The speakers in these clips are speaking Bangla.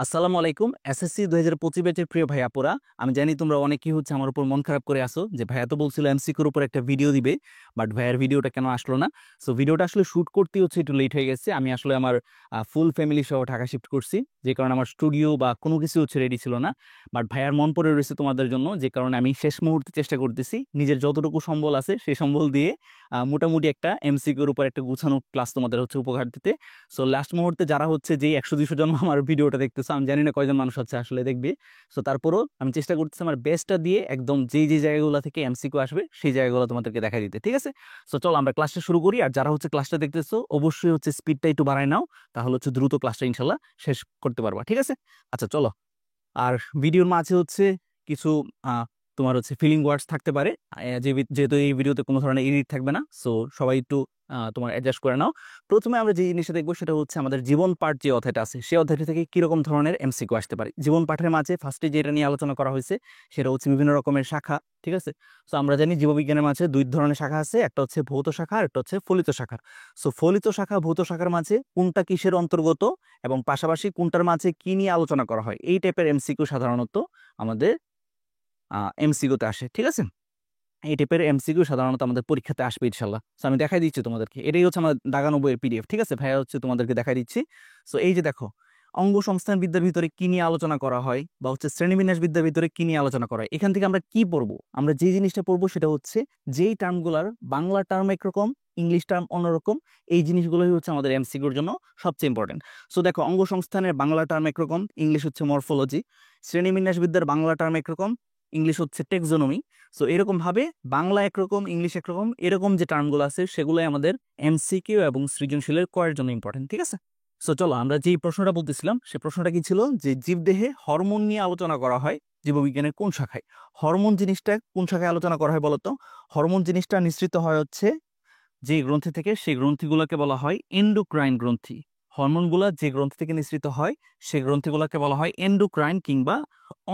আসসালামু আলাইকুম। এসএসসি ২০২৫ ব্যাচের প্রিয় ভাই আপুরা, আমি জানি তোমরা অনেকেই আমার উপর মন খারাপ করে আসো যে ভাইয়া তো বলছিল এমসিকিউর উপর একটা ভিডিও দিবে, বাট ভাইয়ার ভিডিওটা কেন আসলো না? সো ভিডিওটা আসলে শুট করতে একটু লেট হয়ে গেছে। আমি আসলে আমার ফুল ফ্যামিলি সহ ঢাকা শিফট করছি, যে কারণে আমার স্টুডিও বা কোনো কিছু রেডি ছিল না। বাট ভাইয়ার মন পড়ে রয়েছে তোমাদের জন্য, যে কারণে আমি শেষ মুহূর্তে চেষ্টা করতেছি নিজের যতটুকু সম্বল আছে সেই সম্বল দিয়ে মোটামুটি একটা এমসিকিউর উপর একটা গুছানো ক্লাস তোমাদের উপহার দিতে। সো লাস্ট মুহূর্তে যারা যেই 100-200 জন আমার ভিডিওটা দেখতেছো, আমি জানি না কয়জন মানুষ আসলে দেখবে। সো তারপরও আমি চেষ্টা করতেছি আমার বেস্টটা দিয়ে একদম যেই যে জায়গাগুলো থেকে এমসিকিউ আসবে সেই জায়গাগুলো তোমাদেরকে দেখা দিতে, ঠিক আছে? সো চলো আমরা ক্লাসটা শুরু করি। আর যারা ক্লাসটা দেখতেছো অবশ্যই স্পিডটা একটু বাড়ায় নাও, তাহলে দ্রুত ক্লাসটা ইনশাল্লাহ শেষ করতে পারবা, ঠিক আছে? আচ্ছা চলো। আর ভিডিওর মাঝে কিছু তোমার ফিলিং ওয়ার্ডস থাকতে পারে, যেহেতু এই ভিডিওতে কোনো ধরনের এডিট থাকবে না। সো সবাই একটু তোমার অ্যাডজাস্ট করে নাও। প্রথমে আমরা যে জিনিসটা দেখবো সেটা আমাদের জীবন পাঠ যে অধ্যায়টা আছে, সেই অধ্যায়টা থেকে কিরকম ধরনের এমসিকিউ আসতে পারে। জীবন পাঠের মাঝে ফার্স্টে যেটা নিয়ে আলোচনা করা হয়েছে সেটা বিভিন্ন রকমের শাখা, ঠিক আছে? সো আমরা জানি জীববিজ্ঞানের মাঝে দুই ধরনের শাখা আছে, একটা ভৌত শাখা আর একটা ফলিত শাখা। সো ফলিত শাখা ভৌত শাখার মাঝে কোনটা কিসের অন্তর্গত এবং পাশাপাশি কোনটার মাঝে কি নিয়ে আলোচনা করা হয়, এই টাইপের এমসিকিউ সাধারণত আমাদের এমসিকিউতে আসে, ঠিক আছে? এই টাইপের এমসিকিউ সাধারণত আমাদের পরীক্ষাতে আসবে ইনশাল্লাহ। সো আমি দেখাই দিচ্ছি তোমাদেরকে, এটাই আমার দাগানো বইয়ের পিডিএফ, ঠিক আছে ভাইয়া? তোমাদেরকে দেখাই দিচ্ছি। সো এই যে দেখো, অঙ্গ সংস্থান বিদ্যার ভিতরে কি নিয়ে আলোচনা করা হয় বা শ্রেণীবিন্যাস বিদ্যার ভিতরে কি নিয়ে আলোচনা করা হয়, এখান থেকে আমরা কি পড়বো? আমরা যে জিনিসটা পড়বো সেটা যেই টার্মগুলার বাংলা টার্ম একরকম, ইংলিশ টার্ম অন্যরকম, এই জিনিসগুলোই আমাদের এমসিকিউর জন্য সবচেয়ে ইম্পর্টেন্ট। সো দেখো, অঙ্গ সংস্থানের বাংলা টার্ম একরকম, ইংলিশ মরফোলজি। শ্রেণীবিন্যাস বিদ্যার বাংলা টার্ম একরকম, ইংলিশ টেক্সোনমি। সো এরকম ভাবে বাংলা একরকম, ইংলিশ একরকম, এরকম যে টার্মগুলো আছে সেগুলোই আমাদের এমসিকিউ এবং সৃজনশীলের কয়ের জন্য ইম্পর্টেন্ট, ঠিক আছে? সো চলো, আমরা যেই প্রশ্নটা বলতেছিলাম সেই প্রশ্নটা কি ছিল, যে জীবদেহে হরমোন নিয়ে আলোচনা করা হয় জীববিজ্ঞানের কোন শাখায়? হরমোন জিনিসটা কোন শাখায় আলোচনা করা হয় বলতো? হরমোন জিনিসটা নিঃসৃত হয় যে গ্রন্থি থেকে, সেই গ্রন্থিগুলোকে বলা হয় এন্ডোক্রাইন গ্রন্থি। হরমোনগুলা যে গ্রন্থি থেকে নিঃসৃত হয় সেই গ্রন্থিগুলোকে বলা হয় এন্ডোক্রাইন কিংবা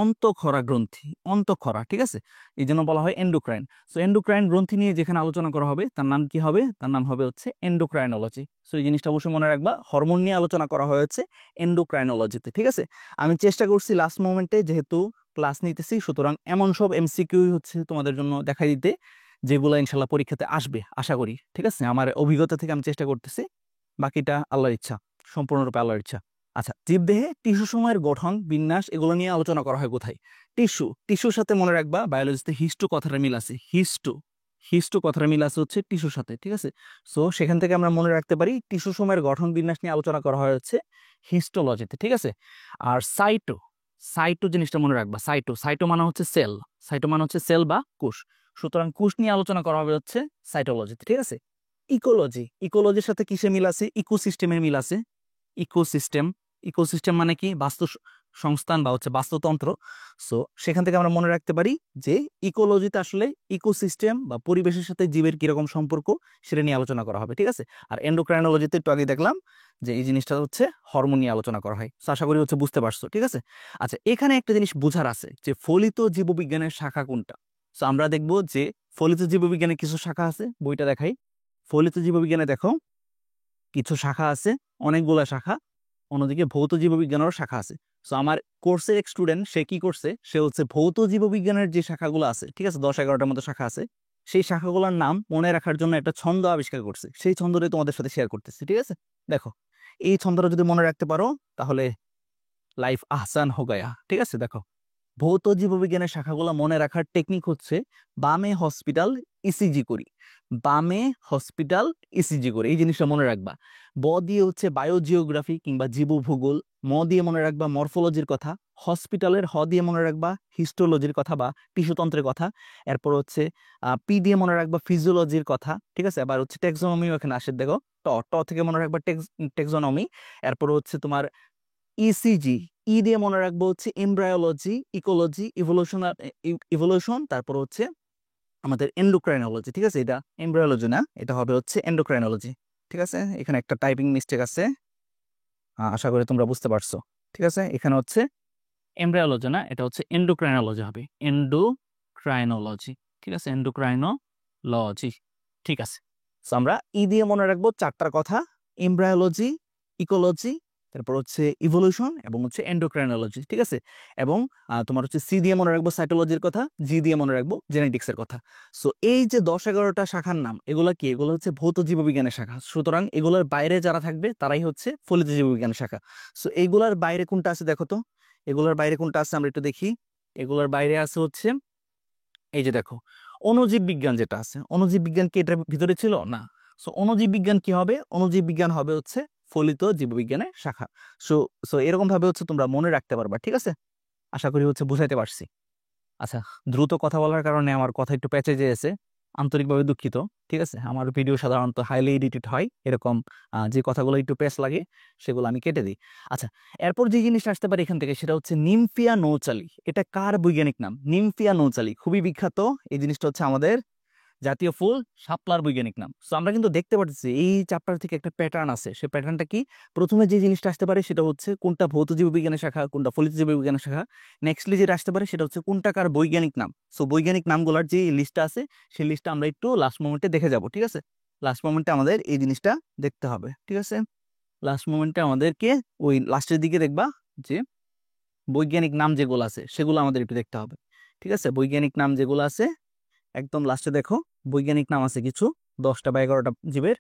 অন্তঃক্ষরা গ্রন্থি, অন্তঃক্ষরা, ঠিক আছে? এই জন্য বলা হয় এন্ডোক্রাইন। সো এন্ডোক্রাইন গ্রন্থি নিয়ে যেখানে আলোচনা করা হবে তার নাম কি হবে? তার নাম হবে এন্ডোক্রাইনোলজি। সো এই জিনিসটা অবশ্যই মনে রাখবা, হরমোন নিয়ে আলোচনা করা হয়েছে এন্ডোক্রাইনোলজিতে, ঠিক আছে? আমি চেষ্টা করছি লাস্ট মোমেন্টে, যেহেতু ক্লাস নিতেছি, সুতরাং এমন সব এমসিকিউ তোমাদের জন্য দেখাই দিতে যেগুলো ইনশাল্লাহ পরীক্ষাতে আসবে আশা করি, ঠিক আছে? আমার অভিজ্ঞতা থেকে আমি চেষ্টা করতেছি, বাকিটা আল্লাহর ইচ্ছা, সম্পূর্ণরূপে আল্লাহর ইচ্ছা। আচ্ছা, জীবদেহে টিস্যু সময়ের গঠন, বিন্যাস, এগুলো নিয়ে আলোচনা করা হয় কোথায়? টিস্যুর সাথে মনে রাখবা, বায়োলজিতে হিস্টো কথাটা মিল আছে। হিস্টো কথাটা মিল আছে টিস্যুর সাথে, ঠিক আছে? সো সেখান থেকে আমরা মনে রাখতে পারি টিস্যু সময়ের গঠন বিন্যাস নিয়ে আলোচনা করা হয় হিস্টোলজিতে, ঠিক আছে? আর সাইটো জিনিসটা মনে রাখবা, সাইটো মানে সেল, সাইটো মানে সেল বা কোষ। সুতরাং কোষ নিয়ে আলোচনা করা হবে সাইটোলজিতে, ঠিক আছে? ইকোলজির সাথে কিসে মিল আছে? ইকোসিস্টেমের মিল আছে। ইকোসিস্টেম মানে কি? বাস্তু সংস্থান বা বাস্তুতন্ত্র। সো সেখান থেকে আমরা মনে রাখতে পারি যে ইকোলজিতে আসলে ইকোসিস্টেম বা পরিবেশের সাথে জীবের কিরকম সম্পর্ক সেটা নিয়ে আলোচনা করা হবে, ঠিক আছে? আর এন্ডোক্রাইনোলজিতে একটু আগে দেখলাম যে এই জিনিসটা হরমোন নিয়ে আলোচনা করা হয়। আশা করি বুঝতে পারছো, ঠিক আছে? আচ্ছা, এখানে একটা জিনিস বুঝার আছে যে ফলিত জীববিজ্ঞানের শাখা কোনটা। সো আমরা দেখবো যে ফলিত জীববিজ্ঞানের কিছু শাখা আছে, বইটা দেখাই। ফলিত জীববিজ্ঞানে দেখো কিছু শাখা আছে, অনেকগুলা শাখা। অন্যদিকে ভৌত জীববিজ্ঞানেরও শাখা আছে। সো আমার কোর্সের এক স্টুডেন্ট, সে কি করছে, সে ভৌত জীববিজ্ঞানের যে শাখাগুলো আছে, ঠিক আছে, 10-11টার মতো শাখা আছে, সেই শাখাগুলোর নাম মনে রাখার জন্য একটা ছন্দ আবিষ্কার করছে। সেই ছন্দটাই তোমাদের সাথে শেয়ার করতেছি, ঠিক আছে? দেখো, এই ছন্দটা যদি মনে রাখতে পারো তাহলে লাইফ আহসান হো গায়া, ঠিক আছে? দেখো, ভৌত জীববিজ্ঞানের শাখাগুলো মনে রাখার টেকনিক বামে হসপিটাল ইসিজি করি, বামে হসপিটাল ইসিজি করি, এই জিনিসটা মনে রাখবা। ব দিয়ে বায়োজিওগ্রাফি কিংবা জীবভূগোল, ম দিয়ে মনে রাখবা মরফোলজির কথা, হসপিটালের হ দিয়ে মনে রাখবা হিস্টোলজির কথা বা টিস্যুতন্ত্রের কথা। এরপর পি দিয়ে মনে রাখবা ফিজিওলজির কথা, ঠিক আছে? আবার টেক্সোনমিও এখানে আসে, দেখো, ট থেকে মনে রাখবা টেক্সোনমি। এরপর তোমার ইসিজি, ই দিয়ে মনে রাখবো এমব্রায়োলজি, ইকোলজি, ইভলিউশন। তারপর আমাদের এন্ডোক্রাইনোলজি, ঠিক আছে? এটা এমব্রায়োলজি না, এটা হবে এন্ডোক্রাইনোলজি, ঠিক আছে? এখানে একটা টাইপিং মিস্টেক আছে, আশা করি তোমরা বুঝতে পারছো, ঠিক আছে? এখানে এমব্রায়োলজি না, এটা এন্ডোক্রাইনোলজি হবে, এন্ডোক্রাইনোলজি, ঠিক আছে? এন্ডোক্রাইনোলজি, ঠিক আছে? সো আমরা ই দিয়ে মনে রাখবো চারটার কথা: এমব্রায়োলজি, ইকোলজি, তারপর হচ্ছে ইভলিউশন এবং হচ্ছে এন্ডোক্রাইনোলজি, ঠিক আছে। এবং তোমার হচ্ছে সি দিয়ে মনে রাখবো সাইটোলজির কথা, জি দিয়ে মনে রাখবো জেনেটিক্সের কথা। সো এই যে 10-11টা শাখার নাম, এগুলা কি? এগুলো হচ্ছে ভৌত জীববিজ্ঞানের শাখা। সুতরাং এগুলোর বাইরে যারা থাকবে তারাই হচ্ছে ফলিত জীববিজ্ঞানের শাখা। সো এইগুলার বাইরে কোনটা আছে দেখো তো, এগুলোর বাইরে কোনটা আছে আমরা একটু দেখি। এগুলোর বাইরে আছে হচ্ছে এই যে দেখো অণুজীব বিজ্ঞান যেটা আছে, অণুজীব বিজ্ঞান কি এটার ভিতরে ছিল না? সো অণুজীব বিজ্ঞান কি হবে? অণুজীব বিজ্ঞান হবে হচ্ছে ফলিত জীববিজ্ঞানের শাখা। সো সো এরকম ভাবে হচ্ছে তোমরা মনে রাখতে পারবা, ঠিক আছে? আশা করি হচ্ছে বুঝাইতে পারছি। আচ্ছা, দ্রুত কথা বলার কারণে আমার কথা একটু প্যাচে যেয়েছে, আন্তরিকভাবে দুঃখিত। ঠিক আছে, আমার ভিডিও সাধারণত হাইলি এডিটেড হয়, এরকম যে কথাগুলো একটু প্যাচ লাগে সেগুলো আমি কেটে দিই। আচ্ছা, এরপর যে জিনিসটা আসতে পারে এখান থেকে সেটা হচ্ছে নিমফিয়া নৌচালি। এটা কার বৈজ্ঞানিক নাম? নিমফিয়া নৌচালি, খুবই বিখ্যাত। এই জিনিসটা হচ্ছে আমাদের জাতীয় ফুল শাপলার বৈজ্ঞানিক নাম। সো আমরা কিন্তু দেখতে পাচ্ছি এই চ্যাপ্টার থেকে একটা প্যাটার্ন আছে। সেই প্যাটার্নটা কি? প্রথমে যে জিনিসটা আসতে পারে সেটা হচ্ছে কোনটা ভৌত জীববিজ্ঞানের শাখা, কোনটা ফলিত জীববিজ্ঞানের শাখা। নেক্সটলি যেটা আসতে পারে সেটা হচ্ছে কোনটা কার বৈজ্ঞানিক নাম। সো বৈজ্ঞানিক নামগুলোর যে লিস্টটা আছে সেই লিস্টটা আমরা একটু লাস্ট মোমেন্টে দেখে যাব, ঠিক আছে? লাস্ট মোমেন্টে আমাদের এই জিনিসটা দেখতে হবে, ঠিক আছে? লাস্ট মোমেন্টে আমাদেরকে ওই লাস্টের দিকে দেখবা যে বৈজ্ঞানিক নাম যেগুলো আছে সেগুলো আমাদের একটু দেখতে হবে, ঠিক আছে? বৈজ্ঞানিক নাম যেগুলো আছে একদম লাস্টে দেখো, বৈজ্ঞানিক নাম আছে কিছু 10টা বা 11টা জীবের।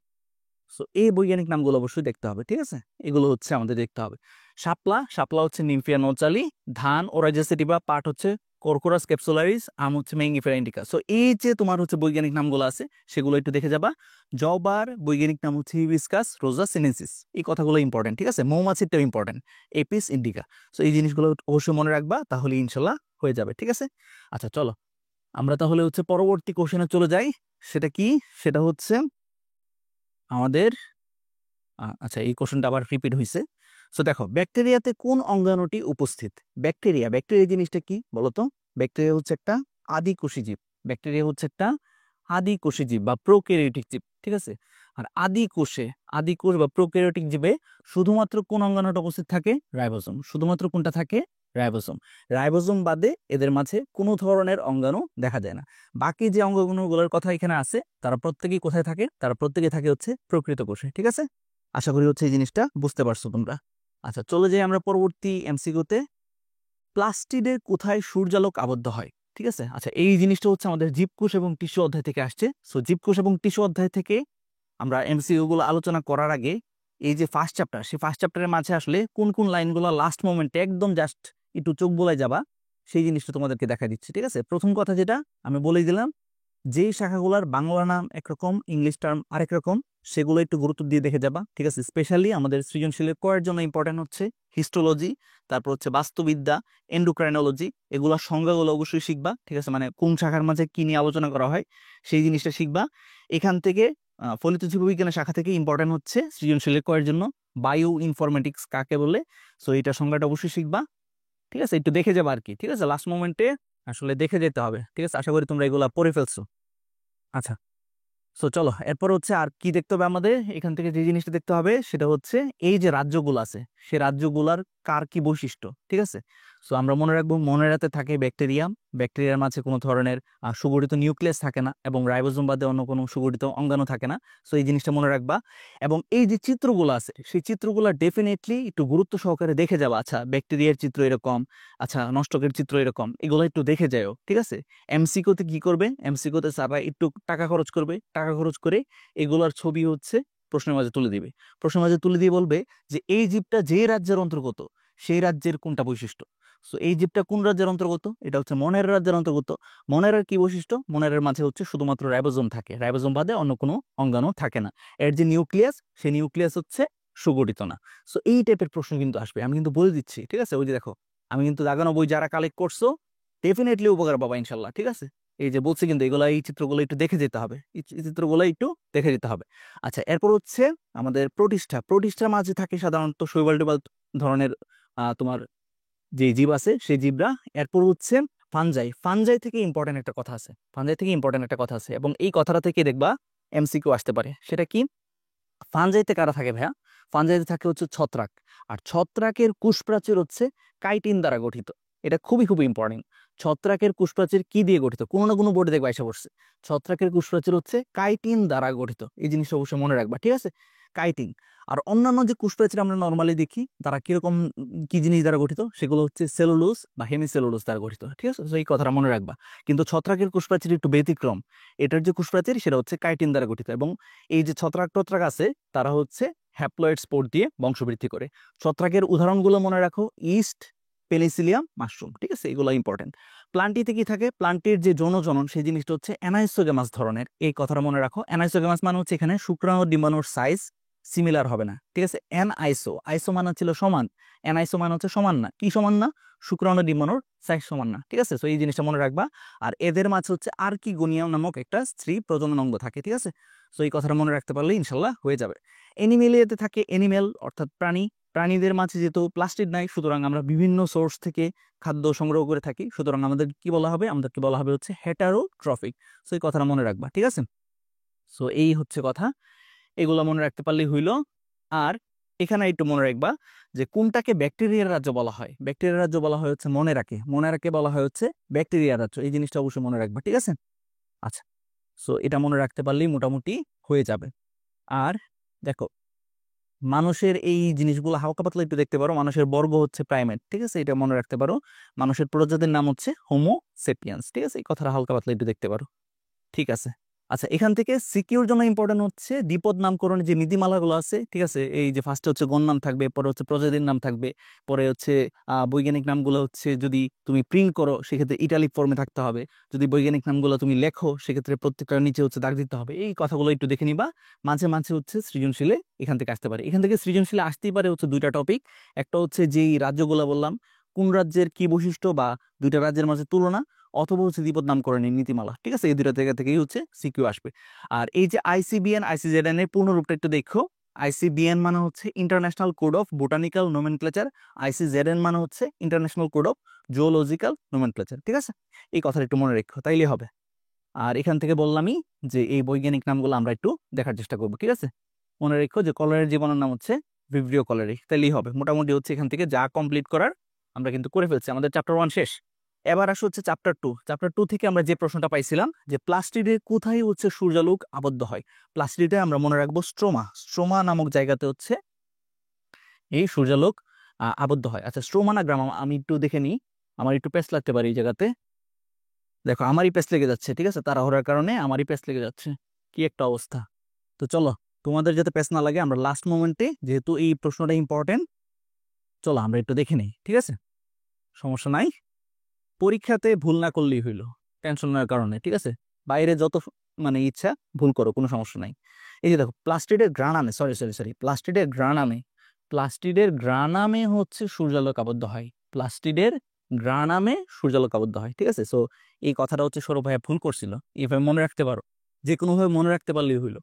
সো এই বৈজ্ঞানিক নামগুলো অবশ্যই দেখতে হবে, ঠিক আছে? এগুলো হচ্ছে আমাদের দেখতে হবে। শাপলা, শাপলা হচ্ছে নিমফিয়া নৌচালি। ধান ওরাইজাস সেটিভা, পাট হচ্ছে কর্কোরাস ক্যাপসুলারিস, আম হচ্ছে ম্যাঙ্গিফেরা ইন্ডিকা। সো এই যে তোমার হচ্ছে বৈজ্ঞানিক নামগুলো আছে সেগুলো একটু দেখে যাবা। জবার বৈজ্ঞানিক নাম হচ্ছে হিবিস্কাস রোজা সিনেনসিস। এই কথাগুলো ইম্পর্টেন্ট, ঠিক আছে? মৌমাছিটাও ইম্পর্টেন্ট, এপিস ইন্ডিকা। সো এই জিনিসগুলো অবশ্যই মনে রাখবা, তাহলে ইনশাল্লাহ হয়ে যাবে, ঠিক আছে? আচ্ছা চলো আমরা তাহলে হচ্ছে পরবর্তী কোশ্চেনে চলে যাই। সেটা কি? সেটা হচ্ছে আমাদের আচ্ছা, এই কোশ্চেনটা আবার রিপিট হয়েছে। সো দেখো, ব্যাকটেরিয়াতে কোন অঙ্গাণুটি উপস্থিত? ব্যাকটেরিয়া, ব্যাকটেরিয়া জিনিসটা কি বলতো? ব্যাকটেরিয়া হচ্ছে একটা আদিকোষী জীব। ব্যাকটেরিয়া হচ্ছে একটা আদিকোষী জীব বা প্রোক্যারিওটিক জীব, ঠিক আছে? আর আদিকোষ বা প্রোক্যারিওটিক জীবে শুধুমাত্র কোন অঙ্গাণুটা উপস্থিত থাকে? রাইবোসোম। শুধুমাত্র কোনটা থাকে? রাইবোসোম। রাইবোসোম বাদে এদের মাঝে কোনো ধরনের অঙ্গাণু দেখা যায় না। বাকি যে অঙ্গাণুগুলোর কথা এখানে আছে তারা প্রত্যেকেই কোথায় থাকে? তারা প্রত্যেকে থাকে হচ্ছে প্রকৃত কোষে, ঠিক আছে? আশা করি হচ্ছে এই জিনিসটা বুঝতে পারছো তোমরা। আচ্ছা, চলে যাই আমরা পরবর্তী এমসিকিউতে। প্লাস্টিডে কোথায় সূর্যালোক আবদ্ধ হয়? ঠিক আছে, আচ্ছা এই জিনিসটা হচ্ছে আমাদের জীবকোষ এবং টিস্যু অধ্যায় থেকে আসছে। সো জীবকোষ এবং টিস্যু অধ্যায় থেকে আমরা এমসিকিউ গুলো আলোচনা করার আগে এই যে ফার্স্ট চ্যাপ্টার, সেই ফার্স্ট চ্যাপ্টারের মাঝে আসলে কোন কোন লাইনগুলো লাস্ট মোমেন্টে একদম জাস্ট একটু চোখ বুলাই যাবা, সেই জিনিসটা তোমাদেরকে দেখা দিচ্ছি, ঠিক আছে? প্রথম কথা যেটা আমি বলেই দিলাম, যেই শাখাগুলোর বাংলা নাম একরকম, ইংলিশ টার্ম আরেক রকম, সেগুলো একটু গুরুত্ব দিয়ে দেখে যাবা, ঠিক আছে? স্পেশালি আমাদের সৃজনশীলের কয়ের জন্য ইম্পর্টেন্ট হচ্ছে হিস্টোলজি, তারপর হচ্ছে বাস্তুবিদ্যা, এন্ডোক্রাইনোলজি। এগুলোর সংজ্ঞাগুলো অবশ্যই শিখবা, ঠিক আছে? মানে কোন শাখার মাঝে কি নিয়ে আলোচনা করা হয় সেই জিনিসটা শিখবা। এখান থেকে ফলিত জীববিজ্ঞানের শাখা থেকে ইম্পর্টেন্ট হচ্ছে সৃজনশীলের কয়ের জন্য বায়ো ইনফরমেটিক্স কাকে বলে। সো এটা সংজ্ঞাটা অবশ্যই শিখবা, ঠিক আছে? একটু দেখে যাবা আর কি, ঠিক আছে? লাস্ট মোমেন্টে আসলে দেখে যেতে হবে, ঠিক আছে? আশা করি তোমরা এগুলা পড়ে ফেলছো। আচ্ছা, সো চলো এরপর হচ্ছে আর কি দেখতে হবে আমাদের। এখান থেকে যে জিনিসটা দেখতে হবে সেটা হচ্ছে এই যে রাজ্যগুলো আছে সেই রাজ্যগুলার কার কি বৈশিষ্ট্য, ঠিক আছে? সো আমরা মনে রাখবো মনেরাতে থাকে ব্যাকটেরিয়াম। ব্যাকটেরিয়ার মাঝে কোনো ধরনের সুগঠিত নিউক্লিয়াস থাকে না এবং রাইবোজোম বাদে অন্য কোনো সুগঠিত অঙ্গাণু থাকে না। সো এই জিনিসটা মনে রাখবা। এবং এই যে চিত্রগুলো আছে সেই চিত্রগুলো ডেফিনেটলি একটু গুরুত্ব সহকারে দেখে যাবা। আচ্ছা, ব্যাকটেরিয়ার চিত্র এরকম, আচ্ছা নষ্টকের চিত্র এরকম, এগুলো একটু দেখে যাও, ঠিক আছে? এমসিকিউতে কি করবে? এমসিকিউতে স্যাররা একটু টাকা খরচ করবে, টাকা খরচ করে এগুলার ছবি হচ্ছে প্রশ্নের মাঝে তুলে দিবে। প্রশ্নের মাঝে তুলে দিয়ে বলবে যে এই জীবটা যে রাজ্যের অন্তর্গত সেই রাজ্যের কোনটা বৈশিষ্ট্য। সো এই জীবটা কোন রাজ্যের অন্তর্গত? এটা হচ্ছে মনের রাজ্যের অন্তর্গত। মনের কি বৈশিষ্ট্য? মনের মাঝে হচ্ছে শুধুমাত্র রাইবোজোম থাকে, রাইবোজোম বাদে অন্য কোনো অঙ্গাণু থাকে না। এর যে নিউক্লিয়াস, সেই নিউক্লিয়াস হচ্ছে সুগঠিত না। সো এই টাইপের প্রশ্ন কিন্তু আসবে, আমি কিন্তু বলে দিচ্ছি, ঠিক আছে? ওই যে দেখো, আমি কিন্তু দাগানো বই যারা কালেক্ট করছো ডেফিনেটলি উপকার পাবা ইনশাল্লাহ, ঠিক আছে? এই যে বলছি কিন্তু এগুলা, এই চিত্রগুলো একটু দেখে যেতে হবে, এই চিত্রগুলো একটু দেখে যেতে হবে। আচ্ছা, এরপর হচ্ছে আমাদের প্রতিষ্ঠা। প্রতিষ্ঠার মাঝে থাকে সাধারণত শৈবাল টেবাল ধরনের তোমার যে জীব আছে সেই জীবরা। এরপর হচ্ছে ফানজাই। ফানজাই থেকে ইম্পর্টেন্ট একটা কথা আছে, ফানজাই থেকে ইম্পর্টেন্ট একটা কথা আছে এবং এই কথাটা থেকে দেখবা এমসিকিউ আসতে পারে। সেটা কি? ফানজাইতে কারা থাকে ভাইয়া? ফানজাইতে থাকে হচ্ছে ছত্রাক। আর ছত্রাকের কোষপ্রাচীর হচ্ছে কাইটিন দ্বারা গঠিত। এটা খুবই খুবই ইম্পর্টেন্ট। ছত্রাকের কোষপ্রাচীর কি দিয়ে গঠিত? কোনো না কোনো বোর্ডে দেখবে আইসা পড়ছে। ছত্রাকের কোষপ্রাচীর হচ্ছে কাইটিন দ্বারা গঠিত। এই জিনিসটা অবশ্যই মনে রাখবা, ঠিক আছে? কাইটিন। আর অন্যান্য যে কোষপ্রাচীর আমরা নর্মালি দেখি তারা কিরকম কি জিনিস দ্বারা গঠিত, সেগুলো হচ্ছে সেলুলোজ বা হেমিসেলুলোজ দ্বারা গঠিত, ঠিক আছে? তো এই কথাটা মনে রাখবা। কিন্তু ছত্রাকের কোষপ্রাচীর একটু ব্যতিক্রম। এটার যে কোষপ্রাচীর সেটা হচ্ছে কাইটিন দ্বারা গঠিত, এবং এই যে ছত্রাক টত্রাক আছে তারা হচ্ছে হ্যাপ্লয়েড স্পোর দিয়ে বংশবৃদ্ধি করে। ছত্রাকের উদাহরণগুলো মনে রাখো, ইস্ট, পেনিসিলিয়াম, মাশরুম, ঠিক আছে? এগুলো ইম্পর্টেন্ট। প্লান্টিতে কি থাকে? প্লান্টের যে যৌনজনন সেই জিনিসটা হচ্ছে অ্যানাইসোগেমাস ধরনের। এই কথাটা মনে রাখো। অ্যানাইসোগেমাস মানে হচ্ছে এখানে শুক্রাণু ডিম্বাণুর সাইজ সিমিলার হবে না, ঠিক আছে? আইসো মানে ছিল সমান, অ্যানাইসো মানে হচ্ছে সমান না। কি সমান না? শুক্রাণু ডিম্বাণুর সাইজ সমান না, ঠিক আছে? তো এই জিনিসটা মনে রাখবা। আর এদের মাঝে হচ্ছে আর্কিগোনিয়াম নামক একটা স্ত্রী প্রজনন অঙ্গ থাকে, ঠিক আছে? তো এই কথাটা মনে রাখতে পারলে ইনশাল্লাহ হয়ে যাবে। এনিমেলিয়াতে থাকে এনিমেল অর্থাৎ প্রাণী। প্রাণীদের মাঝে যেহেতু প্লাস্টিড নাই, সুতরাং আমরা বিভিন্ন সোর্স থেকে খাদ্য সংগ্রহ করে থাকি, সুতরাং আমাদের কি বলা হবে? আমাদেরকে বলা হবে হচ্ছে হেটারোট্রফিক। সো এই কথাটা মনে রাখবা, ঠিক আছে? সো এই হচ্ছে কথা, এগুলো মনে রাখতে পারলেই হইল। আর এখানে একটু মনে রাখবা যে কোনটাকে ব্যাকটেরিয়ার রাজ্য বলা হয়। ব্যাকটেরিয়ার রাজ্য বলা হয় হচ্ছে মনে রাখে বলা হয় হচ্ছে ব্যাকটেরিয়ার রাজ্য। এই জিনিসটা অবশ্যই মনে রাখবা, ঠিক আছে? আচ্ছা, সো এটা মনে রাখতে পারলেই মোটামুটি হয়ে যাবে। আর দেখো, মানুষের এই জিনিসগুলো হালকা পাতলা একটু দেখতে পারো। মানুষের বর্গ হচ্ছে প্রাইমেট, ঠিক আছে? এটা মনে রাখতে পারো। মানুষের প্রজাতির নাম হচ্ছে হোমো সেপিয়ান্স, ঠিক আছে? এই কথাটা হালকা পাতলা একটু দেখতে পারো, ঠিক আছে? আচ্ছা, এখান থেকে সিকিউর জন্য ইম্পর্টেন্ট হচ্ছে দ্বিপদ নামকরণের যে নীতিমালাগুলো আছে, ঠিক আছে? এই যে ফার্স্টে হচ্ছে গণ নাম থাকবে, পরে হচ্ছে প্রজাতির নাম থাকবে, পরে হচ্ছে বৈজ্ঞানিক নামগুলো হচ্ছে যদি তুমি প্রিন্ট করো সেক্ষেত্রে ইটালিক ফর্মে থাকতে হবে। যদি বৈজ্ঞানিক নামগুলো তুমি লেখো সেক্ষেত্রে প্রত্যেকটার নিচে হচ্ছে দাগ দিতে হবে। এই কথাগুলো একটু দেখে নিবা। মাঝে মাঝে হচ্ছে সৃজনশীলে এখান থেকে আসতে পারে। এখান থেকে সৃজনশীলে আসতেই পারে হচ্ছে দুইটা টপিক। একটা হচ্ছে যেই রাজ্যগুলো বললাম, কোন রাজ্যের কি বৈশিষ্ট্য, বা দুইটা রাজ্যের মাঝে তুলনা, অথবা হচ্ছে দ্বিপদ নামকরণের নীতিমালা, ঠিক আছে? এই দুইটা জায়গা থেকেই হচ্ছে সিকিউ আসবে। আর এই যে আইসিবিএন, আইসিজেডএন এর পূর্ণরূপটা একটু দেখো। আইসিবিএন মানে হচ্ছে international code of botanical nomenclature, আইসিজেডএন মানে হচ্ছে international code of zoological nomenclature, ঠিক আছে? এই কথাটা একটু মনে রেখো, তাইলে হবে। আর এখান থেকে বললামই যে এই বৈজ্ঞানিক নামগুলো আমরা একটু দেখার চেষ্টা করবো, ঠিক আছে? মনে রেখো যে কলরের জীবনের নাম হচ্ছে ভিব্রিও কলেরি, তাইলেই হবে। মোটামুটি হচ্ছে এখান থেকে যা কমপ্লিট করার আমরা কিন্তু করে ফেলছি। আমাদের চ্যাপ্টার 1 শেষ। এবার আসো হচ্ছে চ্যাপ্টার 2। চ্যাপ্টার 2 থেকে আমরা যে প্রশ্নটা পাইছিলাম যে প্লাস্টিডে কোথায় হচ্ছে সূর্যালোক আবদ্ধ হয়। প্লাস্টিডে আমরা মনে রাখবো স্ট্রোমা। স্ট্রোমা নামক জায়গাতে হচ্ছে এই সূর্যালোক আবদ্ধ হয়। আচ্ছা, স্ট্রোমা না গ্রাম, আমি একটু দেখে নিই। আমার একটু পেস্ট লাগতে পারে এই জায়গাতে। দেখো, আমারই পেস্ট লেগে যাচ্ছে, ঠিক আছে? তাড়াহুড়ার কারণে আমারই পেস্ট লেগে যাচ্ছে। কি একটা অবস্থা। তো চলো, তোমাদের যাতে পেস্ট না লাগে, আমরা লাস্ট মোমেন্টে, যেহেতু এই প্রশ্নটা ইম্পর্টেন্ট, চলো আমরা একটু দেখে নিই, ঠিক আছে? সমস্যা নাই, পরীক্ষাতে ভুল না করলেই হইলো, টেনশন নেওয়ার কারণে, ঠিক আছে? বাইরে যত মানে ইচ্ছা ভুল করো, কোনো সমস্যা নাই। এই যে দেখো, প্লাস্টিডের গ্রানামে, প্লাস্টিডের গ্রানামে, প্লাস্টিডের গ্রানামে হচ্ছে সূর্যালোক আবদ্ধ হয়। প্লাস্টিডের গ্রানামে সূর্যালোক আবদ্ধ হয়, ঠিক আছে? সো এই কথাটা হচ্ছে সৌরভ ভাইয়া ভুল করছিল। এইভাবে মনে রাখতে পারো, যে কোনোভাবে মনে রাখতে পারলেই হইলো।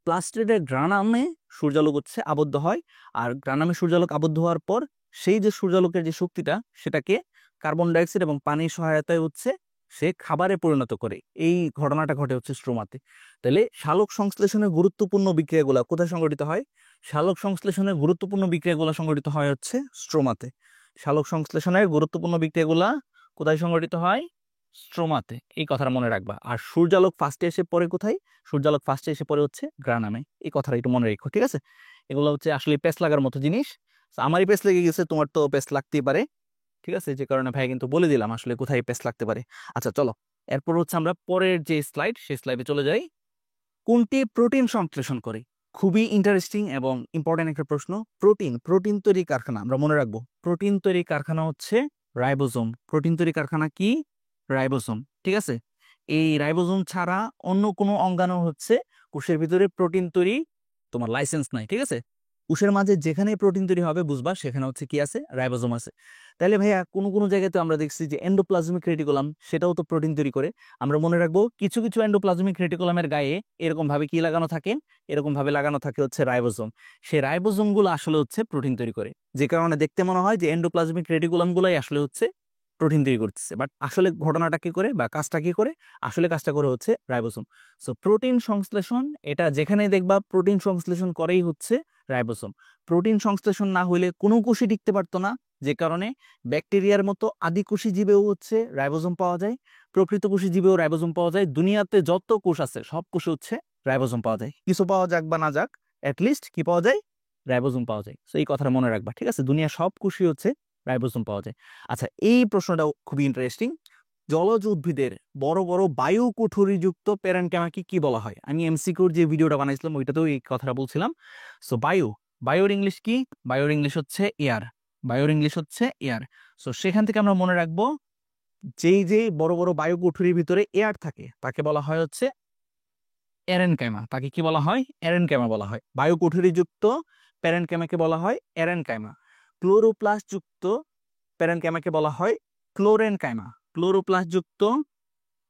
প্লাস্টিডের গ্রানামে সূর্যালোক হচ্ছে আবদ্ধ হয়। আর গ্রানামে সূর্যালোক আবদ্ধ হওয়ার পর সেই যে সূর্যালোকের যে শক্তিটা, সেটাকে কার্বন ডাইঅক্সাইড এবং পানির সহায়তায় হচ্ছে সে খাবারে পরিণত করে। এই ঘটনাটা ঘটে হচ্ছে স্ট্রোমাতে। তাহলে সালোক সংশ্লেষণের গুরুত্বপূর্ণ বিক্রিয়াগুলো কোথায় সংঘটিত হয়? সালোক সংশ্লেষণের গুরুত্বপূর্ণ বিক্রিয়াগুলো সংঘটিত হয় হচ্ছে স্ট্রোমাতে। সালোক সংশ্লেষণের গুরুত্বপূর্ণ বিক্রিয়াগুলা কোথায় সংঘটিত হয়? স্ট্রোমাতে। এই কথাটা মনে রাখবা। আর সূর্যালোক ফার্স্টে এসে পড়ে কোথায়? সূর্যালোক ফার্স্টে এসে পড়ে হচ্ছে গ্রানামে। এই কথাটা একটু মনে রেখো, ঠিক আছে? এগুলো হচ্ছে আসলে পেস্ট লাগার মতো জিনিস। আমারই পেস্ট লেগে গেছে, তোমার তো পেস্ট লাগতেই পারে, ঠিক আছে? যে কারণে ভাই কিন্তু বলে দিলাম আসলে কোথায় পেস্ট লাগতে পারে। আচ্ছা চলো, এরপর হচ্ছে আমরা পরের যে স্লাইড, সেই স্লাইডে চলে যাই। কোনটি প্রোটিন সংশ্লেষণ করে? খুবই ইন্টারেস্টিং এবং ইম্পর্টেন্ট একটা প্রশ্ন। প্রোটিন তৈরি কারখানা আমরা মনে রাখবো। প্রোটিন তৈরি কারখানা হচ্ছে রাইবোজোম। প্রোটিন তৈরি কারখানা কি? রাইবোজোম, ঠিক আছে? এই রাইবোজোম ছাড়া অন্য কোনো অঙ্গাণু হচ্ছে কোষের ভিতরে প্রোটিন তৈরি তোমার লাইসেন্স নাই, ঠিক আছে? কোষের মাঝে যেখানে প্রোটিন তৈরি হবে বুঝবা সেখানে হচ্ছে কি আছে? রাইবোজোম আছে। তাহলে ভাইয়া কোনো কোনো জায়গায় তো আমরা দেখছি যে এন্ডোপ্লাজমিক রেটিকুলাম, সেটাও তো প্রোটিন তৈরি করে। আমরা মনে রাখবো কিছু কিছু এন্ডোপ্লাজমিক রেটিকুলামের গায়ে এরকম ভাবে কি লাগানো থাকে? এরকম ভাবে লাগানো থাকে হচ্ছে রাইবোজোম। সেই রাইবোজোম গুলো আসলে হচ্ছে প্রোটিন তৈরি করে, যে কারণে দেখতে মনে হয় যে এন্ডোপ্লাজমিক রেটিকুলাম গুলাই আসলে হচ্ছে প্রোটিন তৈরি করতেছে। বাট আসলে ঘটনাটা কি করে বা কাজটা কি করে? আসলে কাজটা করে হচ্ছে রাইবোজোম। সো প্রোটিন সংশ্লেষণ, এটা যেখানে দেখবা প্রোটিন সংশ্লেষণ করেই হচ্ছে রাইবোজোম। প্রোটিন সংশ্লেষণ না হইলে কোনো কোষই টিকতে পারতো না, যে কারণে ব্যাকটেরিয়ার মতো আদিকোষী জীবেও হচ্ছে রাইবোজোম পাওয়া যায়, প্রকৃতকোষী জীবেও রাইবোজোম পাওয়া যায়। দুনিয়াতে যত কোষ আছে সব কোষে হচ্ছে রাইবোজোম পাওয়া যায়। কিছু পাওয়া যাক বা না যাক, অ্যাটলিস্ট কি পাওয়া যায়? রাইবোজোম পাওয়া যায়। তো এই কথাটা মনে রাখবা, ঠিক আছে? দুনিয়া সব কোষই হচ্ছে রাইবোজোম পাওয়া যায়। আচ্ছা, এই প্রশ্নটাও খুবই ইন্টারেস্টিং। জলজ উদ্ভিদের বড় বড় বায়ু কুঠুরিযুক্ত প্যারেনকামাকে কি বলা হয়? আমি এমসিকিউর যে ভিডিওটা বানাইছিলাম ওইটাতেও এই কথাটা বলছিলাম। সো বায়ুর ইংলিশ কি? বায়ুর ইংলিশ হচ্ছে এয়ার। বায়ুর ইংলিশ হচ্ছে এয়ার। সো সেখান থেকে আমরা মনে রাখবো যে বড় বড় বায়ু কুঠুরির ভিতরে এয়ার থাকে তাকে বলা হয় হচ্ছে এরেনকাইমা। তাকে কি বলা হয়? এরেনকাইমা বলা হয়। বায়ু কুঠুরিযুক্ত প্যারেনকাইমাকে বলা হয় এরেনকাইমা। ক্লোরোপ্লাস্ট যুক্ত প্যারেনকাইমাকে বলা হয় ক্লোরেনকাইমা। ক্লোরোপ্লাস্ট যুক্ত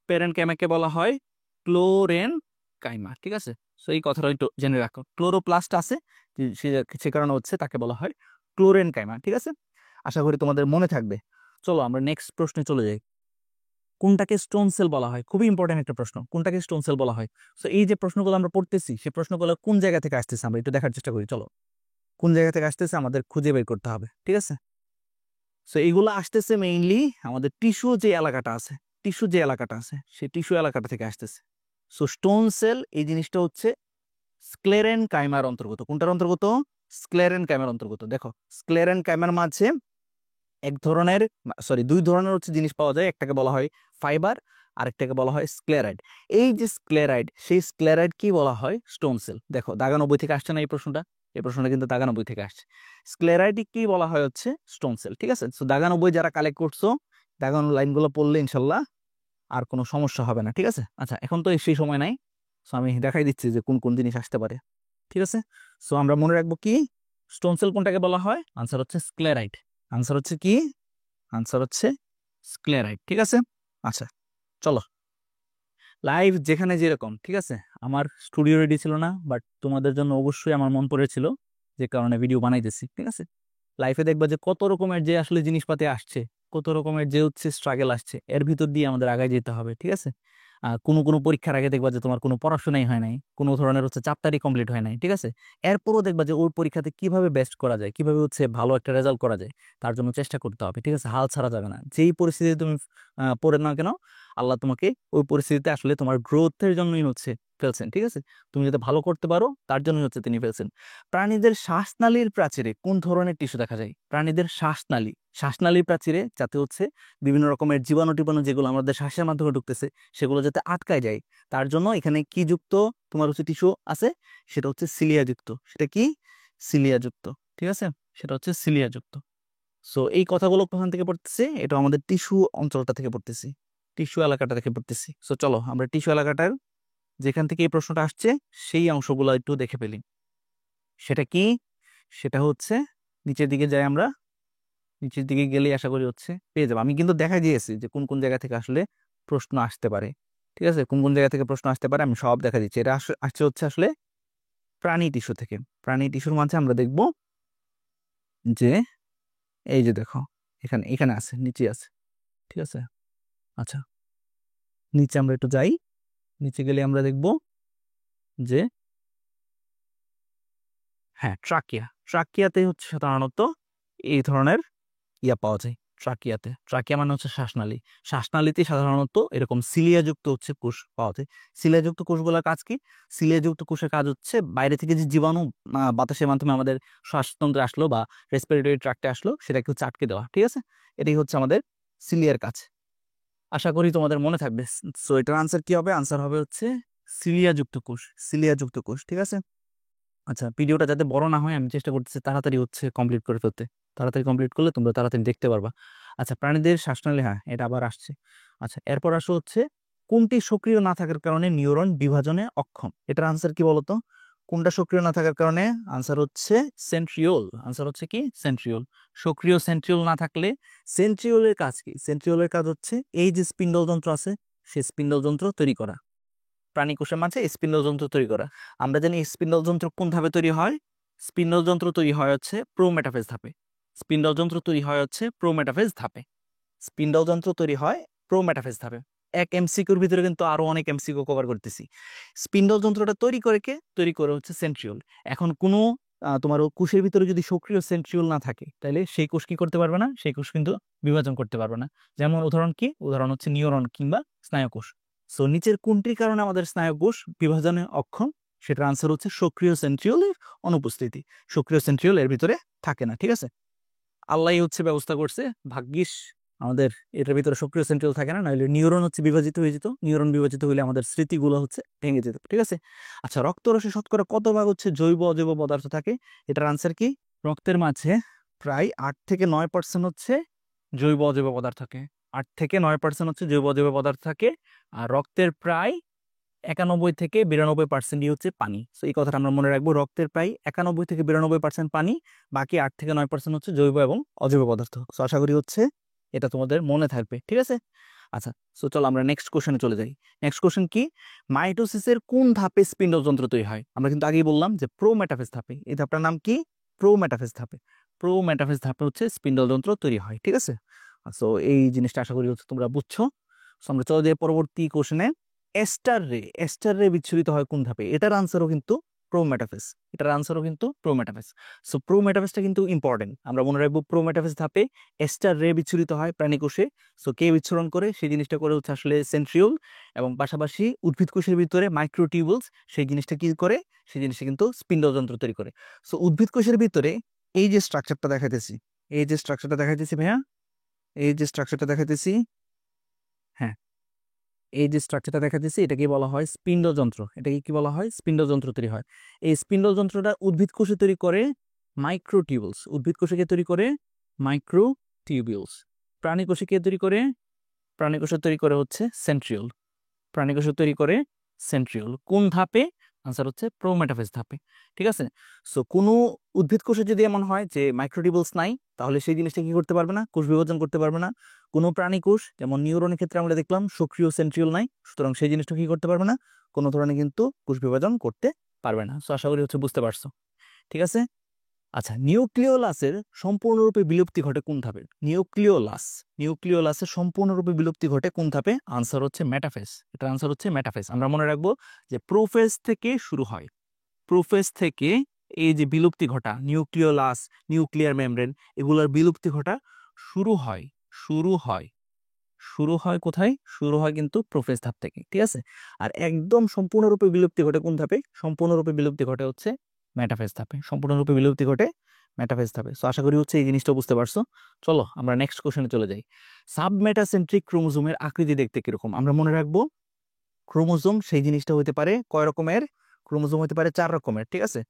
প্যারেনকাইমাকে বলা হয় ক্লোরেনকাইমা। ঠিক আছে? সো এই কথাটা একটু জেনে রাখো। ক্লোরোপ্লাস্ট আছে সে কারণে হচ্ছে তাকে বলা হয় ক্লোরেনকাইমা। ঠিক আছে? আশা করি তোমাদের মনে থাকবে। চলো আমরা নেক্সট প্রশ্নে চলে যাই। কোনটাকে স্টোন সেল বলা হয়? খুবই ইম্পর্টেন্ট একটা প্রশ্ন। কোনটাকে স্টোন সেল বলা হয়? সো এই যে প্রশ্নগুলো আমরা পড়তেছি সেই প্রশ্নগুলো কোন জায়গা থেকে আসতেছে আমরা একটু দেখার চেষ্টা করি। চলো, কোন জায়গা থেকে আসতেছে আমাদের খুঁজে বের করতে হবে। ঠিক আছে? সো এইগুলো আসতেছে মেইনলি আমাদের টিস্যু যে এলাকাটা আছে সেই টিস্যু এলাকাটা থেকে আসতেছে। সো স্টোন সেল এই জিনিসটা হচ্ছে স্ক্লেরেন কাইমার অন্তর্গত। কোনটার অন্তর্গত? স্ক্লেরেন কাইমার অন্তর্গত। দেখো, স্ক্লেরেন কাইমার মাঝে দুই ধরনের হচ্ছে জিনিস পাওয়া যায়। একটাকে বলা হয় ফাইবার, আরেকটাকে বলা হয় স্ক্লেরাইড। এই যে স্ক্লেরাইড, সেই স্ক্লেরাইড কি বলা হয়? Stone cell. দেখো, দাগানো বই থেকে আসছে না এই প্রশ্নটা? এই প্রশ্নটা কিন্তু দাগানো বই থেকে আসছে। স্ক্লেরাইড কি বলা হয়? হচ্ছে স্টোন সেল। ঠিক আছে? তো দাগানো বই যারা কালেক্ট করছো, দাগানো লাইনগুলো পড়লে ইনশাল্লাহ আর কোনো সমস্যা হবে না। ঠিক আছে? আচ্ছা, এখন তো সেই সময় নাই। সো আমি দেখাই দিচ্ছি যে কোন কোন জিনিস আসতে পারে। ঠিক আছে? সো আমরা মনে রাখবো কি স্টোন সেল কোনটাকে বলা হয়? আনসার হচ্ছে স্ক্লেরাইড। আনসার হচ্ছে কি? আনসার হচ্ছে স্ক্লেরাইড। ঠিক আছে? আচ্ছা, চলো লাইভ যেখানে যেরকম। ঠিক আছে? আমার স্টুডিও রেডি ছিল না, বাট তোমাদের জন্য অবশ্যই আমার মন পড়েছিল, যে কারণে ভিডিও বানাইতেছি। ঠিক আছে? লাইফে দেখবা যে কত রকমের যে আসলে জিনিসপাতি আসছে, কত রকমের যে হচ্ছে স্ট্রাগল আসছে, এর ভিতর দিয়ে আমাদের আগায় যেতে হবে। ঠিক আছে? কোনো কোনো পরীক্ষার আগে দেখবা যে তোমার কোনো পড়াশোনাই হয় নাই, কোনো ধরনের হচ্ছে চ্যাপ্টারই কমপ্লিট হয় নাই। ঠিক আছে? এরপরও দেখবা যে ওই পরীক্ষাতে কিভাবে বেস্ট করা যায়, কিভাবে হচ্ছে ভালো একটা রেজাল্ট করা যায়, তার জন্য চেষ্টা করতে হবে। ঠিক আছে? হাল ছাড়া যাবে না। যেই পরিস্থিতি তুমি পড়ে না কেন, আল্লাহ তোমাকে ওই পরিস্থিতিতে আসলে তোমার গ্রোথের জন্যই হচ্ছে ফেলছেন। ঠিক আছে? তুমি যাতে ভালো করতে পারো তার জন্যই হচ্ছে তিনি ফেলছেন। প্রাণীদের শ্বাসনালীর প্রাচীরে কোন ধরনের টিস্যু দেখা যায়? প্রাণীদের শ্বাসনালীর প্রাচীরে যাতে হচ্ছে বিভিন্ন রকমের জীবাণু টিবাণু যেগুলো আমাদের শ্বাসের মাধ্যমে ঢুকতেছে সেগুলো যাতে আটকায় যায়, তার জন্য এখানে কি যুক্ত তোমার হচ্ছে টিস্যু আছে? সেটা হচ্ছে সিলিয়া যুক্ত। সেটা কি? সিলিয়া যুক্ত। ঠিক আছে? সেটা হচ্ছে সিলিয়া যুক্ত। সো এই কথাগুলো কোথান থেকে পড়তেছি? এটা আমাদের টিস্যু অঞ্চলটা থেকে পড়তেছি, টিস্যু এলাকাটা থেকে পড়তেছি। সো চলো আমরা টিস্যু এলাকাটার যেখান থেকে এই প্রশ্নটা আসছে সেই অংশগুলো একটু দেখে ফেলি। সেটা কি? সেটা হচ্ছে নিচের দিকে যাই আমরা। নিচের দিকে গেলেই আশা করি হচ্ছে পেয়ে যাবো। আমি কিন্তু দেখা দিয়েছি যে কোন কোন জায়গা থেকে আসলে প্রশ্ন আসতে পারে। ঠিক আছে? কোন কোন জায়গা থেকে প্রশ্ন আসতে পারে আমি সব দেখা দিচ্ছি। এটা আসছে হচ্ছে আসলে প্রাণী টিস্যু থেকে। প্রাণী টিস্যুর মাঝে আমরা দেখব যে এই যে দেখো, এখানে এখানে আছে, নিচে আছে। ঠিক আছে? আচ্ছা, নিচে আমরা একটু যাই। নিচে গেলে আমরা দেখব যে হ্যাঁ, ট্রাকিয়াতে হচ্ছে সাধারণত এই ধরনের পাওয়া যায়। ট্রাকিয়া মানে হচ্ছে শ্বাসনালী। শ্বাসনালীতে সাধারণত এরকম সিলিয়াযুক্ত হচ্ছে কোষ পাওয়া যায়। সিলিয়াযুক্ত কোষগুলোর কাজ কি? সিলিয়াযুক্ত কোষের কাজ হচ্ছে বাইরে থেকে যে জীবাণু বাতাসের মাধ্যমে আমাদের শ্বাসতন্ত্রে আসলো বা রেসপিরেটরি ট্র্যাক্টে আসলো সেটাকে হচ্ছে আটকে দেওয়া। ঠিক আছে? এটাই হচ্ছে আমাদের সিলিয়ার কাজ। আশা করি তোমাদের মনে থাকবে। সো এটার আনসার কি হবে? আনসার হবে হচ্ছে সিলিয়াযুক্ত কোষ। ঠিক আছে? আচ্ছা, ভিডিওটা যাতে বড় না হয় আমি চেষ্টা করতেছি তাড়াতাড়ি হচ্ছে কমপ্লিট করে ফেলতে। তাড়াতাড়ি কমপ্লিট করলে তোমরা তাড়াতাড়ি দেখতে পারবা। আচ্ছা, প্রাণীদের শ্বাসনালী, হ্যাঁ এটা আবার আসছে। আচ্ছা, এরপর আসো হচ্ছে কোনটি সক্রিয় না থাকার কারণে নিউরন বিভাজনে অক্ষম? এটার আনসার কি বলতো? কোনটা সক্রিয় না থাকার কারণে? আনসার হচ্ছে সেন্ট্রিওল। আনসার হচ্ছে কি? সেন্ট্রিওল। সক্রিয় সেন্ট্রিওল না থাকলে সেন্ট্রিওলের কাজ কি? সেন্ট্রিওলের কাজ হচ্ছে এই যে স্পিন্ডল যন্ত্র আছে সেই স্পিন্ডল যন্ত্র তৈরি করা। প্রাণী কোষের মাঝে স্পিন্ডল যন্ত্র তৈরি করা। আমরা জানি স্পিন্ডল যন্ত্র কোন ধাপে তৈরি হয়? স্পিন্ডল যন্ত্র তৈরি হয় হচ্ছে প্রোমেটাফেজ ধাপে। স্পিন্ডল যন্ত্র তৈরি হয় হচ্ছে প্রোমেটাফেজ ধাপে। স্পিন্ডল যন্ত্র তৈরি হয় প্রোমেটাফেজ ধাপে। এক এমসিকিউর ভিতরে কিন্তু আরো অনেক এমসিকিউ কভার করতেছি। স্পিন্ডল যন্ত্রটা তৈরি করে কে? তৈরি করে হচ্ছে সেন্ট্রিওল। এখন কোনো তোমার কোষের ভিতরে যদি সক্রিয় সেন্ট্রিওল না থাকে তাহলে সেই কোষ কি করতে পারবে না, সেই কোষ কিন্তু বিভাজন করতে পারবে না। যেমন উদাহরণ কি, উদাহরণ হচ্ছে নিউরন কিংবা স্নায়ুকোষ। সো নিচের কোনটির কারণে আমাদের স্নায়ুকোষ বিভাজনে অক্ষম? সেটার আনসার হচ্ছে সক্রিয় সেন্ট্রিওলের অনুপস্থিতি। সক্রিয় সেন্ট্রিওল এর ভিতরে থাকে না, ঠিক আছে। আল্লাহই হচ্ছে ব্যবস্থা করছে, ভাগ্যিস আমাদের এটার ভিতরে সক্রিয় সেন্ট্রিওল থাকে না, নাহলে নিউরন হচ্ছে বিভাজিত হয়ে যেত। নিউরন বিভাজিত হলে আমাদের স্মৃতিগুলো হচ্ছে ভেঙে যেত, ঠিক আছে। আচ্ছা, রক্তরসে শতকরা কত ভাগ হচ্ছে জৈব অজৈব পদার্থ থাকে? এটার আনসার কি? রক্তের মাঝে প্রায় 8 থেকে 9% হচ্ছে জৈব অজৈব পদার্থ থাকে। 8 থেকে 9% হচ্ছে জৈব অজৈব পদার্থ থাকে। আর রক্তের প্রায় 91 থেকে 92% হচ্ছে পানি। তো এই কথাটা আমরা মনে রাখবো, রক্তের প্রায় 91 থেকে 92% পানি, বাকি 8 থেকে 9% হচ্ছে জৈব এবং অজৈব পদার্থ। তো আশা করি হচ্ছে এটা তোমাদের মনে থাকবে, ঠিক আছে। আচ্ছা, সো চলো আমরা নেক্সট কোশ্চেনে চলে যাই। নেক্সট কোশ্চেন কি, মাইটোসিসের কোন ধাপে স্পিন্ডযন্ত্র তৈরি হয়? আমরা কিন্তু আগেই বললাম যে প্রোমেটাফেজ ধাপে। এই ধাপটার নাম কি? প্রোমেটাফেজ ধাপে। প্রোমেটাফেজ ধাপে হচ্ছে স্পিন্ডযন্ত্র তৈরি হয়, ঠিক আছে। সো এই জিনিসটা আশা করি হচ্ছে তোমরা বুঝছো। সো আমরা চলে যাই পরবর্তী কোশ্চেনে। এস্টার রে বিচ্ছুরিত হয় কোন ধাপে? এটার আনসারও কিন্তু প্রোমেটাফেজ। এটার আনসারও কিন্তু প্রোমেটাফেজ। সো প্রোমেটাফেজটা কিন্তু ইম্পর্টেন্ট, আমরা মনে রাখবো প্রোমেটাফেজ ধাপে এস্টার রে বিচ্ছুরিত হয় প্রাণী কোষে। সো কে বিচ্ছুরণ করে? সেই জিনিসটা করে হচ্ছে আসলে সেন্ট্রিওল, এবং পাশাপাশি উদ্ভিদ কোষের ভিতরে মাইক্রোটিউবুলস সেই জিনিসটা কি করে? সেই জিনিসটা কিন্তু স্পিন্ডযন্ত্র তৈরি করে। সো উদ্ভিদ কোষের ভিতরে এই যে স্ট্রাকচারটা দেখাইতেছি, এই যে স্ট্রাকচারটা দেখাইতেছি ভাইয়া, এই যে স্ট্রাকচারটা দেখাইতেছি, হ্যাঁ, এই যে স্ট্রাকচারটা দেখাতেছি এটাকে বলা হয় স্পিন্ডযন্ত্র। এটাকে কি বলা হয়? স্পিন্ডযন্ত্র তৈরি হয়। এই স্পিন্ডযন্ত্রটা উদ্ভিদ কোষে তৈরি করে মাইক্রোটিউবুলস। উদ্ভিদ কোষে কে তৈরি করে? মাইক্রোটিউবুলস। প্রাণী কোষে কে তৈরি করে? প্রাণী কোষে তৈরি করে হচ্ছে সেন্ট্রিওল। প্রাণী কোষে তৈরি করে সেন্ট্রিওল। কোন ধাপে? আনসার হচ্ছে প্রোমেটাফেজ ধাপে, ঠিক আছে। সো কোনো উদ্ভিদ কোষে যদি এমন হয় যে মাইক্রোটিউবুলস নাই, তাহলে সেই জিনিসটা কি করতে পারবে না? কোষ বিভাজন করতে পারবে না। কোনো প্রাণী কোষ যেমন নিউরনের ক্ষেত্রে আমরা দেখলাম সক্রিয় সেন্ট্রিওল নাই, সুতরাং সেই জিনিসটা কি করতে পারবে না? কোনো ধরনের কিন্তু কোষ বিভাজন করতে পারবে না। সো আশা করি হচ্ছে বুঝতে পারছো, ঠিক আছে। আচ্ছা, নিউক্লিওলাসের সম্পূর্ণরূপে বিলুপ্তি ঘটে কোন ধাপে? নিউক্লিওলাসের সম্পূর্ণরূপে বিলুপ্তি ঘটে কোন ধাপে? আনসার হচ্ছে মেটাফেজ। এটার আনসার হচ্ছে মেটাফেজ। আমরা মনে রাখবো যে প্রোফেজ থেকে শুরু হয়, প্রোফেজ থেকে এই যে বিলুপ্তি ঘটা নিউক্লিওলাস, নিউক্লিয়ার মেমব্রেন, এগুলোর বিলুপ্তি ঘটা শুরু হয়, শুরু হয় শুরু হয় কোথায়? শুরু হয় কিন্তু প্রোফেজ ধাপ থেকে, ঠিক আছে। আর একদম সম্পূর্ণরূপে বিলুপ্তি ঘটে কোন ধাপে? সম্পূর্ণরূপে বিলুপ্তি ঘটে হচ্ছে মেটাফেজ ধাপে। সম্পূর্ণরূপে বিলুপ্তি ঘটে মেটাফেজ ধাপে। সো আশা করি হচ্ছে এই জিনিসটা বুঝতে পারছো। চলো আমরা নেক্সট কোশ্চেনে চলে যাই। সাবমেটাসেন্ট্রিক ক্রোমোজোমের আকৃতি দেখতে কিরকম? আমরা মনে রাখবো ক্রোমোজোম সেই জিনিসটা হতে পারে কয় রকমের? ক্রোমোজোম হতে পারে 4 রকমের, ঠিক আছে।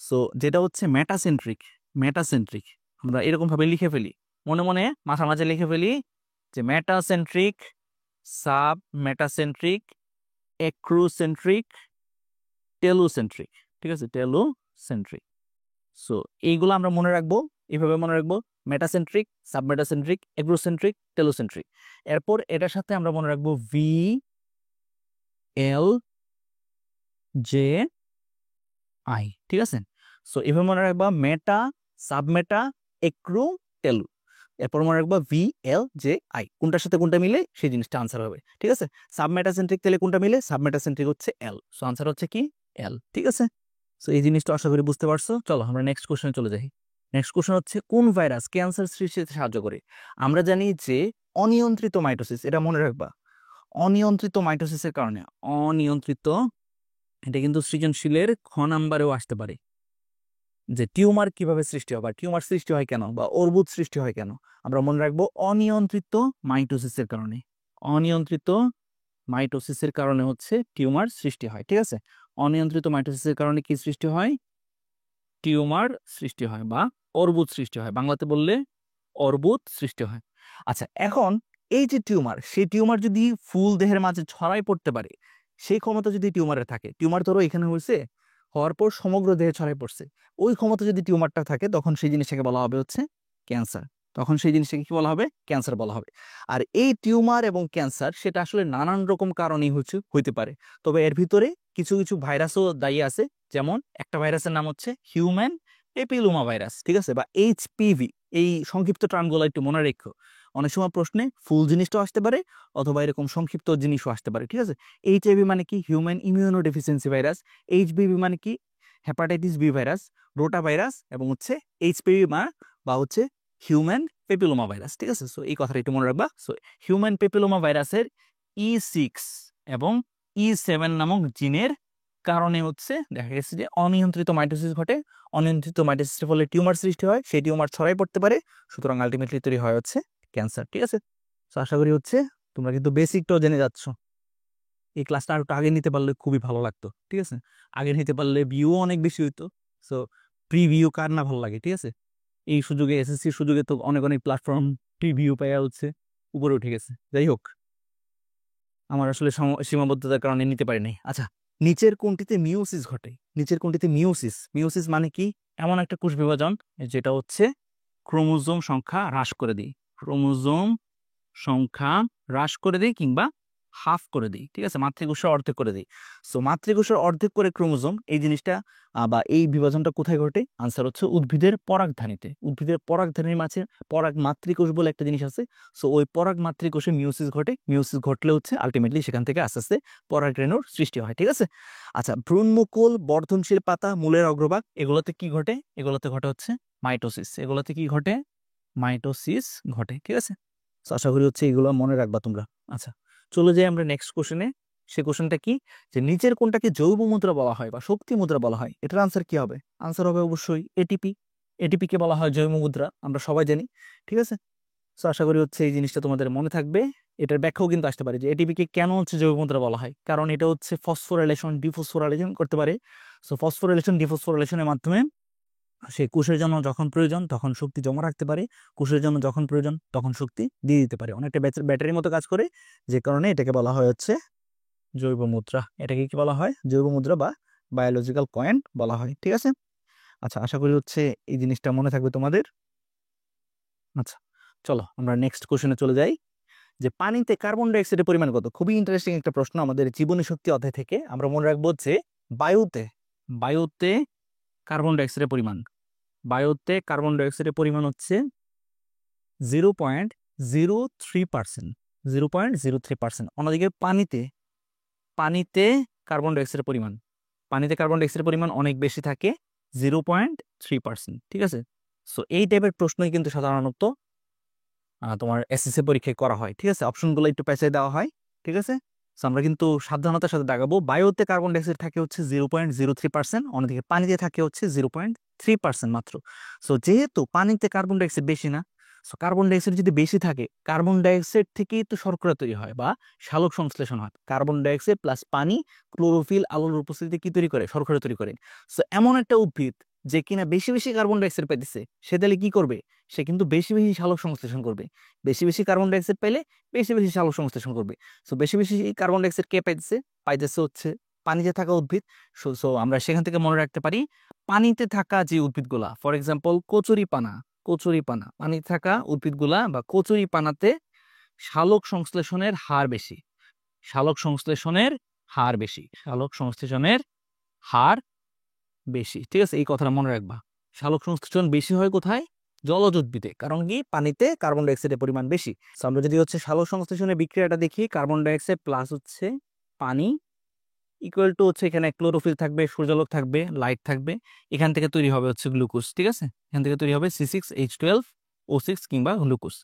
সো যেটা হচ্ছে মেটাসেন্ট্রিক, মেটাসেন্ট্রিক আমরা এরকম ভাবে লিখে ফেলি, মনে মনে মাথা মাঝে লিখে ফেলি যে মেটাসেন্ট্রিক, সাব মেটাসেন্ট্রিক, এক্রোসেন্ট্রিক, টেলোসেন্ট্রিক, ঠিক আছে, টেলোসেন্ট্রিক। সো এইগুলো আমরা মনে রাখবো, এইভাবে মনে রাখবো মেটাসেন্ট্রিক, সাবমেটাসেন্ট্রিক, এগ্রোসেন্ট্রিক, টেলোসেন্ট্রিক। এরপর এটার সাথে আমরা মনে রাখবো ভি, এল, জে, আই, ঠিক আছে। সো এভাবে মনে রাখবা মেটা, সাবমেটা, এক্রো, টেলো। এরপর মনে রাখবা ভি, এল, জে, আই, কোনটার সাথে কোনটা মিলে সেই জিনিসটা আনসার হবে, ঠিক আছে। সাবমেটাসেন্ট্রিক তাহলে কোনটা মিলে? সাবমেটাসেন্ট্রিক হচ্ছে এল, সো আনসার হচ্ছে কি? এল, ঠিক আছে। সো এই জিনিসটা আশা করি বুঝতে পারছো। চলো আমরা নেক্সট কোশ্চেনে চলে যাই। নেক্সট কোশ্চেন হচ্ছে কোন ভাইরাস ক্যান্সার সৃষ্টিতে সাহায্য করে? আমরা জানি যে অনিয়ন্ত্রিত মাইটোসিস, এটা মনে রাখবা, অনিয়ন্ত্রিত মাইটোসিসের কারণে, অনিয়ন্ত্রিত, এটা কিন্তু সৃজনশীলের খ নাম্বারেও আসতে পারে, যে টিউমার কিভাবে সৃষ্টি হয় বা টিউমার সৃষ্টি হয় কেন বা অর্বুদ সৃষ্টি হয় কেন? আমরা মনে রাখবো অনিয়ন্ত্রিত মাইটোসিসের কারণে। অনিয়ন্ত্রিত মাইটোসিসের কারণে হচ্ছে টিউমার সৃষ্টি হয়, ঠিক আছে। অনিয়ন্ত্রিত মাইটোসিসের কারণে কি সৃষ্টি হয়? টিউমার সৃষ্টি হয় বা অর্বুদ সৃষ্টি হয়, বাংলাতে বললে অর্বুদ সৃষ্টি হয়। আচ্ছা, এখন এই যে টিউমার, সেই টিউমার যদি ফুল দেহের মাঝে ছড়াই পড়তে পারে, সেই ক্ষমতা যদি টিউমারের থাকে, টিউমার ধরো এখানে হয়েছে, হওয়ার পর সমগ্র দেহে ছড়াই পড়ছে, ওই ক্ষমতা যদি টিউমারটা থাকে, তখন সেই জিনিসটাকে বলা হবে হচ্ছে ক্যান্সার। তখন সেই জিনিসটাকে কি বলা হবে? ক্যান্সার বলা হবে। আর এই টিউমার এবং ক্যান্সার সেটা আসলে নানান রকম কারণেই হইতে পারে। তবে এর ভিতরে কিছু কিছু ভাইরাসও দায়ী আছে। যেমন একটা ভাইরাসের নাম হচ্ছে হিউম্যান পেপিলোমা ভাইরাস, ঠিক আছে, বা এইচপিভি। এই সংক্ষিপ্ত টার্মগুলো একটু মনে রেখো, অনেক সময় প্রশ্নে ফুল জিনিসটাও আসতে পারে অথবা এরকম সংক্ষিপ্ত জিনিসও আসতে পারে, ঠিক আছে। এইচআইভি মানে কি? Human immunodeficiency virus. HBV মানে কি? Hepatitis B virus, rotavirus এবং হচ্ছে এইচপিভি বা হচ্ছে হিউম্যান পেপিলোমা ভাইরাস। ঠিক আছে, সো এই কথাটা একটু মনে রাখবা। সো হিউম্যান পেপিলোমা ভাইরাসের E6 এবং E7 নামক জিনের কারণে হচ্ছে দেখা গেছে যে অনিয়ন্ত্রিত মাইটোসিস ঘটে। অনিয়ন্ত্রিত মাইটোসিসের ফলে টিউমার সৃষ্টি হয়, সেই টিউমার ছড়াই পড়তে পারে, সুতরাং আলটিমেটলি তৈরি হয় হচ্ছে ক্যান্সার। ঠিক আছে, তো আশা করি হচ্ছে তোমরা কিন্তু বেসিকটাও জেনে যাচ্ছ। এই ক্লাসটা আর একটু আগে নিতে পারলে খুবই ভালো লাগতো। ঠিক আছে, আগে নিতে পারলে ভিউ অনেক বেশি হইতো। সো প্রিভিউ কার না ভালো লাগে? ঠিক আছে, এই সুযোগে এসএসসির সুযোগে তো অনেক অনেক প্ল্যাটফর্ম প্রিভিউ পাইয়া হচ্ছে উপরে উঠে গেছে। যাই হোক, আমার আসলে সীমাবদ্ধতার কারণে নিতে পারি নাই। আচ্ছা, নিচের কোনটিতে মিওসিস ঘটে? নিচের কোনটিতে মিওসিস? মিওসিস মানে কি? এমন একটা কোষ বিভাজন যেটা হচ্ছে ক্রোমোজোম সংখ্যা হ্রাস করে দিই, ক্রোমোজোম সংখ্যা হ্রাস করে দিই কিংবা হাফ করে দিই। ঠিক আছে, মাতৃকোষের অর্ধেক করে দিই। সো মাতৃকোষের অর্ধেক করে ক্রোমোজোম, এই জিনিসটা বা এই বিভাজনটা কোথায় ঘটে? আনসার হচ্ছে উদ্ভিদের পরাগধানীতে। উদ্ভিদের পরাগধানীর মাঝে পরাগ মাতৃকোষ বলে একটা জিনিস আছে। সো ওই পরাগ মাতৃকোষে মিওসিস ঘটে। মিওসিস ঘটলে হচ্ছে আলটিমেটলি সেখান থেকে আস্তে আস্তে পরাগরেণুর সৃষ্টি হয়। ঠিক আছে, আচ্ছা, ভ্রূণমুকুল, বর্ধনশীল পাতা, মূলের অগ্রভাগ, এগুলোতে কি ঘটে? এগুলোতে ঘটে হচ্ছে মাইটোসিস। এগুলোতে কি ঘটে? মাইটোসিস ঘটে। ঠিক আছে, তো আশা করি হচ্ছে এগুলো মনে রাখবা তোমরা। আচ্ছা, চলে যাই আমরা নেক্সট কোশ্চেনে। সে কোশ্চেনটা কি, যে নিচের কোনটাকে জৈব মুদ্রা বলা হয় বা শক্তি মুদ্রা বলা হয়? এটার আনসার কি হবে? আনসার হবে অবশ্যই এটিপি। এটিপি কে বলা হয় জৈব মুদ্রা, আমরা সবাই জানি। ঠিক আছে, তো আশা করি হচ্ছে এই জিনিসটা তোমাদের মনে থাকবে। এটার ব্যাখ্যাও কিন্তু আসতে পারে যে এটিপি কে কেন হচ্ছে জৈব মুদ্রা বলা হয়, কারণ এটা হচ্ছে ফসফোরাইলেশন ডিফসফোরাইলেশন করতে পারে। সো ফসফোরাইলেশন ডিফসফোরাইলেশনের মাধ্যমে সে কোষের জন্য যখন প্রয়োজন তখন শক্তি জমা রাখতে পারে, কোষের জন্য যখন প্রয়োজন তখন শক্তি দিয়ে দিতে পারে। অনেকটা ব্যাটারির মতো কাজ করে, যে কারণে এটাকে বলা হয় হচ্ছে জৈব মুদ্রা। এটাকে কি বলা হয়? জৈব মুদ্রা বা বায়োলজিক্যাল কয়েন বলা হয়। ঠিক আছে, আচ্ছা, আশা করি হচ্ছে এই জিনিসটা মনে থাকবে তোমাদের। আচ্ছা, চলো আমরা নেক্সট কোশ্চেনে চলে যাই, যে পানিতে কার্বন ডাই অক্সাইডের পরিমাণ কত? খুবই ইন্টারেস্টিং একটা প্রশ্ন। আমাদের জীবনী শক্তি অধ্যায় থেকে আমরা মনে রাখবো যে বায়ুতে বায়ুতে কার্বন ডাই অক্সাইডের পরিমাণ, বায়ুতে কার্বন ডাই অক্সাইডের পরিমাণ হচ্ছে 0.03%। 0.03%। অন্যদিকে পানিতে পানিতে কার্বন ডাই অক্সাইডের পরিমাণ, পানিতে কার্বন ডাই অক্সাইডের পরিমাণ অনেক বেশি থাকে, 0.3%। ঠিক আছে, সো এই টাইপের প্রশ্নই কিন্তু সাধারণত তোমার এসএসসি পরীক্ষায় করা হয়। ঠিক আছে, অপশনগুলো একটু পেঁচাই দেওয়া হয়। ঠিক আছে, সো আমরা কিন্তু সাবধানতার সাথে দেখাবো। বায়ুতে কার্বন ডাই অক্সাইড থাকে হচ্ছে 0.03%, অন্যদিকে পানিতে থাকে হচ্ছে 0.3% মাত্র। সো যেহেতু পানিতে কার্বন ডাই অক্সাইড বেশি না, সো কার্বন ডাই অক্সাইড যদি বেশি থাকে, কার্বন ডাই অক্সাইড থেকেই তো শর্করা তৈরি হয় বা সালোক সংশ্লেষণ হয়। কার্বন ডাই অক্সাইড প্লাস পানি, ক্লোরোফিল, আলোর উপস্থিতিতে কি তৈরি করে? শর্করা তৈরি করে। সো এমন একটা উদ্ভিদ যে কিনা বেশি বেশি কার্বন ডাই অক্সাইড পাইতেছে, সে তাহলে কি করবে? সে কিন্তু বেশি বেশি সালোক সংশ্লেষণ করবে। বেশি বেশি কার্বন ডাই অক্সাইড পাইলে বেশি বেশি সালোক সংশ্লেষণ করবে। সো বেশি বেশি কার্বন ডাই অক্সাইড কে পাইতেছে? পাইতেছে হচ্ছে পানিতে থাকা উদ্ভিদ। সো আমরা সেখান থেকে মনে রাখতে পারি, পানিতে থাকা যে উদ্ভিদগুলা, ফর এক্সাম্পল কচুরিপানা, কচুরিপানা, পানিতে থাকা উদ্ভিদগুলা বা কচুরিপানাতে সালোক সংশ্লেষণের হার বেশি, সালোক সংশ্লেষণের হার বেশি, সালোক সংশ্লেষণের হার বেশি। ঠিক আছে, এই কথাটা মনে রাখবা। সালোক সংশ্লেষণ বেশি হয় কোথায়? জলজ উদ্ভিদে। কারণ কি? পানিতে কার্বন ডাই অক্সাইডের পরিমাণ বেশি। So, আমরা যদি হচ্ছে সালোক সংশ্লেষণের বিক্রিয়াটা দেখি, কার্বন ডাই অক্সাইড প্লাস হচ্ছে পানি ইকুয়াল টু হচ্ছে এখানে ক্লোরোফিল থাকবে, সূর্যালোক থাকবে, লাইট থাকবে, এখান থেকে তৈরি হবে হচ্ছে গ্লুকোজ। ঠিক আছে, এখান থেকে তৈরি হবে C6H12O6 কিংবা গ্লুকোজ।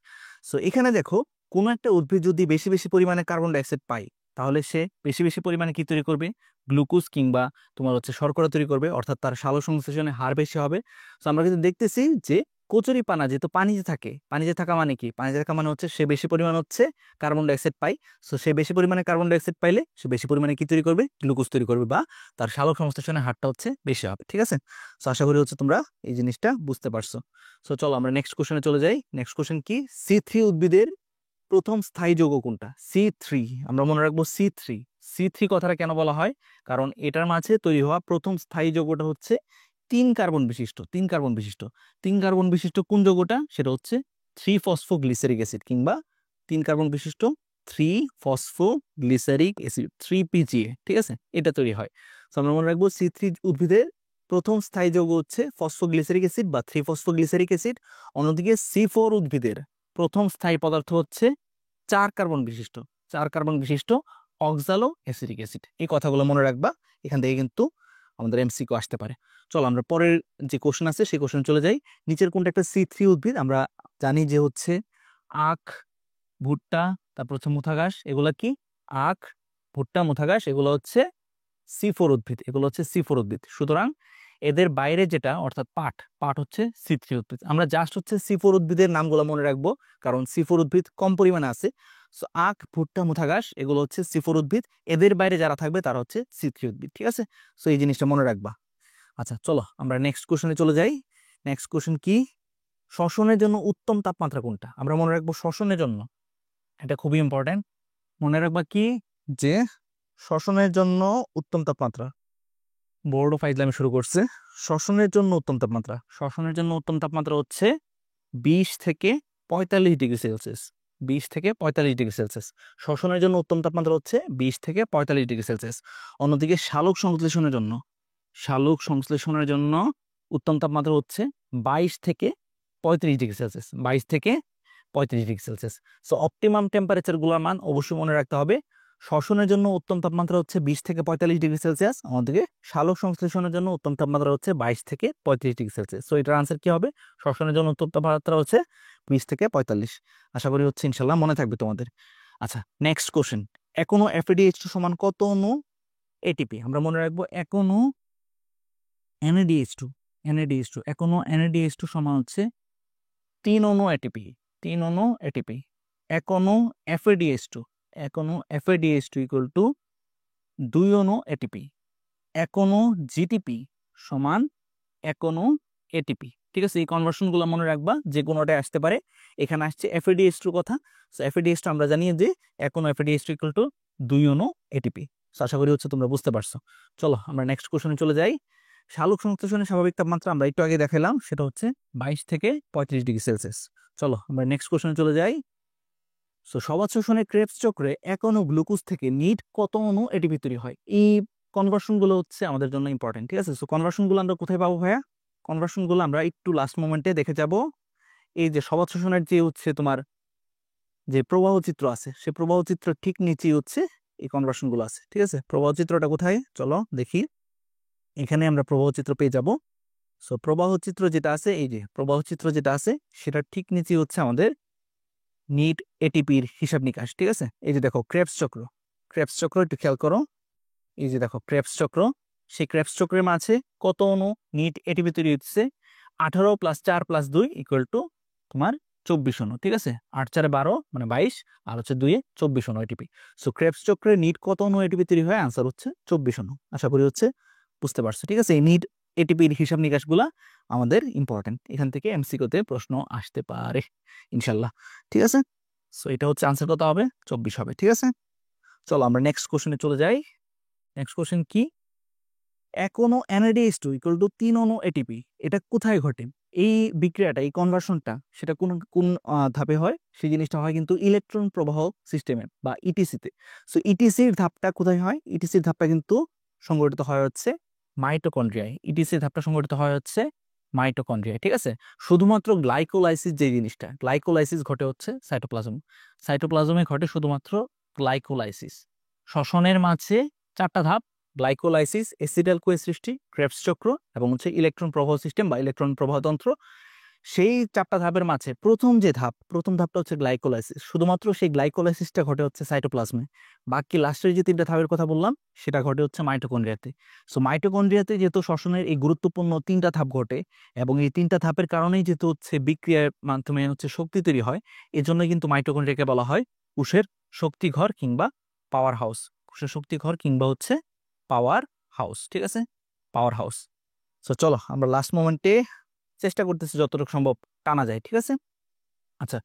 সো এখানে দেখো, কোনো একটা উদ্ভিদ যদি বেশি বেশি পরিমাণে কার্বন ডাই অক্সাইড পায়, তাহলে সে বেশি বেশি পরিমাণে কি তৈরি করবে? গ্লুকোজ কিংবা তোমার হচ্ছে শর্করা তৈরি করবে, অর্থাৎ তার সালোক সংশ্লেষণের হার বেশি হবে। তো আমরা কিন্তু দেখতেছি যে কচুরিপানা যেহেতু পানিতে থাকে, পানিতে থাকা মানে কি? পানিতে থাকা মানে হচ্ছে সে বেশি পরিমাণ হচ্ছে কার্বন ডাই অক্সাইড পায়। সো সে বেশি পরিমাণে কার্বন ডাই অক্সাইড পাইলে সে বেশি পরিমাণে কি তৈরি করবে? গ্লুকোজ তৈরি করবে, বা তার সালোক সংশ্লেষণের হারটা হচ্ছে বেশি হবে। ঠিক আছে, সো আশা করি হচ্ছে তোমরা এই জিনিসটা বুঝতে পারছো। সো চলো আমরা নেক্সট কোশ্চেনে চলে যাই। নেক্সট কোশ্চেন কি, C3 উদ্ভিদের প্রথম স্থায়ী যৌগ কোনটা? C3, আমরা মনে রাখবো C3। C3 কথাটা কেন বলা হয়? কারণ এটার মাঝে তৈরি হওয়া প্রথম স্থায়ী যৌগটা হচ্ছে 3 কার্বন বিশিষ্ট। 3 কার্বন বিশিষ্ট, 3 কার্বন বিশিষ্ট কোন যৌগটা? সেটা হচ্ছে 3 ফসফোগ্লিসারিক অ্যাসিড কিংবা 3 কার্বন বিশিষ্ট 3 ফসফোগ্লিসারিক অ্যাসিড, 3PGA। ঠিক আছে, এটা তৈরি হয়। তো আমরা মনে রাখবো C3 উদ্ভিদের প্রথম স্থায়ী যৌগ হচ্ছে ফসফোগ্লিসারিক অ্যাসিড বা 3 ফসফোগ্লিসারিক অ্যাসিড। অন্যদিকে C4 উদ্ভিদের প্রথম স্থায়ী পদার্থ হচ্ছে 4 কার্বন বিশিষ্ট, 4 কার্বন বিশিষ্ট অক্সালো অ্যাসিটিক অ্যাসিড। এই কথাগুলো মনে রাখবা, এখান থেকে কিন্তু আমাদের এমসিকিউ আসতে পারে। চলো আমরা পরের যে কোশ্চেন আছে সেই কোশ্চেন চলে যাই। নিচের কোনটা একটা C3 উদ্ভিদ? আমরা জানি যে হচ্ছে আখ, ভুট্টা, তারপর হচ্ছে মুথা ঘাস, এগুলা কি? আখ, ভুট্টা, মুথা ঘাস, এগুলো হচ্ছে C4 উদ্ভিদ, এগুলো হচ্ছে C4 উদ্ভিদ। সুতরাং এদের বাইরে যেটা অর্থাৎ পাট, পাট হচ্ছে C3 উদ্ভিদ। আমরা জাস্ট হচ্ছে C4 উদ্ভিদের নামগুলো মনে রাখবো, কারণ C4 উদ্ভিদ কম পরিমাণে আছে। সো আখ, ভুট্টা, মুথা ঘাস এগুলো হচ্ছে C4 উদ্ভিদ, এদের বাইরে যারা থাকবে তারা হচ্ছে C3 উদ্ভিদ। ঠিক আছে, সো এই জিনিসটা মনে রাখবা। আচ্ছা চলো আমরা নেক্সট কোশ্চেনে চলে যাই। নেক্সট কোশ্চেন কি? শ্বসনের জন্য উত্তম তাপমাত্রা কোনটা? আমরা মনে রাখবো শ্বসনের জন্য, এটা খুবই ইম্পর্টেন্ট। মনে রাখবা কি যে শ্বসনের জন্য উত্তম তাপমাত্রা, বোর্ডও ফাইজলামি শুরু করছে। শ্বসনের জন্য উত্তম তাপমাত্রা, শ্বসনের জন্য উত্তম তাপমাত্রা হচ্ছে 20 থেকে 45 ডিগ্রি সেলসিয়াস। 20 থেকে 45 ডিগ্রি সেলসিয়াস শ্বসনের জন্য উত্তম তাপমাত্রা হচ্ছে 20 থেকে 45 ডিগ্রি সেলসিয়াস। অন্যদিকে শালক সংশ্লেষণের জন্য, শালক সংশ্লেষণের জন্য উত্তম তাপমাত্রা হচ্ছে 22 থেকে 35 ডিগ্রি সেলসিয়াস। 22 থেকে 35 degree Celsius. So optimum temperature গুলোর মান অবশ্যই মনে রাখতে হবে। শ্বসনের জন্য উত্তম তাপমাত্রা হচ্ছে 20 থেকে 45 ডিগ্রি সেলসিয়াস, অন্যদিকে শালক সংশ্লেষণের জন্য উত্তম তাপমাত্রা হচ্ছে 22 থেকে 35 ডিগ্রি সেলসিয়াস। সো এটার আনসার কি হবে? শ্বসনের জন্য উত্তম তাপমাত্রা হচ্ছে 20 থেকে 45। আশা করি হচ্ছে ইনশাল্লাহ মনে থাকবে তোমাদের। আচ্ছা নেক্সট কোশ্চেন, এক অণু FADH2 সমান কত অণু এটিপি? আমরা মনে রাখবো এক অণু NADH2, NADH2, এক অণু NADH2 সমান হচ্ছে 3 অণু এটিপি, 3 অণু এটিপি। এক অণু FADH2, এক অণু FADH2 ইকুয়াল টু 2 অণু এটিপি। এক অণু জিটিপি সমান এক অণু এটিপি। ঠিক আছে, এই কনভার্সনগুলো মনে রাখবা, যে কোনোটাই আসতে পারে। এখানে আসছে FADH2 কথা। সো FADH2 আমরা জানি যে এক অণু FADH2 ইকুয়াল টু 2 অণু এটিপি। সো আশা করি হচ্ছে তোমরা বুঝতে পারছো। চলো আমরা নেক্সট কোশ্চেনে চলে যাই। শালক সংশ্লেষণের স্বাভাবিক তাপমাত্রা আমরা একটু আগে দেখালাম, সেটা হচ্ছে 22 থেকে 35 ডিগ্রি সেলসিয়াস। চলো আমরা নেক্সট কোশ্চেনে চলে যাই। সো সবাত শোষণের ক্রেবস চক্রে এক অণু গ্লুকোজ থেকে নিট কত অণু এটিপি তৈরি হয়? এই কনভার্সন গুলো হচ্ছে আমাদের জন্য ইম্পর্টেন্ট। ঠিক আছে, সো কনভার্সন গুলো আমরা কোথায় পাবো ভাইয়া? কনভার্সন গুলো আমরা একটু লাস্ট মোমেন্টে দেখে যাব। এই যে সবাত শোষণের যে হচ্ছে তোমার যে প্রবাহ চিত্র আছে, সে প্রবাহ চিত্র ঠিক নিচেই হচ্ছে এই কনভার্সন গুলো আছে। ঠিক আছে, প্রবাহ চিত্রটা কোথায় চলো দেখি। এখানে আমরা প্রবাহ চিত্র পেয়ে যাব। সো প্রবাহ চিত্র যেটা আছে, এই যে প্রবাহ চিত্র যেটা আছে সেটা ঠিক নিচেই হচ্ছে আমাদের নিট এটিপির হিসাব নিকাশ। ঠিক আছে, এই যে দেখো ক্রেবস চক্র, ক্রেবস চক্র একটু খেয়াল করো। এই যে দেখো ক্রেবস চক্র, সেই ক্রেবস চক্রের মাঝে কত অণু নিট এটিপি তৈরি হচ্ছে? 18 + 4 + 2 = তোমার 24 অণু। ঠিক আছে, 8 4 12 মানে 22, আর হচ্ছে 2 এ 24 অণু এটিপি। সো ক্রেবস চক্রে নিট কত অণু এটিপি তৈরি হয়? আনসার হচ্ছে 24 অণু। আশা করি হচ্ছে বুঝতে পারছো। ঠিক আছে, এই নিট এটিপির হিসাব নিকাশগুলা আমাদের ইম্পর্টেন্ট, এখান থেকে এমসিকিউতে প্রশ্ন আসতে পারে ইনশাল্লাহ। ঠিক আছে, সো এটা হচ্ছে আনসার কত হবে? 24 হবে। ঠিক আছে, চলো আমরা নেক্সট কোশ্চেনে চলে যাই। নেক্সট কোশ্চেন কি? এক অণু NADH2 = 3 অণু এটিপি, এটা কোথায় ঘটে? এই বিক্রিয়াটা, এই কনভার্সনটা সেটা কোন কোন ধাপে হয়? সেই জিনিসটা হয় কিন্তু ইলেকট্রন প্রবাহ সিস্টেমে বা ইটিসিতে। সো ইটিসির ধাপটা কোথায় হয়? ইটিসির ধাপটা কিন্তু সংঘটিত হয় হচ্ছে মাইটোকন্ড্রিয়ায়। ইটিসির ধাপটা সংঘটিত হয় হচ্ছে মাইটোকন্ড্রিয়ায়। ঠিক আছে, শুধুমাত্র গ্লাইকোলাইসিস যে জিনিসটা, গ্লাইকোলাইসিস ঘটে হচ্ছে সাইটোপ্লাজম। সাইটোপ্লাজমে ঘটে শুধুমাত্র গ্লাইকোলাইসিস। শ্বসনের মাঝে 4টা ধাপ: গ্লাইকোলাইসিস, অ্যাসিডাল কোয়ে সৃষ্টি, ক্রেবস চক্র এবং হচ্ছে ইলেকট্রন প্রবাহ সিস্টেম বা ইলেকট্রন প্রবাহতন্ত্র। সেই 4টা ধাপের মাঝে প্রথম যে ধাপ, প্রথম ধাপটা হচ্ছে গ্লাইকোলাইসিস। শুধুমাত্র সেই গ্লাইকোলাইসিসটা ঘটে হচ্ছে সাইটোপ্লাজমে। বাকি লাস্টের যে 3টা ধাপের কথা বললাম সেটা ঘটে হচ্ছে মাইটোকন্ড্রিয়াতে। সো মাইটোকন্ড্রিয়াতে যেহেতু শ্বসনের এই গুরুত্বপূর্ণ 3টা ধাপ ঘটে এবং এই 3টা ধাপের কারণেই যেহেতু হচ্ছে বিক্রিয়ার মাধ্যমে হচ্ছে শক্তি তৈরি হয়, এজন্য কিন্তু মাইটোকন্ড্রিয়াকে বলা হয় কোষের শক্তিঘর কিংবা পাওয়ার হাউস। কোষের শক্তিঘর কিংবা হচ্ছে পাওয়ার হাউস। ঠিক আছে, পাওয়ার হাউস। সো চলো আমরা লাস্ট মোমেন্টে চেষ্টা করতেছি যতটুকু সম্ভব টানা যায়। ঠিক আছে, আচ্ছা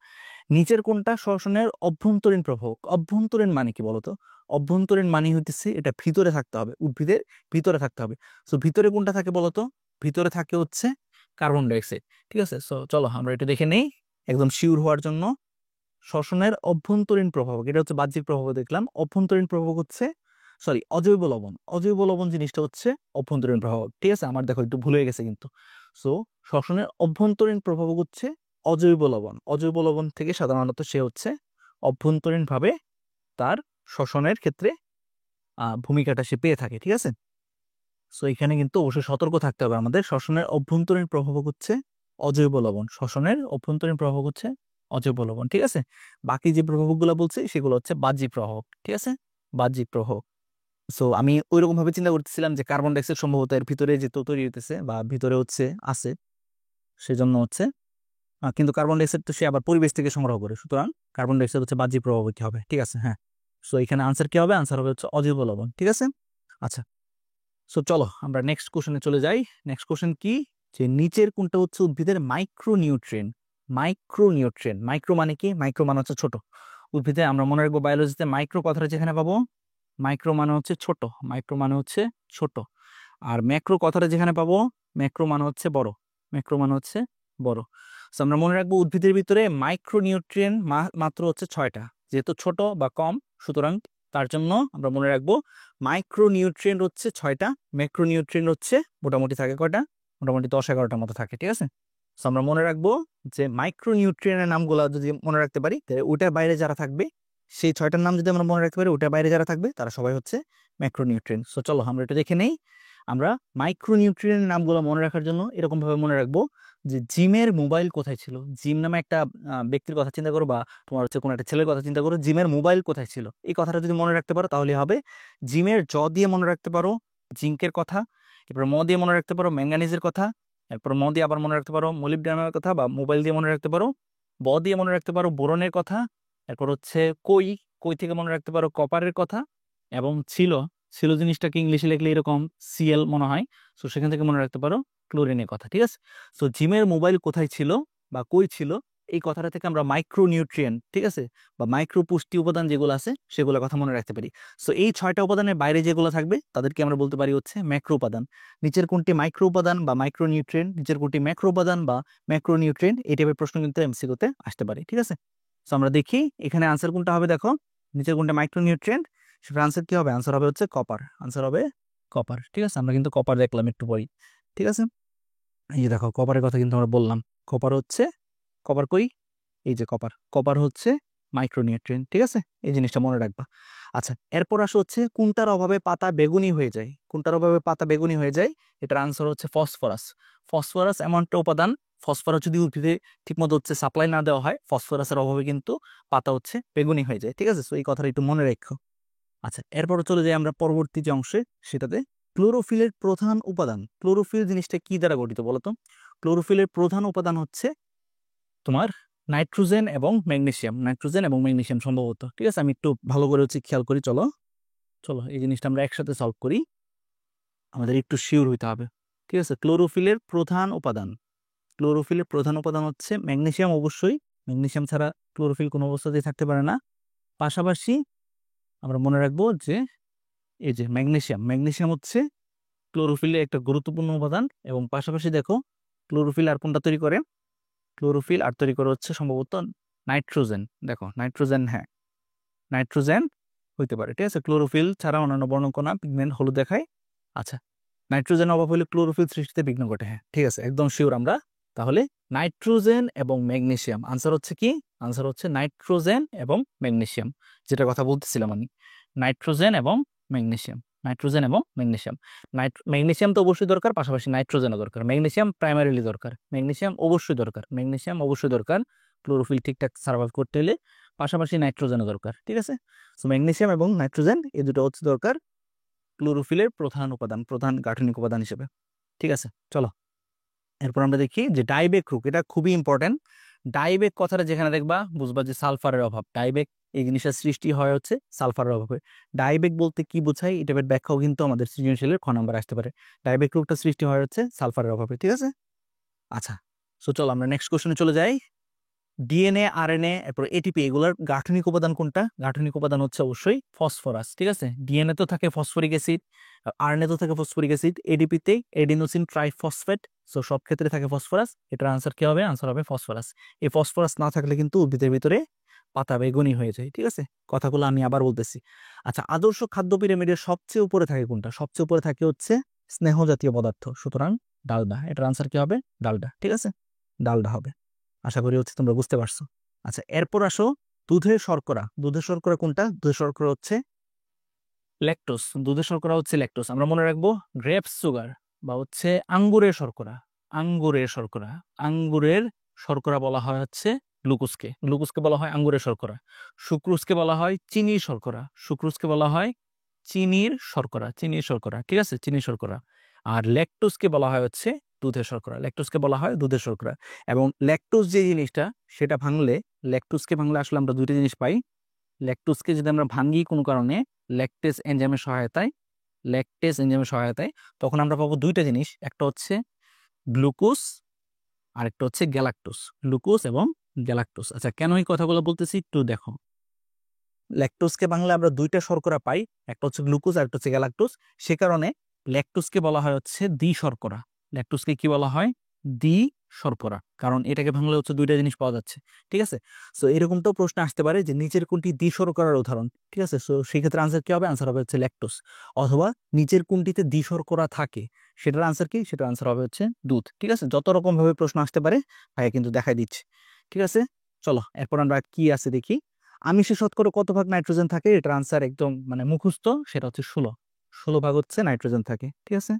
নিচের কোনটা শ্বসনের অভ্যন্তরীণ প্রভাব? অভ্যন্তরীণ মানে কি বলতো? অভ্যন্তরীণ মানে হইতেছে এটা ভিতরে থাকতে হবে, উদ্ভিদের ভিতরে থাকতে হবে। সো ভিতরে কোনটা থাকে বলতো? ভিতরে থাকে হচ্ছে কার্বন ডাইঅক্সাইড। ঠিক আছে, সো চলো আমরা এটা দেখে নেই একদম শিওর হওয়ার জন্য। শ্বসনের অভ্যন্তরীণ প্রভাব, এটা হচ্ছে বাহ্যিক প্রভাব দেখলাম। অভ্যন্তরীণ প্রভাব হচ্ছে অজৈব লবণ। অজৈব লবণ জিনিসটা হচ্ছে অভ্যন্তরীণ প্রভাব। ঠিক আছে, আমার দেখো একটু ভুল হয়ে গেছে কিন্তু। সো শ্বসনের অভ্যন্তরীণ প্রভাব হচ্ছে অজৈব লবণ। অজৈব লবণ থেকে সাধারণত সে হচ্ছে অভ্যন্তরীণ ভাবে তার শ্বসনের ক্ষেত্রে ভূমিকাটা সে পেয়ে থাকে। ঠিক আছে, সো এখানে কিন্তু অবশ্যই সতর্ক থাকতে হবে আমাদের। শ্বসনের অভ্যন্তরীণ প্রভাবক হচ্ছে অজৈব লবণ, শ্বসনের অভ্যন্তরীণ প্রভাবক হচ্ছে অজৈব লবণ, ঠিক আছে। বাকি যে প্রভাবকগুলো বলছি সেগুলো হচ্ছে বাহ্যিক প্রভাবক, ঠিক আছে, বাহ্যিক প্রভাবক। সো আমি ওইরকম ভাবে চিন্তা করতেছিলাম যে কার্বন ডাইঅক্সাইড সম্ভবত এর ভিতরে যেহেতু তৈরি হইতেছে বা ভিতরে হচ্ছে আছে, সেজন্য হচ্ছে কিন্তু কার্বন ডাইঅক্সাইড তো সে আবার পরিবেশ থেকে সংগ্রহ করে, সুতরাং কার্বন ডাইঅক্সাইড হচ্ছে বাহ্যিক প্রভাবক হবে, ঠিক আছে, হ্যাঁ। সো এখানে আনসার কি হবে? আনসার হবে হচ্ছে অজৈব লবণ, ঠিক আছে। আচ্ছা, সো চলো আমরা নেক্সট কোশ্চেনে চলে যাই। নেক্সট কোশ্চেন কি, যে নিচের কোনটা হচ্ছে উদ্ভিদের মাইক্রোনিউট্রিয়েন্ট? মাইক্রোনিউট্রিয়েন্ট, মাইক্রো মানে কি? মাইক্রো মানে হচ্ছে ছোট। উদ্ভিদে আমরা মনে রাখবো বায়োলজিতে মাইক্রো কথাটা যেখানে পাবো, মাইক্রো মানে হচ্ছে ছোট, মাইক্রো মানে হচ্ছে ছোট। আর ম্যাক্রো কথাটা যেখানে পাবো, ম্যাক্রো মানে হচ্ছে বড়, ম্যাক্রো মানে হচ্ছে বড়। সো আমরা মনে রাখবো উদ্ভিদের ভিতরে মাইক্রোনিউট্রিয়েন্ট মাত্র হচ্ছে 6টা, যেহেতু ছোট বা কম, সুতরাং তার জন্য আমরা মনে রাখবো মাইক্রোনিউট্রিয়েন্ট হচ্ছে 6টা, ম্যাক্রোনিউট্রিয়েন্ট হচ্ছে মোটামুটি থাকে কয়টা? মোটামুটি 10-11টার মতো থাকে, ঠিক আছে। সো আমরা মনে রাখবো যে মাইক্রোনিউট্রিয়েন্টের নামগুলো যদি মনে রাখতে পারি, তাহলে ওটার বাইরে যারা থাকবে, সেই 6টার নাম যদি আমরা মনে রাখতে পারি, ওটার বাইরে যারা থাকবে তারা সবাই হচ্ছে ম্যাক্রোনিউট্রিয়েন্ট। সো চলো আমরা এটা দেখে নেই। আমরা মাইক্রোনিউট্রিয়েন্টের নামগুলো মনে রাখার জন্য এরকম ভাবে মনে রাখবো যে জিমের মোবাইল কোথায় ছিল। জিম নামে একটা ব্যক্তির কথা চিন্তা করো, বা তোমার হচ্ছে কোনো একটা ছেলের কথা চিন্তা করো, জিমের মোবাইল কোথায় ছিল, এই কথাটা যদি মনে রাখতে পারো তাহলে হবে। জিমের জ দিয়ে মনে রাখতে পারো জিঙ্কের কথা, এরপর ম দিয়ে মনে রাখতে পারো ম্যাঙ্গানিজের কথা, এরপর ম দিয়ে আবার মনে রাখতে পারো মলিবডেনামের কথা, বা মোবাইল দিয়ে মনে রাখতে পারো ব দিয়ে মনে রাখতে পারো বোরনের কথা, এরপর হচ্ছে কই, কই থেকে মনে রাখতে পারো কপারের কথা, এবং ছিল, ছিল জিনিসটাকে ইংলিশে লিখলে এরকম সিএল মনে হয়, সো সেখান থেকে মনে রাখতে পারো ক্লোরিনের কথা, ঠিক আছে। সো জিমের মোবাইল কোথায় ছিল বা কই ছিল, এই কথাটা থেকে আমরা মাইক্রো নিউট্রিয়েন্ট, ঠিক আছে, বা মাইক্রো পুষ্টি উপাদান যেগুলো আছে সেগুলোর কথা মনে রাখতে পারি। সো এই 6টা উপাদানের বাইরে যেগুলো থাকবে তাদেরকে আমরা বলতে পারি হচ্ছে ম্যাক্রো উপাদান। নিচের কোনটি মাইক্রো উপাদান বা মাইক্রো নিউট্রিয়েন্ট, নিচের কোনটি ম্যাক্রো উপাদান বা ম্যাক্রো নিউট্রিয়েন্ট, এই টাইপের প্রশ্ন কিন্তু এমসিকিউতে আসতে পারে, ঠিক আছে। সো আমরা দেখি এখানে আনসার কোনটা হবে। দেখো নিচের কোনটা মাইক্রো নিউট্রিয়েন্ট, সেটা আনসার কি হবে? আনসার হবে হচ্ছে কপার, আনসার হবে কপার, ঠিক আছে। আমরা কিন্তু কপার দেখলাম একটু পরেই, ঠিক আছে। এই যে দেখো কপারের কথা কিন্তু আমরা বললাম, কপার হচ্ছে, কপার কই, এই যে কপার, কপার হচ্ছে মাইক্রোনিউট্রিয়েন্ট, ঠিক আছে, এই জিনিসটা মনে রাখবা। আচ্ছা, এরপর আসো হচ্ছে কোনটার অভাবে পাতা বেগুনি হয়ে যায়, কোনটার অভাবে পাতা বেগুনি হয়ে যায়, এটার আনসার হচ্ছে ফসফরাস। ফসফরাস এমন একটা উপাদান, ফসফরাস যদি উদ্ভিদে ঠিকমতো হচ্ছে সাপ্লাই না দেওয়া হয়, ফসফরাসের অভাবে কিন্তু পাতা হচ্ছে বেগুনি হয়ে যায়, ঠিক আছে। তো এই কথাটা একটু মনে রেখো। আচ্ছা, এরপর চলে যাই আমরা পরবর্তী যে অংশে, সেটাতে ক্লোরোফিলের প্রধান উপাদান। ক্লোরোফিল জিনিসটা কি দ্বারা গঠিত বলতো? ক্লোরোফিলের প্রধান উপাদান হচ্ছে তোমার নাইট্রোজেন এবং ম্যাগনেসিয়াম, নাইট্রোজেন এবং ম্যাগনেসিয়াম সম্ভবত, ঠিক আছে। আমি একটু ভালো করে হচ্ছে খেয়াল করি, চলো চলো এই জিনিসটা আমরা একসাথে সলভ করি, আমাদের একটু শিওর হইতে হবে, ঠিক আছে। ক্লোরোফিলের প্রধান উপাদান, ক্লোরোফিলের প্রধান উপাদান হচ্ছে ম্যাগনেসিয়াম, অবশ্যই ম্যাগনেসিয়াম ছাড়া ক্লোরোফিল কোনো অবস্থাতেই থাকতে পারে না। পাশাপাশি আমরা মনে রাখবো যে এই যে ম্যাগনেসিয়াম, ম্যাগনেসিয়াম হচ্ছে ক্লোরোফিলের একটা গুরুত্বপূর্ণ উপাদান, এবং পাশাপাশি দেখো ক্লোরোফিল আর কোনটা তৈরি করে? ক্লোরোফিল আর তৈরি করে হচ্ছে সম্ভবত নাইট্রোজেন। দেখো নাইট্রোজেন, হ্যাঁ নাইট্রোজেন হইতে পারে, ঠিক আছে। ক্লোরোফিল ছাড়া অন্যান্য বর্ণকণা পিগমেন্ট হলুদ দেখায়। আচ্ছা, নাইট্রোজেন অভাব হলে ক্লোরোফিল সৃষ্টিতে বিঘ্ন ঘটে, হ্যাঁ ঠিক আছে, একদম শিওর আমরা। তাহলে নাইট্রোজেন এবং ম্যাগনেসিয়াম, আনসার হচ্ছে কি? আনসার হচ্ছে নাইট্রোজেন এবং ম্যাগনেসিয়াম, যেটা কথা বলতেছিলাম আমি, নাইট্রোজেন এবং ম্যাগনেসিয়াম, নাইট্রোজেন এবং ম্যাগনেসিয়াম। ম্যাগনেসিয়াম তো অবশ্যই দরকার, পাশাপাশি নাইট্রোজেনও দরকার, ম্যাগনেসিয়াম প্রাইমারিলি দরকার, ম্যাগনেসিয়াম অবশ্যই দরকার, ম্যাগনেসিয়াম অবশ্যই দরকার ক্লোরোফিল ঠিকঠাক সার্ভাইভ করতে হলে, পাশাপাশি নাইট্রোজেনও দরকার, ঠিক আছে। সো ম্যাগনেসিয়াম এবং নাইট্রোজেন এই দুটো হচ্ছে দরকার ক্লোরোফিলের প্রধান উপাদান, প্রধান গাঠনিক উপাদান হিসেবে, ঠিক আছে। চলো এরপর আমরা দেখি যে ডাইবেক রোগ, এটা খুবই ইম্পর্টেন্ট। ডাইবেক কথাটা যেখানে দেখবা বুঝবা যে সালফারের অভাব, ডাইবেক এই জিনিসটা সৃষ্টি হয় হচ্ছে সালফারের অভাবে। ডাইবেক বলতে কি বোঝায়, এটা ব্যাখ্যাও কিন্তু আমাদের সৃজনশীলের খ নাম্বার আসতে পারে। ডাইবেক রোগটা সৃষ্টি হয় হচ্ছে সালফারের অভাবে, ঠিক আছে। আচ্ছা, সো চলো আমরা নেক্সট কোশ্চেনে চলে যাই। ডিএনএ, আরএনএ, এরপর এটিপি, এগুলোর গাঠনিক উপাদান কোনটা? গাঠনিক উপাদান হচ্ছে অবশ্যই ফসফরাস, ঠিক আছে। ডিএনএ তো থাকে ফসফরিক অ্যাসিড, আরএনএ তো থাকে ফসফরিক অ্যাসিড, এডিপিতে এডিনোসিন ট্রাইফসফেট, সো সব ক্ষেত্রে থাকে ফসফরাস। এটার আনসার কি হবে? আনসার হবে ফসফরাস। এই ফসফরাস না থাকলে কিন্তু উদ্ভিদের ভিতরে পাতা বেগুনি হয়ে যায়, ঠিক আছে। কথাগুলো আমি আবার বলতেছি। আচ্ছা, আদর্শ খাদ্য পিরামিডের সবচেয়ে উপরে থাকে কোনটা? সবচেয়ে উপরে থাকে হচ্ছে স্নেহ জাতীয় পদার্থ, সুতরাং ডালডা। এটার আনসার কি হবে? ডালডা, ঠিক আছে, ডালডা হবে। আশা করি হচ্ছে তোমরা বুঝতে পারছো। আচ্ছা, এরপর আসো দুধের শর্করা। দুধের শর্করা কোনটা? দুধের শর্করা হচ্ছে ল্যাকটোস, দুধের শর্করা হচ্ছে ল্যাকটোস। আমরা মনে রাখবো গ্রেপস সুগার বা হচ্ছে আঙ্গুরের শর্করা। আঙ্গুরের শর্করা, আঙ্গুরের শর্করা বলা হয় হচ্ছে গ্লুকোজকে। গ্লুকোজকে বলা হয় আঙ্গুরের শর্করা। সুক্রোজকে বলা হয় চিনির শর্করা। সুক্রোজকে বলা হয় চিনির শর্করা। চিনির শর্করা, ঠিক আছে, চিনির শর্করা। আর ল্যাকটোজকে বলা হয় হচ্ছে দুধের শর্করা। ল্যাকটোজকে বলা হয় দুধের শর্করা। এবং ল্যাকটোজ যে জিনিসটা, সেটা ভাঙলে, ল্যাকটোজকে ভাঙলে আসলে আমরা দুইটা জিনিস পাই। ল্যাকটোজকে যদি আমরা ভাঙি কোনো কারণে ল্যাকটেজ এনজাইমের সহায়তায়, ল্যাকটেজ এনজাইমের সহায়তায়, তখন আমরা পাবো দুইটা জিনিস। একটা হচ্ছে গ্লুকোজ, আর একটা হচ্ছে গ্যালাক্টোজ। গ্লুকোজ এবং গ্যালাক্টোজ। আচ্ছা, কেন এই কথাগুলো বলতেছি একটু দেখো। ল্যাকটোজকে বাংলা আমরা দুইটা শর্করা পাই, একটা হচ্ছে গ্লুকোজ আর একটা হচ্ছে গ্যালাক্টোজ। সে কারণে ল্যাকটোজকে বলা হয় হচ্ছে দ্বি শর্করা। ল্যাকটোজকে কি বলা হয়? দ্বি শর্করা, কারণ এটাকে ভাঙলে হচ্ছে দুইটা জিনিস পাওয়া যাচ্ছে, ঠিক আছে। সো এরকমটাও প্রশ্ন আসতে পারে যে নিচের কোনটি দ্বি শর্করার উদাহরণ, ঠিক আছে। সো সেই ক্ষেত্রে আনসার কি হবে? আনসার হবে হচ্ছে ল্যাকটোজ। অথবা নিচের কোনটিতে দ্বি শর্করা থাকে, সেটার আনসার কি? সেটার আনসার হবে হচ্ছে দুধ, ঠিক আছে। যত রকম ভাবে প্রশ্ন আসতে পারে ভাইয়া কিন্তু দেখাই দিচ্ছে, ঠিক আছে। চলো এরপর আমরা কি আছে দেখি। আমিষে শতকরা কত ভাগ নাইট্রোজেন থাকে? এটার আনসার একদম মানে মুখস্থ, সেটা হচ্ছে 16। 16 ভাগ হচ্ছে নাইট্রোজেন থাকে, ঠিক আছে।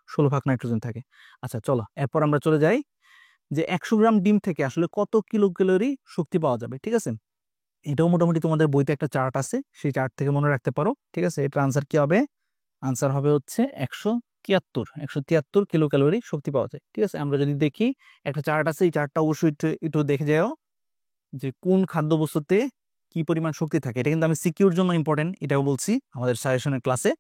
16 ভাগ নাইট্রোজেন থাকে। আচ্ছা চলো এরপর আমরা চলে যাই যে 100 গ্রাম ডিম থেকে আসলে কত কিলো ক্যালোরি শক্তি পাওয়া যাবে, ঠিক আছে। এটাও মোটামুটি তোমাদের বইতে একটা চার্ট আছে, সেই চার্ট থেকে মনে রাখতে পারো, ঠিক আছে। এটার আনসার কি হবে? আনসার হবে হচ্ছে 173 কিলো ক্যালোরি শক্তি পাওয়া যায়, ঠিক আছে। আমরা যদি দেখি একটা চার্ট আছে, এই চার্টটা অবশ্যই একটু একটু দেখে যাও যে কোন খাদ্যবস্তুতে কি পরিমাণ শক্তি থাকে। এটা কিন্তু আমি সিকিউর জন্য ইম্পর্টেন্ট, এটাও বলছি আমাদের সাজেশনের ক্লাসে।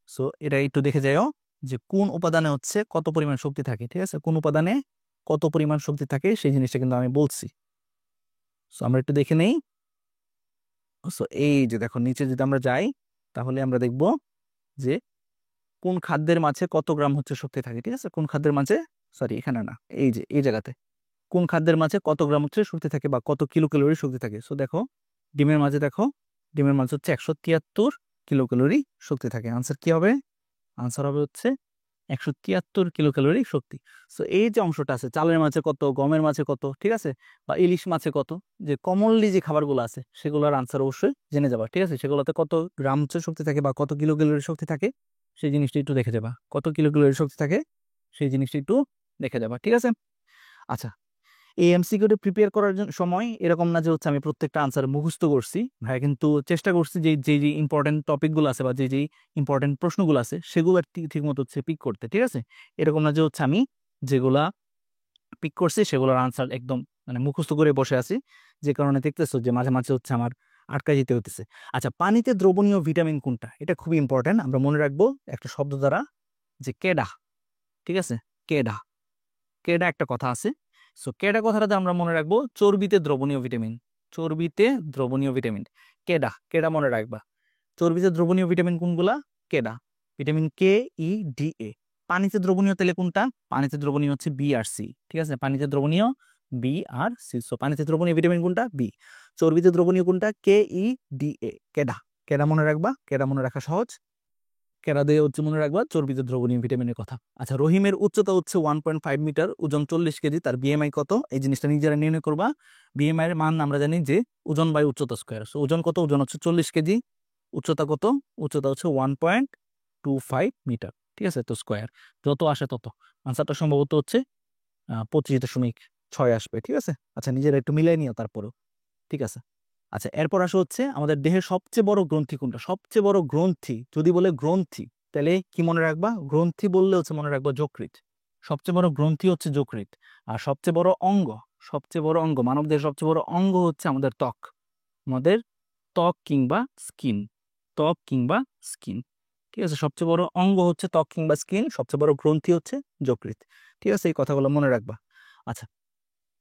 সো এটা একটু দেখে যাও যে কোন উপাদানে হচ্ছে কত পরিমাণ শক্তি থাকে, ঠিক আছে। কোন উপাদানে কত পরিমাণ শক্তি থাকে সেই জিনিসটা কিন্তু আমি বলছি। সো আমরা একটু দেখে নেই। সো এই যে দেখো নিচে যদি আমরা যাই, তাহলে আমরা দেখব যে কোন খাদ্যের মাঝে কত গ্রাম হচ্ছে শক্তি থাকে, ঠিক আছে। কোন খাদ্যের মাঝে, সরি এখানে না, এই যে এই জায়গাতে, কোন খাদ্যের মাঝে কত গ্রাম হচ্ছে শক্তি থাকে বা কত কিলো ক্যালোরি শক্তি থাকে। সো দেখো ডিমের মাঝে, দেখো ডিমের মাঝে হচ্ছে 173 কিলো ক্যালোরি শক্তি থাকে। আনসার কি হবে? আনসার হবে হচ্ছে 173 কিলো ক্যালোরি শক্তি। সো এই যে অংশটা আছে, চালের মাঝে কত, গমের মাঝে কত, ঠিক আছে, বা ইলিশ মাছে কত, যে কমনলি যে খাবারগুলো আছে সেগুলোর আনসার অবশ্যই জেনে যাবা, ঠিক আছে। সেগুলোতে কত গ্রাম হচ্ছে শক্তি থাকে বা কত কিলো ক্যালোরি শক্তি থাকে সেই জিনিসটা একটু দেখে যাবা। কত কিলো ক্যালোরি শক্তি থাকে সেই জিনিসটা একটু দেখে যাবা, ঠিক আছে। আচ্ছা, এই এমসিকিউটা প্রিপেয়ার করার সময় এরকম না যে হচ্ছে আমি প্রত্যেকটা আনসার মুখস্থ করছি ভাই, কিন্তু চেষ্টা করছি যে যে যে ইম্পর্টেন্ট টপিকগুলো আছে বা যে যে ইম্পর্টেন্ট প্রশ্নগুলো আছে সেগুলো ঠিক মতো হচ্ছে পিক করতে, ঠিক আছে। এরকম না যে হচ্ছে আমি যেগুলা পিক করছি সেগুলোর আনসার একদম মানে মুখস্থ করে বসে আছি, যে কারণে দেখতেছো যে মাঝে মাঝে হচ্ছে আমার আটকা যেতে হতেছে। আচ্ছা, পানিতে দ্রবণীয় ভিটামিন কোনটা? এটা খুবই ইম্পর্টেন্ট, আমরা মনে রাখবো একটা শব্দ দ্বারা, যে কেডা, ঠিক আছে। কেডা, কেডা একটা কথা আছে। সো কেডা কথাটাতে আমরা মনে রাখবো চর্বিতে দ্রবণীয় ভিটামিন। চর্বিতে দ্রবণীয় ভিটামিন কেডা, কেডা মনে রাখবা। চর্বিতে দ্রবণীয় ভিটামিন কোনগুলা? কেডা, ভিটামিন কে, ই, ডি, এ। পানিতে দ্রবণীয় তেলে কোনটা? পানিতে দ্রবণীয় হচ্ছে বি আর সি, ঠিক আছে। পানিতে দ্রবণীয় বি আর সি। সো পানিতে দ্রবণীয় ভিটামিন কোনটা? বি। চর্বিতে দ্রবণীয় কোনটা? কে, ই, ডি, এ। কেডা, কেডা মনে রাখবা। কেডা মনে রাখা সহজ। কেডা দিয়ে হচ্ছে মনে রাখবা চর্বিতে দ্রবণীয় ভিটামিনের কথা। আচ্ছা, রহিমের উচ্চতা হচ্ছে 1.5 মিটার, ওজন 40 কেজি, তার বিএমআই কত? এই জিনিসটা নিজেরা নির্ণয় করবা। বিএমআই এর মান আমরা জানি যে ওজন বাই উচ্চতা স্কোয়ার। ওজন কত? ওজন হচ্ছে 40 কেজি। উচ্চতা কত? উচ্চতা হচ্ছে 1.25 মিটার, ঠিক আছে। তো স্কোয়ার যত আসে তত আনসারটা সম্ভবত হচ্ছে 25.6 আসবে, ঠিক আছে। আচ্ছা, নিজেরা একটু মিলাই নিও তারপরেও, ঠিক আছে। আচ্ছা, এরপর আসো হচ্ছে আমাদের দেহের সবচেয়ে বড় গ্রন্থি কোনটা? সবচেয়ে বড় গ্রন্থি যদি বলে গ্রন্থি, তাহলে কি মনে রাখবা? গ্রন্থি বললে হচ্ছে মনে রাখবা যকৃৎ। সবচেয়ে বড় গ্রন্থি হচ্ছে যকৃৎ। আর সবচেয়ে বড় অঙ্গ, সবচেয়ে বড় অঙ্গ, মানব দেহের সবচেয়ে বড় অঙ্গ হচ্ছে আমাদের ত্বক। আমাদের ত্বক কিংবা স্কিন, ত্বক কিংবা স্কিন, ঠিক আছে। সবচেয়ে বড় অঙ্গ হচ্ছে ত্বক কিংবা স্কিন, সবচেয়ে বড় গ্রন্থি হচ্ছে যকৃৎ, ঠিক আছে। এই কথাগুলো মনে রাখবা। আচ্ছা,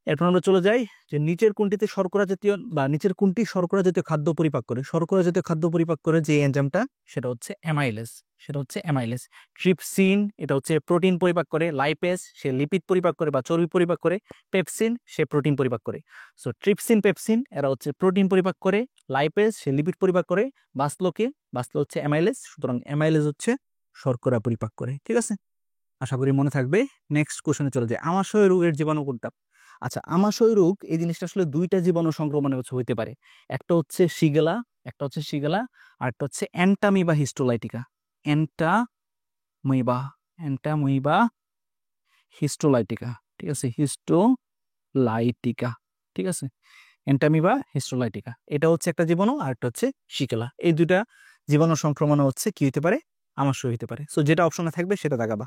এরপর আমরা চলে যাই যে নিচের কোনটিতে শর্করা জাতীয় বা নিচের কোনটি শর্করা জাতীয় খাদ্য পরিপাক করে? শর্করা জাতীয় খাদ্য পরিপাক করে যে এনজাইমটা, সেটা হচ্ছে অ্যামাইলেজ। সেটা হচ্ছে অ্যামাইলেজ। ট্রিপসিন, এটা হচ্ছে প্রোটিন পরিপাক করে। লাইপেজ, সে লিপিড পরিপাক করে বা চর্বি পরিপাক করে। পেপসিন, সে প্রোটিন পরিপাক করে। সো ট্রিপসিন, পেপসিন এরা হচ্ছে প্রোটিন পরিপাক করে। লাইপেজ, সে লিপিড পরিপাক করে। বাসলোকে, বাসলো হচ্ছে অ্যামাইলেজ। সুতরাং অ্যামাইলেজ হচ্ছে শর্করা পরিপাক করে, ঠিক আছে। আশা করি মনে থাকবে। নেক্সট কোশ্চেনে চলে যায়, আমাশয় রোগের জীবাণু কোনটা? আচ্ছা, আমাশয় রোগ এই জিনিসটা আসলে দুইটা জীবাণু সংক্রমণে হচ্ছে হইতে পারে। একটা হচ্ছে শিগেলা, একটা হচ্ছে শিগেলা, আর একটা হচ্ছে Entamoeba histolytica. Entamoeba Entamoeba histolytica, ঠিক আছে, হিস্টোলাইটিকা, ঠিক আছে, অ্যান্টামিবা হিস্টোলাইটিকা। এটা হচ্ছে একটা জীবাণু, আর একটা হচ্ছে শিকেলা। এই দুইটা জীবাণু সংক্রমণ হচ্ছে কি হতে পারে, আমাশয় হতে পারে। সো যেটা অপশনে থাকবে সেটা দাগাবা।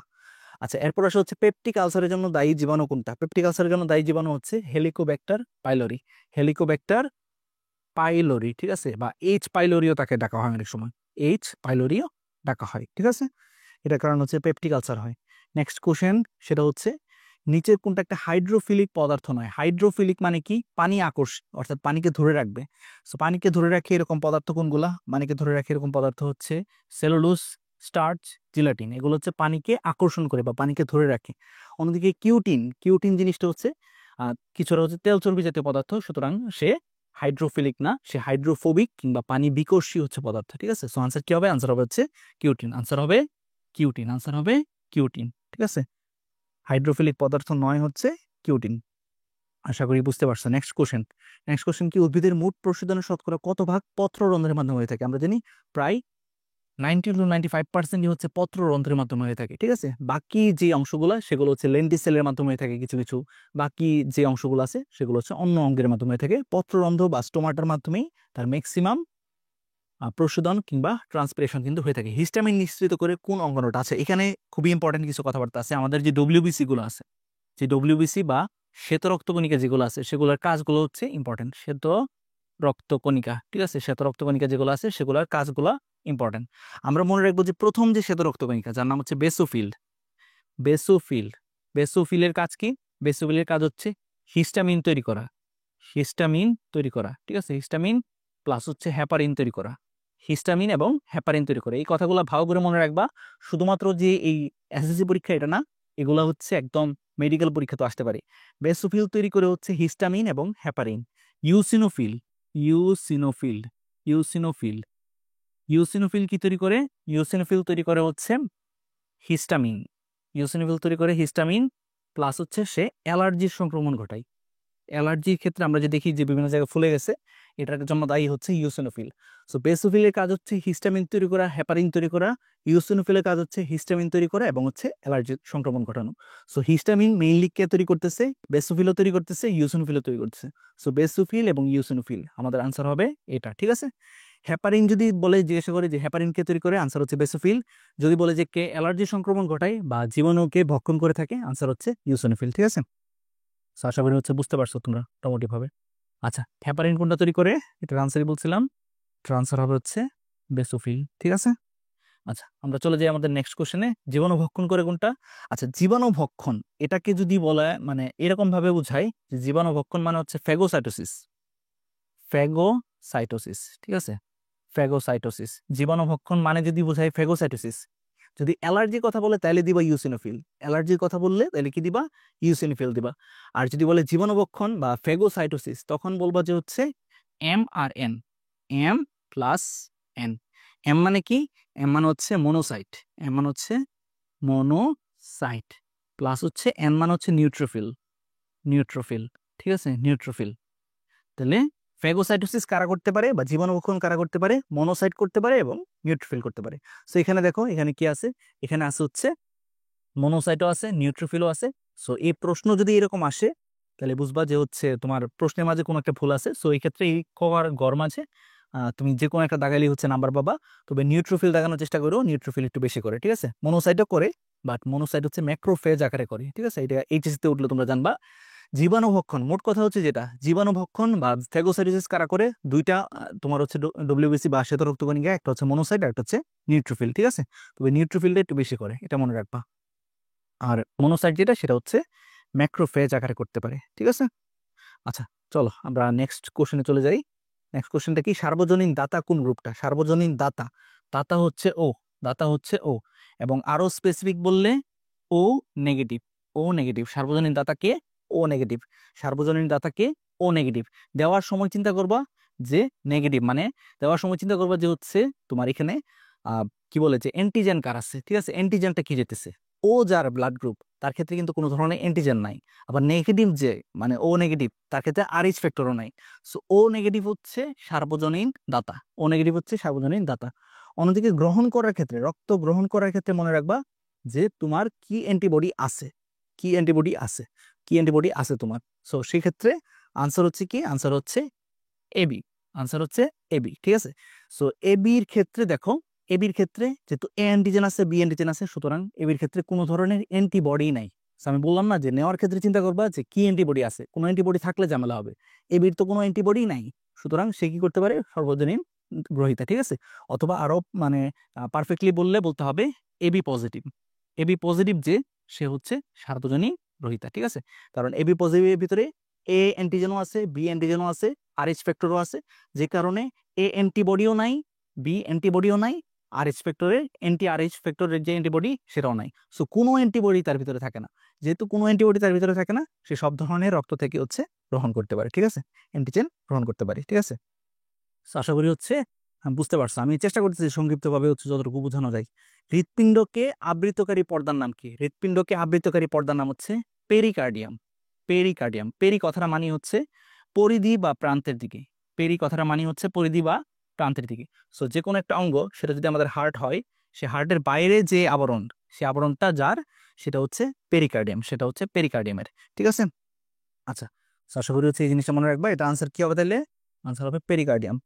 আচ্ছা, এরপর আসে হচ্ছে পেপটিক আলসারের জন্য দায়ী জীবাণু কোনটা? পেপটিক আলসারের জন্য দায়ী জীবাণু হচ্ছে হেলিকোব্যাক্টার পাইলোরি। হেলিকোব্যাক্টার পাইলোরি, ঠিক আছে, বা এইচ পাইলোরিও তাকে ডাকা হয় অনেক সময়, এইচ পাইলোরিও ডাকা হয়, ঠিক আছে। এটার কারণ হচ্ছে পেপটিক আলসার হয়। নেক্সট কোশ্চেন, সেটা হচ্ছে নিচের কোনটা একটা হাইড্রোফিলিক পদার্থ নয়? হাইড্রোফিলিক মানে কি? পানি অর্থাৎ পানিকে ধরে রাখবে। সো পানিকে ধরে রাখে এরকম পদার্থ কোনগুলা? পানিকে ধরে রাখে এরকম পদার্থ হচ্ছে সেলুলোজ, স্টার্চ, জিলাটিন। এগুলো হচ্ছে পানিকে আকর্ষণ করে বা পানিকে ধরে রাখে। অন্যদিকে কিউটিন, কিউটিন জিনিসটা হচ্ছে কিছুটা হচ্ছে তেল চর্বি জাতীয় পদার্থ, সুতরাং সে হাইড্রোফিলিক না, সে হাইড্রোফোবিক কিংবা পানি বিকর্ষী হচ্ছে পদার্থ, ঠিক আছে। সো আনসার কি হবে? আনসার হবে হচ্ছে কিউটিন। আনসার হবে কিউটিন, আনসার হবে কিউটিন, ঠিক আছে। হাইড্রোফিলিক পদার্থ নয় হচ্ছে কিউটিন। আশা করি বুঝতে পারছো। নেক্সট কোশ্চেন, নেক্সট কোশ্চেন কি উদ্ভিদের মোট প্রশোধনের শতকরা কত ভাগ পত্ররন্ধ্রের মাধ্যমে হয়ে থাকে? আমরা জানি প্রায় 90 to 95% হচ্ছে পত্ররন্ধ্রের মাধ্যমে হয়ে থাকে, ঠিক আছে। বাকি যে অংশগুলো সেগুলো হচ্ছে লেন্টিসেলের মাধ্যমে হয়ে থাকে কিছু কিছু, বাকি যে অংশগুলো আছে সেগুলো হচ্ছে অন্য অঙ্গের মাধ্যমে হয়ে থাকে। পত্ররন্ধ্র বা স্টোমাটার মাধ্যমেই তার ম্যাক্সিমাম প্রশোধন কিংবা ট্রান্সপিরেশন কিন্তু হয়ে থাকে। হিস্টামিন নিঃসৃত করে কোন অঙ্গাণুটা আছে? এখানে খুবই ইম্পর্টেন্ট কিছু কথাবার্তা আছে। আমাদের যে ডব্লিউবিসি গুলো আছে, যে ডব্লিউবিসি বা শ্বেত রক্তকণিকা যেগুলো আছে সেগুলোর কাজগুলো হচ্ছে ইম্পর্টেন্ট। শ্বেত রক্তকণিকা, ঠিক আছে, শ্বেত রক্তকণিকা যেগুলো আছে সেগুলোর কাজগুলো ইম্পর্টেন্ট। আমরা মনে রাখবো যে প্রথম যে শ্বেত রক্তকণিকা যার নাম হচ্ছে বেসোফিল্ড, বেসোফিল্ড, বেসোফিলের কাজ কি? বেসোফিলের কাজ হচ্ছে হিস্টামিন তৈরি করা, হিস্টামিন তৈরি করা, ঠিক আছে, হিস্টামিন প্লাস হচ্ছে হ্যাপারিন তৈরি করা, হিস্টামিন এবং হ্যাপারিন তৈরি করে। এই কথাগুলো ভালো করে মনে রাখবা। শুধুমাত্র যে এই এসএসসি পরীক্ষা এটা না, এগুলো হচ্ছে একদম মেডিকেল পরীক্ষা তো আসতে পারে। বেসোফিল তৈরি করে হচ্ছে হিস্টামিন এবং heparin. Eosinophil, eosinophil, eosinophil, eosinophil কি তৈরি করে? ইউসিনোফিল তৈরি করে হচ্ছে হিস্টামিন, ইউসিনোফিল তৈরি করে হিস্টামিন প্লাস হচ্ছে সে অ্যালার্জির সংক্রমণ ঘটায়। অ্যালার্জির ক্ষেত্রে আমরা যে দেখি যে বিভিন্ন জায়গায় ফুলে গেছে, এটার জন্য দায়ী হচ্ছে ইউসিনোফিল। সো বেসোফিলের কাজ হচ্ছে হিস্টামিন তৈরি করা, হ্যাপারিন তৈরি করা। ইউসিনোফিলের কাজ হচ্ছে হিস্টামিন তৈরি করা এবং হচ্ছে অ্যালার্জির সংক্রমণ ঘটানো। সো হিস্টামিন মেইনলি কে তৈরি করতেছে? বেসোফিলও তৈরি করতেছে, ইউসিনোফিলও তৈরি করতেছে। সো বেসোফিল এবং ইউসিনোফিল আমাদের আনসার হবে এটা, ঠিক আছে। হ্যাপারিন যদি বলে, জিজ্ঞাসা করে যে হ্যাপারিন কে তৈরি করে, আনসার হচ্ছে বেসোফিল। যদি বলে যে কে অ্যালার্জি সংক্রমণ ঘটায় বা জীবাণুকে ভক্ষণ করে থাকে, আনসার হচ্ছে ইউসিনোফিল, ঠিক আছে। So, আশা করি হচ্ছে বুঝতে পারছো তোমরা মোটামুটি ভাবে। আচ্ছা, হ্যাপারিন কোনটা তৈরি করে? এটা আনসারই বলছিলাম, ট্রান্সফার হবে হচ্ছে বেসোফিল, ঠিক আছে। আচ্ছা, আমরা চলে যাই আমাদের নেক্সট কোশ্চেনে। জীবাণু ভক্ষণ করে কোনটা? আচ্ছা, জীবাণু ভক্ষণ এটাকে যদি বলে মানে এরকম ভাবে বুঝাই যে জীবাণু ভক্ষণ মানে হচ্ছে ফ্যাগোসাইটোসিস, ফ্যাগোসাইটোসিস, ঠিক আছে, ফ্যাগোসাইটোসিস। জীবাণু ভক্ষণ মানে যদি বোঝাই ফ্যাগোসাইটোসিস। যদি অ্যালার্জির কথা বলে তাহলে দিবা ইউসিনোফিল, অ্যালার্জির কথা বললে তাহলে কি দিবা? ইউসিনোফিল দিবা। আর যদি বলে জীবাণুভক্ষণ বা ফেগোসাইটোসিস, তখন বলবা যে হচ্ছে এম আর N, M plus N. M মানে কি? এম মানে হচ্ছে মোনোসাইট, এম মানে হচ্ছে মোনোসাইট, প্লাস হচ্ছে এন মানে হচ্ছে নিউট্রোফিল, নিউট্রোফিল, ঠিক আছে, নিউট্রোফিল। তাহলে ফ্যাগোসাইটোসিস কারা করতে পারে বা জীবাণুভক্ষণ কারা করতে পারে? মনোসাইট করতে পারে এবং নিউট্রোফিল করতে পারে। সো এখানে দেখো, এখানে কি আছে? এখানে আছে হচ্ছে মনোসাইটও আছে, নিউট্রোফিলও আছে। সো এই প্রশ্ন যদি এরকম আসে তাহলে বুঝবা যে হচ্ছে তোমার প্রশ্নের মাঝে কোনো একটা ভুল আছে। সো এই ক্ষেত্রে এই ক আর গড় মাঝে তুমি যে কোনো একটা দাগাইলে হচ্ছে নাম্বার পাবা। তবে নিউট্রোফিল দাগানোর চেষ্টা করো, নিউট্রোফিল একটু বেশি করে, ঠিক আছে। মনোসাইটও করে, বাট মনোসাইট হচ্ছে ম্যাক্রোফেজ আকারে করে, ঠিক আছে। এটা এইচএসসি তে উঠলে তোমরা জানবা। জীবাণুভক্ষণ, মোট কথা হচ্ছে যেটা জীবাণুভক্ষণ বা ফ্যাগোসাইটোসিস কারা করে? দুইটা তোমার হচ্ছে ডব্লিউবিসি বা শ্বেত রক্তকণিকা, একটা হচ্ছে মনোসাইট আর একটা হচ্ছে নিউট্রোফিল, ঠিক আছে। তবে নিউট্রোফিলটা একটু বেশি করে, এটা মনে রাখবা। আর মনোসাইট যেটা সেটা হচ্ছে ম্যাক্রোফেজ আকারে করতে পারে, ঠিক আছে। আচ্ছা, চলো আমরা নেক্সট কোশ্চেনে চলে যাই। নেক্সট কোশ্চেনটা কি? সার্বজনীন দাতা কোন গ্রুপটা? সার্বজনীন দাতা, দাতা হচ্ছে ও, দাতা হচ্ছে ও, এবং আরো স্পেসিফিক বললে ও নেগেটিভ, ও নেগেটিভ। সার্বজনীন দাতাকে ও নেগেটিভ, সার্বজনীন দাতাকে ও নেগেটিভ। দেওয়ার সময় চিন্তা করবা যে নেগেটিভ, মানে দেওয়ার সময় চিন্তা করবা যে হচ্ছে তোমার এখানে কি বলে যে অ্যান্টিজেন কার আছে, ঠিক আছে, অ্যান্টিজেনটা কি যেতেছে? ও যার ব্লাড গ্রুপ, তার ক্ষেত্রে কিন্তু কোনো ধরনের অ্যান্টিজেন নাই। আবার নেগেটিভ যে মানে ও নেগেটিভ, তার ক্ষেত্রে আরএইচ ফ্যাক্টরও নাই। সো ও নেগেটিভ হচ্ছে সার্বজনীন দাতা, ও নেগেটিভ হচ্ছে সার্বজনীন দাতা। অন্যদিকে গ্রহণ করার ক্ষেত্রে, রক্ত গ্রহণ করার ক্ষেত্রে মনে রাখবা যে তোমার কি অ্যান্টিবডি আছে, কি অ্যান্টিবডি আছে, কি অ্যান্টিবডি আছে তোমার। সো সেই ক্ষেত্রে আনসার হচ্ছে কি, আনসার হচ্ছে এবি, আনসার হচ্ছে এবি। ঠিক আছে, সো এবির ক্ষেত্রে দেখো, এবির ক্ষেত্রে যেহেতু এ অ্যান্টিজেন আছে বি অ্যান্টিজেন আছে, সুতরাং এবির ক্ষেত্রে কোনো ধরনের অ্যান্টিবডি নাই। So আমি বললাম না যে নেওয়ার ক্ষেত্রে চিন্তা করবা যে কি অ্যান্টিবডি আছে, কোনো অ্যান্টিবডি থাকলে ঝামেলা হবে। এবির তো কোনো অ্যান্টিবডি নাই, সুতরাং সে কি করতে পারে, সর্বজনীন গ্রহিতা। ঠিক আছে, অথবা আরো মানে পারফেক্টলি বললে বলতে হবে এবি পজিটিভ, এবি পজিটিভ যে সে হচ্ছে সার্বজনীন গ্রহিতা। ঠিক আছে, কারণ এবি পজিটিভের ভিতরে এ অ্যান্টিজেনও আছে বি অ্যান্টিজেনও আছে আরএইচ ফ্যাক্টরও আছে, যে কারণে এ অ্যান্টিবডিও নাই বি অ্যান্টিবডিও নাই, আরএইচ ফ্যাক্টরের অ্যান্টি আরএইচ ফ্যাক্টরের যে অ্যান্টিবডি সেটাও নাই। সো কোনো অ্যান্টিবডি তার ভিতরে থাকে না। যেহেতু কোনো অ্যান্টিবডি তার ভিতরে থাকে না, সে সব ধরনের রক্ত থেকে হচ্ছে গ্রহণ করতে পারে। ঠিক আছে, অ্যান্টিজেন গ্রহণ করতে পারে। ঠিক আছে, So আশা করি হচ্ছে বুঝতে পারছো। আমি চেষ্টা করতেছি সংক্ষিপ্তভাবে হচ্ছে যতটুকু বোঝানো যায়। হৃৎপিণ্ডকে আবৃতকারী পর্দার নাম কি? হৃৎপিণ্ডকে আবৃতকারী পর্দার নাম হচ্ছে পেরিকার্ডিয়াম। পেরিকার্ডিয়াম, পেরি কথাটা মানে হচ্ছে পরিধি বা প্রান্তের দিকে, পেরি কথাটা মানে হচ্ছে পরিধি বা প্রান্তের দিকে। সো যে কোনো একটা অঙ্গ, সেটা যদি আমাদের হার্ট হয়, সে হার্টের বাইরে যে আবরণ, সে আবরণটা যার, সেটা হচ্ছে পেরিকার্ডিয়াম, সেটা হচ্ছে পেরিকার্ডিয়ামের। ঠিক আছে, আচ্ছা, so আশা করি হচ্ছে এই জিনিসটা মনে রাখবা। এটা আনসার কি হবে তাহলে? আনসার হবে পেরিকার্ডিয়াম।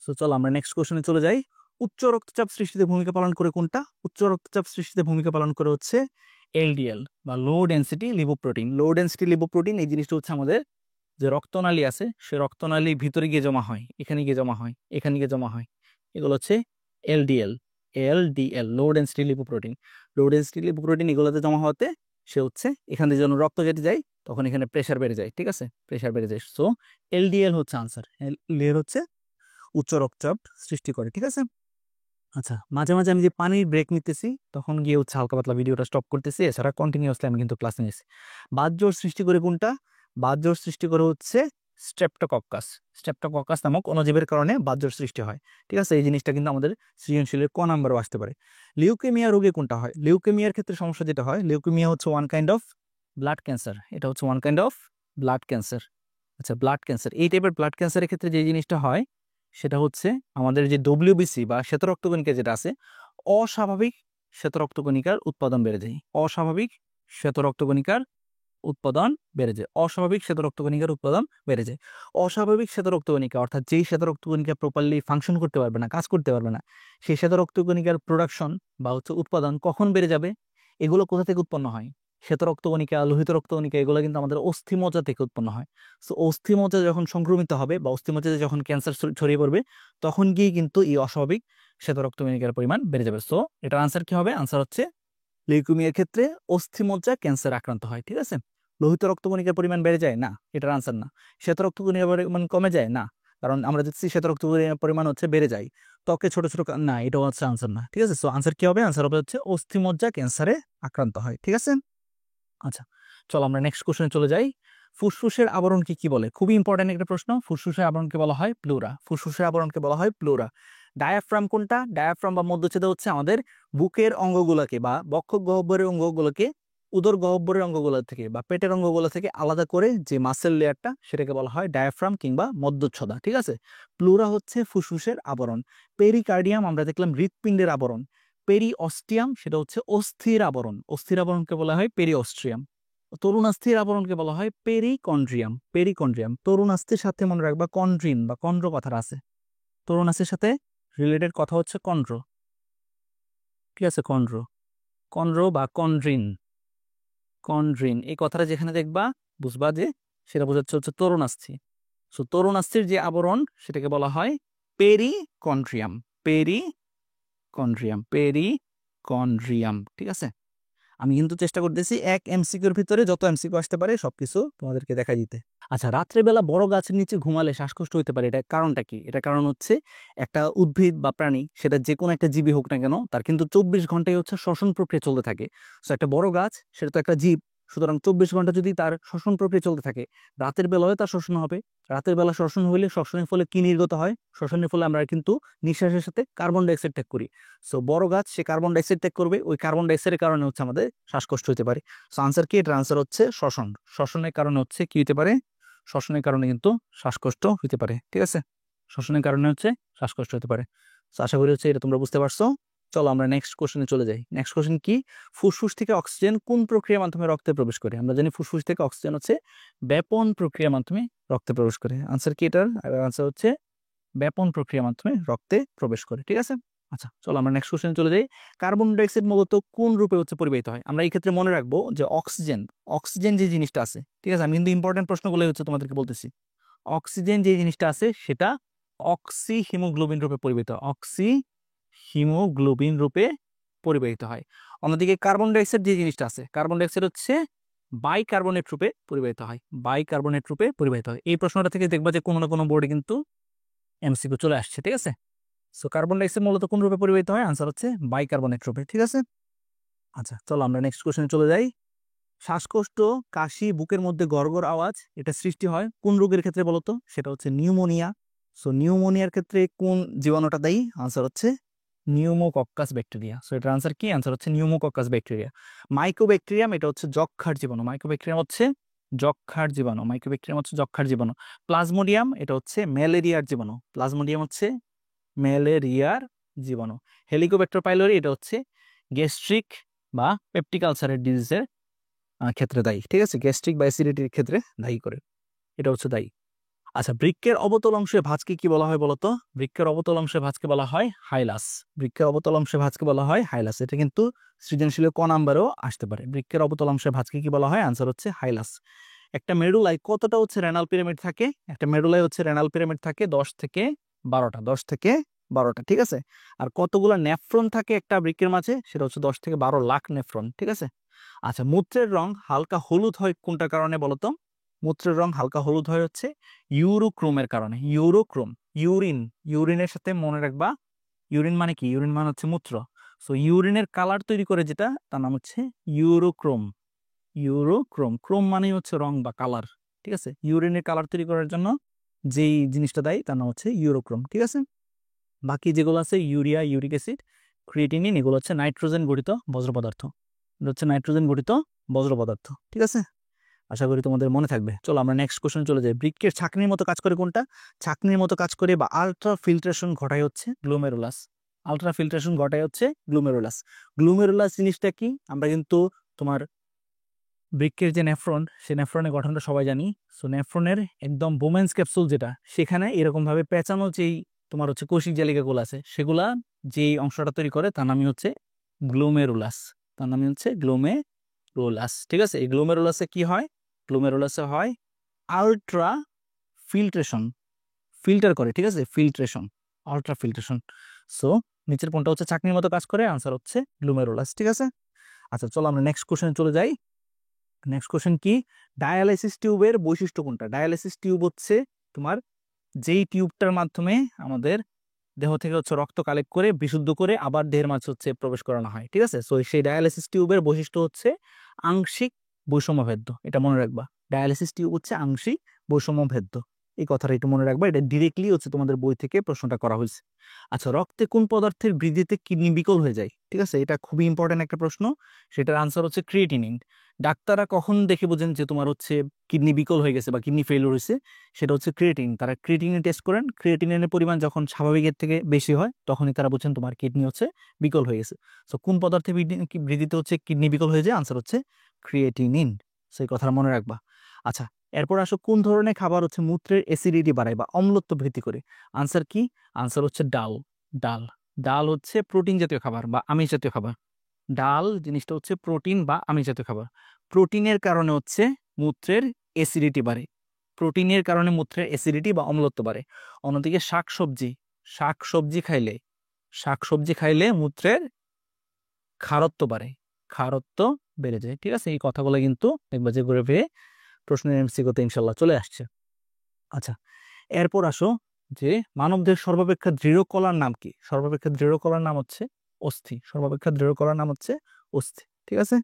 সো চলো আমরা নেক্সট কোশ্চেনে চলে যাই। উচ্চ রক্তচাপ সৃষ্টিতে ভূমিকা পালন করে কোনটা? উচ্চ রক্তচাপ সৃষ্টিতে ভূমিকা পালন করে হচ্ছে এলডিএল বা লো ডেন্সিটি লিপোপ্রোটিন। লো ডেন্সিটি লিপোপ্রোটিন এই জিনিসটা হচ্ছে আমাদের যে রক্তনালী আছে, সে রক্তনালী ভিতরে গিয়ে জমা হয়, এখানে গিয়ে জমা হয়, এখানে গিয়ে জমা হয়, এগুলো হচ্ছে এলডিএল। এলডিএল লো ডেন্সিটি লিপোপ্রোটিন। লো ডেন্সিটি লিপোপ্রোটিন এগুলোতে জমা হওয়াতে সে হচ্ছে এখান থেকে যখন রক্ত কেটে যায় তখন এখানে প্রেশার বেড়ে যায়। ঠিক আছে, প্রেশার বেড়ে যায়। সো এলডিএল হচ্ছে আনসার। এলডিএল হচ্ছে উচ্চ রক্তচাপ সৃষ্টি করে। ঠিক আছে, আচ্ছা, মাঝে মাঝে আমি যে পানির ব্রেক নিতেছি তখন গিয়ে হচ্ছে হালকা পাতলা ভিডিওটা স্টপ করতেছি, এছাড়া কন্টিনিউয়াসলি আমি কিন্তু ক্লাস নিয়েছি। বাতজ্বর সৃষ্টি করে কোনটা? বাতজ্বর সৃষ্টি করে হচ্ছে স্ট্রেপ্টোকক্কাস। স্ট্রেপ্টোকক্কাস নামক অণুজীবের কারণে বাতজ্বর সৃষ্টি হয়। ঠিক আছে, এই জিনিসটা কিন্তু আমাদের সৃজনশীলের ক নাম্বারও আসতে পারে। লিউকেমিয়া রোগে কোনটা হয়? লিউকেমিয়ার ক্ষেত্রে সমস্যা যেটা হয়, লিউকেমিয়া হচ্ছে one kind of blood cancer. এটা হচ্ছে one kind of blood cancer. আচ্ছা, ব্লাড ক্যান্সার, এই টাইপের ব্লাড ক্যান্সারের ক্ষেত্রে যে জিনিসটা হয় সেটা হচ্ছে আমাদের যে ডব্লিউবিসি বা শ্বেত রক্তকণিকা যেটা আছে, অস্বাভাবিক শ্বেত রক্তকণিকার উৎপাদন বেড়ে যায়। অস্বাভাবিক শ্বেত রক্তকণিকার উৎপাদন বেড়ে যায়। অস্বাভাবিক শ্বেত রক্তকণিকার উৎপাদন বেড়ে যায়। অস্বাভাবিক শ্বেত রক্তকণিকা অর্থাৎ যেই শ্বেত রক্তকণিকা প্রপারলি ফাংশন করতে পারবে না, কাজ করতে পারবে না, সেই শ্বেত রক্তকণিকার প্রোডাকশন বা হচ্ছে উৎপাদন কখন বেড়ে যাবে? এগুলো কোথা থেকে উৎপন্ন হয়? শ্বেত রক্তকণিকা, লোহিত রক্তকণিকা, এগুলো কিন্তু আমাদের অস্থিমজ্জা থেকে উৎপন্ন হয়। সো অস্থিমজ্জা যখন সংক্রমিত হবে বা অস্থিমজ্জাতে যখন ক্যান্সার ছড়িয়ে পড়বে, তখন গিয়ে কিন্তু এই অস্বাভাবিক শ্বেত রক্তকণিকার পরিমাণ বেড়ে যাবে। সো এটার আনসার কি হবে? আনসার হচ্ছে লিউকেমিয়ার ক্ষেত্রে অস্থিমজ্জা ক্যান্সার আক্রান্ত হয়। ঠিক আছে, লোহিত রক্তকণিকার পরিমাণ বেড়ে যায় না, এটার আনসার না। শ্বেত রক্তকণিকার পরিমাণ কমে যায় না, কারণ আমরা দেখছি শ্বেত রক্তকণিকার পরিমাণ হচ্ছে বেড়ে যায়, ত্বকে ছোট ছোট না, এটাও হচ্ছে আনসার না। ঠিক আছে, সো আনসার কি হবে? আনসার হবে হচ্ছে অস্থিমজ্জা ক্যান্সারে আক্রান্ত হয়। ঠিক আছে, আচ্ছা, চলো আমরা নেক্সট কোশ্চেনে চলে যাই। ফুসফুসের আবরণকে কি বলে? খুবই ইম্পর্টেন্ট একটা প্রশ্ন। ফুসফুসের আবরণকে বলা হয় প্লুরা। ফুসফুসের আবরণকে বলা হয় প্লুরা। ডায়াফ্রাম কোনটা? ডায়াফ্রাম বা মধ্যচ্ছেদা হচ্ছে আমাদের বুকের অঙ্গগুলোকে বা বক্ষ গহ্বরের অঙ্গগুলোকে উদর গহ্বরের অঙ্গগুলো থেকে বা পেটের অঙ্গগুলো থেকে আলাদা করে যে মাসেল লেয়ারটা, সেটাকে বলা হয় ডায়াফ্রাম কিংবা মধ্যচ্ছদা। ঠিক আছে, প্লুরা হচ্ছে ফুসফুসের আবরণ। পেরিকার্ডিয়াম আমরা দেখলাম হৃৎপিণ্ডের আবরণ। পেরি অস্টিয়াম সেটা হচ্ছে অস্থির আবরণ। অস্থির আবরণকে বলা হয় পেরিঅস্ট্রিয়াম। তরুণাস্থির আবরণকে বলা হয় পেরিকন্ড্রিয়াম। পেরিকন্ড্রিয়াম, তরুণাস্থির সাথে মনে রাখবা কন্ড্রিন বা কন্ড্র কথাটা আছে। তরুণাস্থির সাথে রিলেটেড কথা হচ্ছে কন্ড্র। ঠিক আছে, কন্ড্র, কন্ড্র বা কন্ড্রিন। কন্ড্রিন এই কথাটা যেখানে দেখবা বুঝবা যে সেটা বোঝাচ্ছে হচ্ছে তরুণাস্থি। সো তরুণাস্থির যে আবরণ সেটাকে বলা হয় পেরিকন্ড্রিয়াম। Perichondrium, perichondrium. ঠিক আছে, আমি কিন্তু চেষ্টা করতেছি এক এমসিকিউর ভিতরে যত এমসিকিউ আসতে পারে সবকিছু তোমাদেরকে দেখা দিতে। আচ্ছা, রাত্রেবেলা বড় গাছের নিচে ঘুমালে শ্বাসকষ্ট হতে পারে, এটা কারণটা কি? এটা কারণ হচ্ছে একটা উদ্ভিদ বা প্রাণী, সেটা যে কোনো একটা জীবই হোক না কেন, তার কিন্তু 24 ঘন্টায় হচ্ছে শ্বসন প্রক্রিয়া চলতে থাকে। সো একটা বড় গাছ, সেটা তো একটা জীব, সুতরাং 24 ঘন্টা যদি তার শ্বসন প্রক্রিয়া চলতে থাকে, রাতের বেলায় তার শ্বসন হবে। রাতের বেলা শ্বসন হলে শ্বসনের ফলে কি নির্গত হয়? শ্বসনের ফলে আমরা কিন্তু নিঃশ্বাসের সাথে কার্বন ডাইঅক্সাইড ত্যাগ করি। সো বড় গাছ সে কার্বন ডাইঅক্সাইড ত্যাগ করবে, ওই কার্বন ডাইঅক্সাইডের কারণে হচ্ছে আমাদের শ্বাসকষ্ট হতে পারে। সো আনসার কি? এটার আনসার হচ্ছে শ্বসন। শ্বসনের কারণে হচ্ছে কি হতে পারে? শ্বসনের কারণে কিন্তু শ্বাসকষ্ট হতে পারে। ঠিক আছে, শ্বসনের কারণে হচ্ছে শ্বাসকষ্ট হতে পারে। তো আশা করি হচ্ছে এটা তোমরা বুঝতে পারছো। চলো আমরা নেক্সট কোশ্চেনে চলে যাই। নেক্সট কোশ্চেন কি? ফুসফুস থেকে অক্সিজেন কোন প্রক্রিয়ার মাধ্যমে রক্তে প্রবেশ করে? আমরা জানি ফুসফুস থেকে অক্সিজেন হচ্ছে ব্যাপন প্রক্রিয়ার মাধ্যমে রক্তে প্রবেশ করে। আনসার কি এটার? আনসার হচ্ছে ব্যাপন প্রক্রিয়ার মাধ্যমে রক্তে প্রবেশ করে। ঠিক আছে, আচ্ছা চলো আমরা নেক্সট কোশ্চেনে চলে যাই। কার্বন ডাইঅক্সাইড মূলত কোন রূপে হচ্ছে পরিবাহিত হয়? আমরা এই ক্ষেত্রে মনে রাখবো যে অক্সিজেন, অক্সিজেন যে জিনিসটা আছে, ঠিক আছে, আমি কিন্তু ইম্পর্টেন্ট প্রশ্নগুলো হচ্ছে তোমাদেরকে বলতেছি। অক্সিজেন যে জিনিসটা আছে সেটা অক্সি হিমোগ্লোবিন রূপে পরিবাহিত হয়। অক্সি হিমোগ্লোবিন রূপে পরিবাহিত হয়। অন্যদিকে কার্বন ডাইঅক্সাইড যে জিনিসটা আছে, কার্বন ডাইঅক্সাইড হচ্ছে বাইকার্বনেট রূপে পরিবাহিত হয়। বাইকার্বনেট রূপে পরিবাহিত হয়। এই প্রশ্নটা থেকে দেখবা যে কোনো না কোনো বোর্ডে কিন্তু এমসিকিউ চলে আসছে। ঠিক আছে, সো কার্বন ডাইঅক্সাইড মূলত কোন রূপে পরিবাহিত হয়? আনসার হচ্ছে বাইকার্বনেট রূপে। ঠিক আছে, আচ্ছা চলো আমরা নেক্সট কোশ্চেনে চলে যাই। শ্বাসকষ্ট, কাশি, বুকের মধ্যে গড়গড় আওয়াজ, এটা সৃষ্টি হয় কোন রোগের ক্ষেত্রে বলতো? সেটা হচ্ছে নিউমোনিয়া। সো নিউমোনিয়ার ক্ষেত্রে কোন জীবাণুটা দায়ী? আনসার হচ্ছে নিউমোকক্কাস ব্যাকটেরিয়া। সো এটার আনসার কি? আনসার হচ্ছে নিউমোকক্কাস ব্যাকটেরিয়া। মাইকোব্যাকটেরিয়াম, এটা হচ্ছে যক্ষ্মার জীবাণু। মাইকোব্যাকটেরিয়াম হচ্ছে যক্ষ্মার জীবাণু। মাইকোব্যাকটেরিয়াম হচ্ছে যক্ষ্মার জীবাণু। প্লাজমোডিয়াম, এটা হচ্ছে ম্যালেরিয়ার জীবাণু। প্লাজমোডিয়াম হচ্ছে ম্যালেরিয়ার জীবাণু। হেলিকোব্যাক্টার পাইলোরি, এটা হচ্ছে গ্যাস্ট্রিক বা পেপটিক আলসারের ডিজিজের ক্ষেত্রে দায়ী। ঠিক আছে, গ্যাস্ট্রিক বা অ্যাসিডিটির ক্ষেত্রে দায়ী করে, এটা হচ্ছে দায়ী। আচ্ছা, বৃক্কের অবতল অংশে ভাঁজকে কি বলা হয় বলতো? বৃক্কের অবতল অংশে ভাঁজকে বলা হয় হাইলাস। বৃক্কের অবতল অংশে ভাঁজকে বলা হয় হাইলাস। এটা কিন্তু সৃজনশীল ক নাম্বারেও আসতে পারে। বৃক্কের অবতল অংশে ভাঁজকে কি বলা হয়? আনসার হচ্ছে হাইলাস। একটা মেডুলায় কতটা হচ্ছে রেনাল পিরামিড থাকে? একটা মেডুলায় হচ্ছে রেনাল পিরামিড থাকে 10 থেকে 12টা। 10 থেকে 12টা। ঠিক আছে, আর কতগুলো নেফ্রন থাকে একটা বৃক্কের মাঝে? সেটা হচ্ছে 10 থেকে 12 লাখ নেফ্রন। ঠিক আছে, আচ্ছা মূত্রের রং হালকা হলুদ হয় কোনটার কারণে বলতো? মূত্রের রং হালকা হলুদ হয় হচ্ছে ইউরোক্রোমের কারণে। ইউরোক্রোম, ইউরিন, ইউরিনের সাথে মনে রাখবা, ইউরিন মানে কি? ইউরিন মানে হচ্ছে মূত্র। সো ইউরিনের কালার তৈরি করে যেটা, তার নাম হচ্ছে ইউরোক্রোম। ইউরোক্রোম, ক্রোম মানে হচ্ছে রং বা কালার। ঠিক আছে, ইউরিনের কালার তৈরি করার জন্য যেই জিনিসটা দায়ী তার নাম হচ্ছে ইউরোক্রোম। ঠিক আছে, বাকি যেগুলো আছে ইউরিয়া, ইউরিক অ্যাসিড, ক্রিয়েটিনিন, এগুলো হচ্ছে নাইট্রোজেন গঠিত বজ্র পদার্থ। এটা হচ্ছে নাইট্রোজেন গঠিত বজ্র পদার্থ। ঠিক আছে, আশা করি তোমাদের মনে থাকবে। চলো আমরা নেক্সট কোশ্চেন চলে যাই। বৃক্কের ছাঁকনির মতো কাজ করে কোনটা? ছাঁকনির মতো কাজ করে বা আলট্রা ফিল্ট্রেশন ঘটায় হচ্ছে গ্লোমেরুলাস। আলট্রা ফিল্ট্রেশন ঘটায় হচ্ছে গ্লোমেরুলাস। গ্লোমেরুলাস জিনিসটা কি? আমরা কিন্তু তোমার বৃক্কের যে নেফ্রন, সে নেফ্রনের গঠনটা সবাই জানি। সো নেফ্রনের একদম বোমেন্স ক্যাপসুল যেটা, সেখানে এরকম ভাবে পেঁচানো যেই তোমার হচ্ছে কোষিক জালিকাগুলো আছে, সেগুলা যেই অংশটা তৈরি করে তার নামই হচ্ছে গ্লোমেরুলাস। তার নামই হচ্ছে গ্লোমেরুলাস। ঠিক আছে, এই গ্লোমেরুলাসে কি হয়? গ্লোমেরুলাসে হয় আলট্রা ফিল্ট্রেশন, ফিল্টার করে। ঠিক আছে, ফিল্ট্রেশন, আলট্রা ফিল্ট্রেশন। সো নিচের কোনটা হচ্ছে চাকনির মতো কাজ করে? আনসার হচ্ছে গ্লোমেরুলাস। ঠিক আছে, আচ্ছা চলো আমরা নেক্সট কোশ্চেনে চলে যাই। নেক্সট কোশ্চেন কি? ডায়ালাইসিস টিউবের বৈশিষ্ট্য কোনটা? ডায়ালাইসিস টিউব হচ্ছে তোমার যেই টিউবটার মাধ্যমে আমাদের দেহ থেকে হচ্ছে রক্ত কালেক্ট করে বিশুদ্ধ করে আবার দেহের মাঝে হচ্ছে প্রবেশ করানো হয়। ঠিক আছে, সো সেই ডায়ালাইসিস টিউবের বৈশিষ্ট্য হচ্ছে আংশিক বৈষম্যভেদ্য। এটা মনে রাখবা, ডায়ালাইসিস টিউব হচ্ছে আংশিক বৈষম্যভেদ্য। এই কথাটা একটু মনে রাখবা, এটা ডিরেক্টলি হচ্ছে তোমাদের বই থেকে প্রশ্নটা করা হয়েছে। আচ্ছা, রক্তে কোন পদার্থের বৃদ্ধিতে কিডনি বিকল হয়ে যায়? ঠিক আছে, এটা খুবই ইম্পর্টেন্ট একটা প্রশ্ন। সেটার আনসার হচ্ছে ক্রিয়েটিনিন। ডাক্তাররা কখন দেখে বোঝেন যে তোমার হচ্ছে কিডনি বিকল হয়ে গেছে বা কিডনি ফেলিওর হয়েছে? সেটা হচ্ছে ক্রিয়েটিন। তারা ক্রিয়েটিনিন টেস্ট করেন, ক্রিয়েটিনিনের পরিমাণ যখন স্বাভাবিকের থেকে বেশি হয় তখনই তারা বুঝেন তোমার কিডনি হচ্ছে বিকল হয়ে গেছে। সো কোন পদার্থে বৃদ্ধিতে হচ্ছে কিডনি বিকল হয়ে যায়? আনসার হচ্ছে ক্রিয়েটিনিন। সেই কথা মনে রাখবা। আচ্ছা, এরপর আসো, কোন ধরনের খাবার হচ্ছে মূত্রের অ্যাসিডিটি বাড়ায় বা অম্লত্ব বৃদ্ধি করে? আনসার কি? আনসার হচ্ছে ডাল। ডাল, ডাল হচ্ছে প্রোটিন জাতীয় খাবার বা আমিষ জাতীয় খাবার। ডাল জিনিসটা হচ্ছে প্রোটিন বা আমিষ জাতীয় খাবার। প্রোটিনের কারণে হচ্ছে মূত্রের অ্যাসিডিটি বাড়ে। প্রোটিনের কারণে মূত্রের অ্যাসিডিটি বা অম্লত্ব বাড়ে। অন্যদিকে শাকসবজি, শাকসবজি খাইলে, শাকসবজি খাইলে মূত্রের খারত্ব বাড়ে, খারত্ব বেড়ে যায়। ঠিক আছে, এই কথাগুলো কিন্তু দেখবা যে ঘুরে ফিরে প্রশ্নের এমসিকিউতে ইনশাল্লাহ চলে আসছে। আচ্ছা, এরপর আসো যে মানবদেহের সর্বাপেক্ষা দৃঢ় কলার নাম কি? সর্বাপেক্ষা দৃঢ় কলার নাম হচ্ছে অস্থি। সর্বাপেক্ষা দৃঢ় কলার নাম হচ্ছে অস্থি। ঠিক আছে,